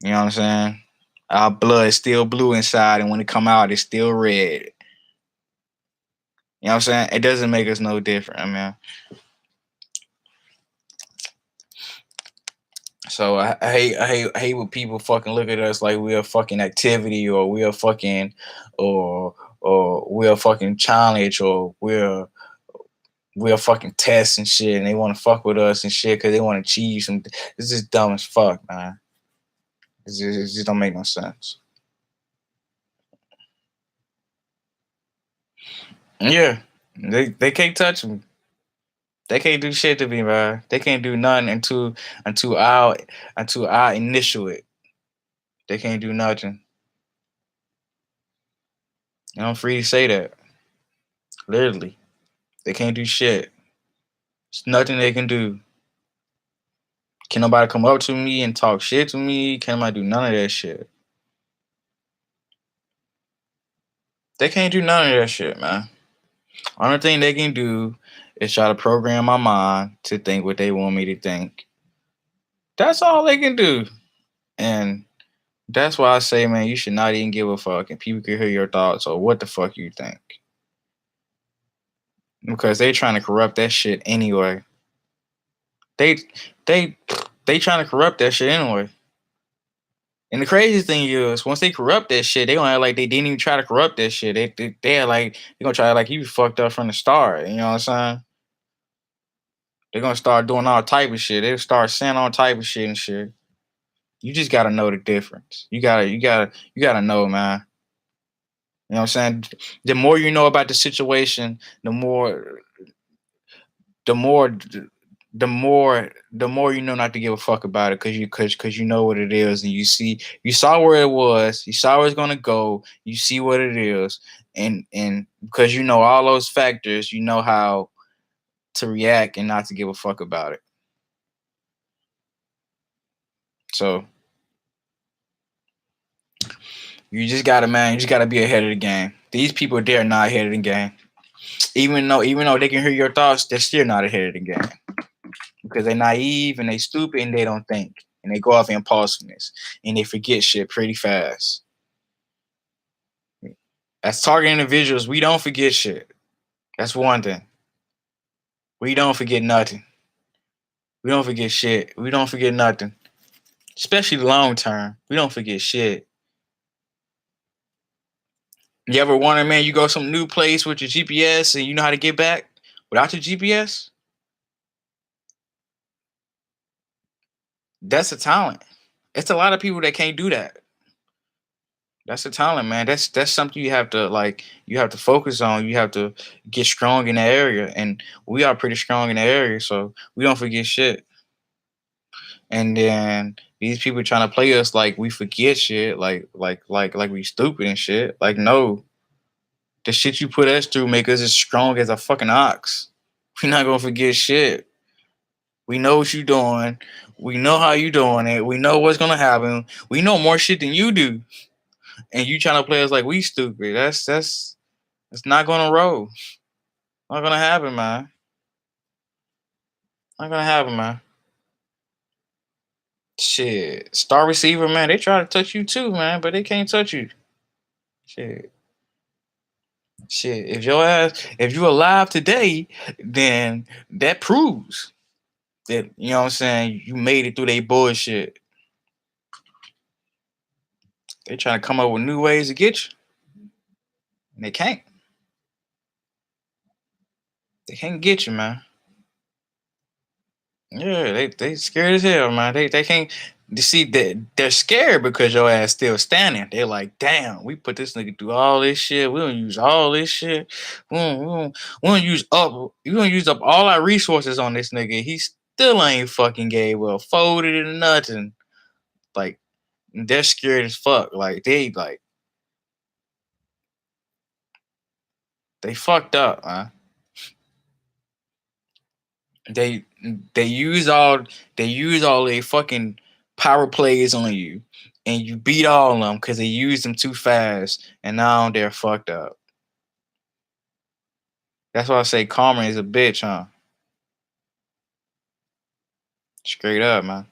You know what I'm saying? Our blood is still blue inside, and when it come out, it's still red. You know what I'm saying? It doesn't make us no different. I mean, so I hate when people fucking look at us like we're a fucking activity, or we're a fucking, or we're a fucking challenge, or we're a fucking test and shit, and they want to fuck with us and shit because they want to achieve some. It's just dumb as fuck, man. It just don't make no sense. Yeah, they can't touch me. They can't do shit to me, man. They can't do nothing until I initial it. They can't do nothing. And I'm free to say that. Literally, they can't do shit. It's nothing they can do. Can nobody come up to me and talk shit to me? Can nobody do none of that shit? They can't do none of that shit, man. Only thing they can do is try to program my mind to think what they want me to think. That's all they can do. And that's why I say, man, you should not even give a fuck, and people can hear your thoughts or what the fuck you think, because they trying to corrupt that shit anyway. They they they trying to corrupt that shit anyway. And the crazy thing is, once they corrupt that shit, they gonna act like they didn't even try to corrupt that shit. They like they gonna try like you fucked up from the start. You know what I'm saying? They're gonna start doing all type of shit. They'll start saying all type of shit and shit. You just gotta know the difference. You gotta know, man. You know what I'm saying? The more you know about the situation, the more the more you know not to give a fuck about it, because you know what it is, and you saw where it was, you saw where it's gonna go, you see what it is, and because you know all those factors, you know how to react and not to give a fuck about it. So you just gotta be ahead of the game. These people, they're not ahead of the game. Even though they can hear your thoughts, they're still not ahead of the game, because they're naive and they stupid and they don't think. and they go off impulsiveness and they forget shit pretty fast. As target individuals, we don't forget shit. That's one thing. We don't forget nothing. We don't forget shit. We don't forget nothing. Especially long term. We don't forget shit. You ever wonder, man, you go some new place with your GPS and you know how to get back without your GPS? That's a talent. It's a lot of people that can't do that. That's a talent, man. That's something you have to like. You have to focus on. You have to get strong in the area, and we are pretty strong in the area, so we don't forget shit. And then these people trying to play us like we forget shit, like we stupid and shit. Like no, the shit you put us through make us as strong as a fucking ox. We're not gonna forget shit. We know what you doing. We know how you doing it. We know what's gonna happen. We know more shit than you do, and you trying to play us like we stupid. That's not gonna roll. Not gonna happen, man. Not gonna happen, man. Shit, star receiver, man. They try to touch you too, man, but they can't touch you. Shit, shit. If you alive today, then that proves that you know what I'm saying. You made it through they bullshit. They trying to come up with new ways to get you, and they can't. They can't get you, man. Yeah, they scared as hell, man. They can't. You see that they're scared because your ass still standing. They're like, damn, we put this nigga through all this shit. We don't use all this shit. We don't use up all our resources on this nigga. He still ain't fucking gave up, folded or nothing. Like they're scared as fuck. They fucked up, man. They they use all they use all their fucking power plays on you, and you beat all of them because they used them too fast, and now they're fucked up. That's why I say karma is a bitch, huh? Straight up, man.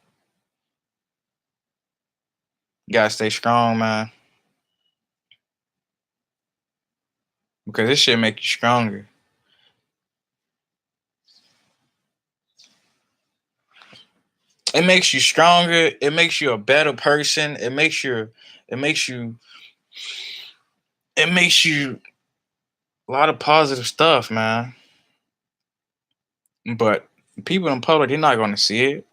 You gotta stay strong, man, because this shit make you stronger. It makes you stronger. It makes you a better person. It makes you. It makes you a lot of positive stuff, man. But people in public, they're not gonna see it.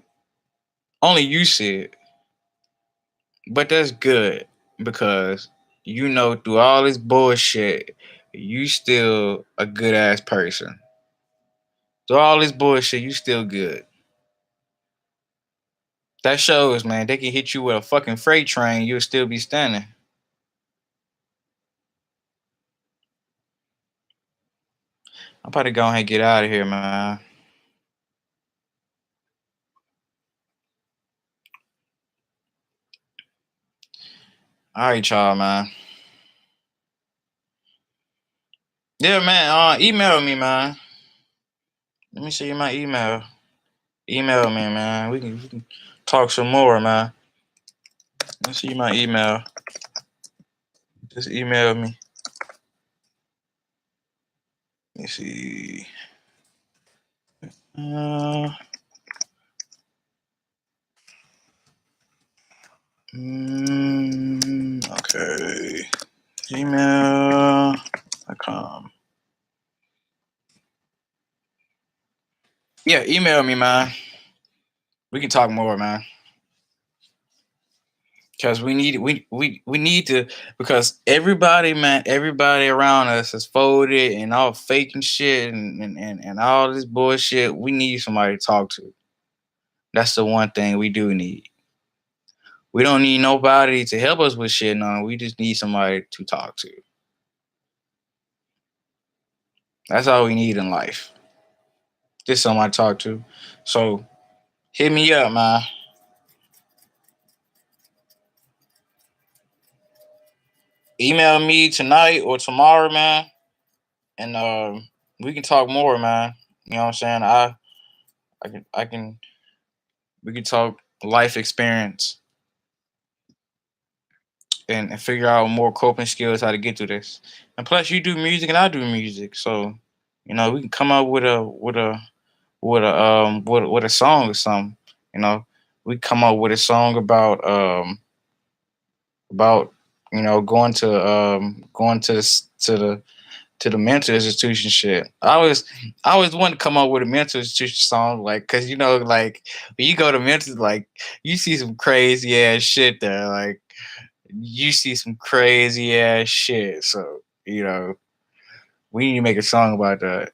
Only you see it. But that's good because you know through all this bullshit, you still a good ass person. Through all this bullshit, you still good. That shows, man. They can hit you with a fucking freight train, you'll still be standing. I'm about to go ahead and get out of here, man. All right, y'all, man. Yeah, man. Email me, man. Let me see my email. Email me, man. We can talk some more, man. Let me see my email. Just email me. Let me see. Uh, okay. Gmail.com. Yeah, email me, man. We can talk more, man. Because we need to because everybody, man, everybody around us is folded and all fake and shit and all this bullshit. We need somebody to talk to. That's the one thing we do need. We don't need nobody to help us with shit. No, we just need somebody to talk to. That's all we need in life. Just somebody to talk to. So hit me up, man. Email me tonight or tomorrow, man, and we can talk more, man. You know what I'm saying? I can we can talk life experience and figure out more coping skills how to get through this. And plus, you do music and I do music, so we can come up with a song or something. You know, we come up with a song about going to the mental institution shit. I always want to come up with a mental institution song, like, cause like when you go to mental, like, you see some crazy ass shit there, like you see some crazy ass shit. So we need to make a song about that,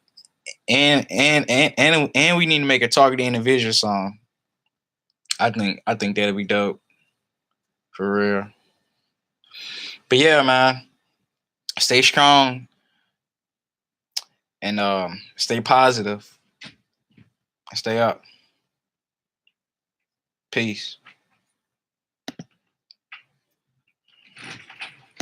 and we need to make a targeted individual song. I think that'd be dope for real. But yeah, man, stay strong and stay positive and stay up. Peace.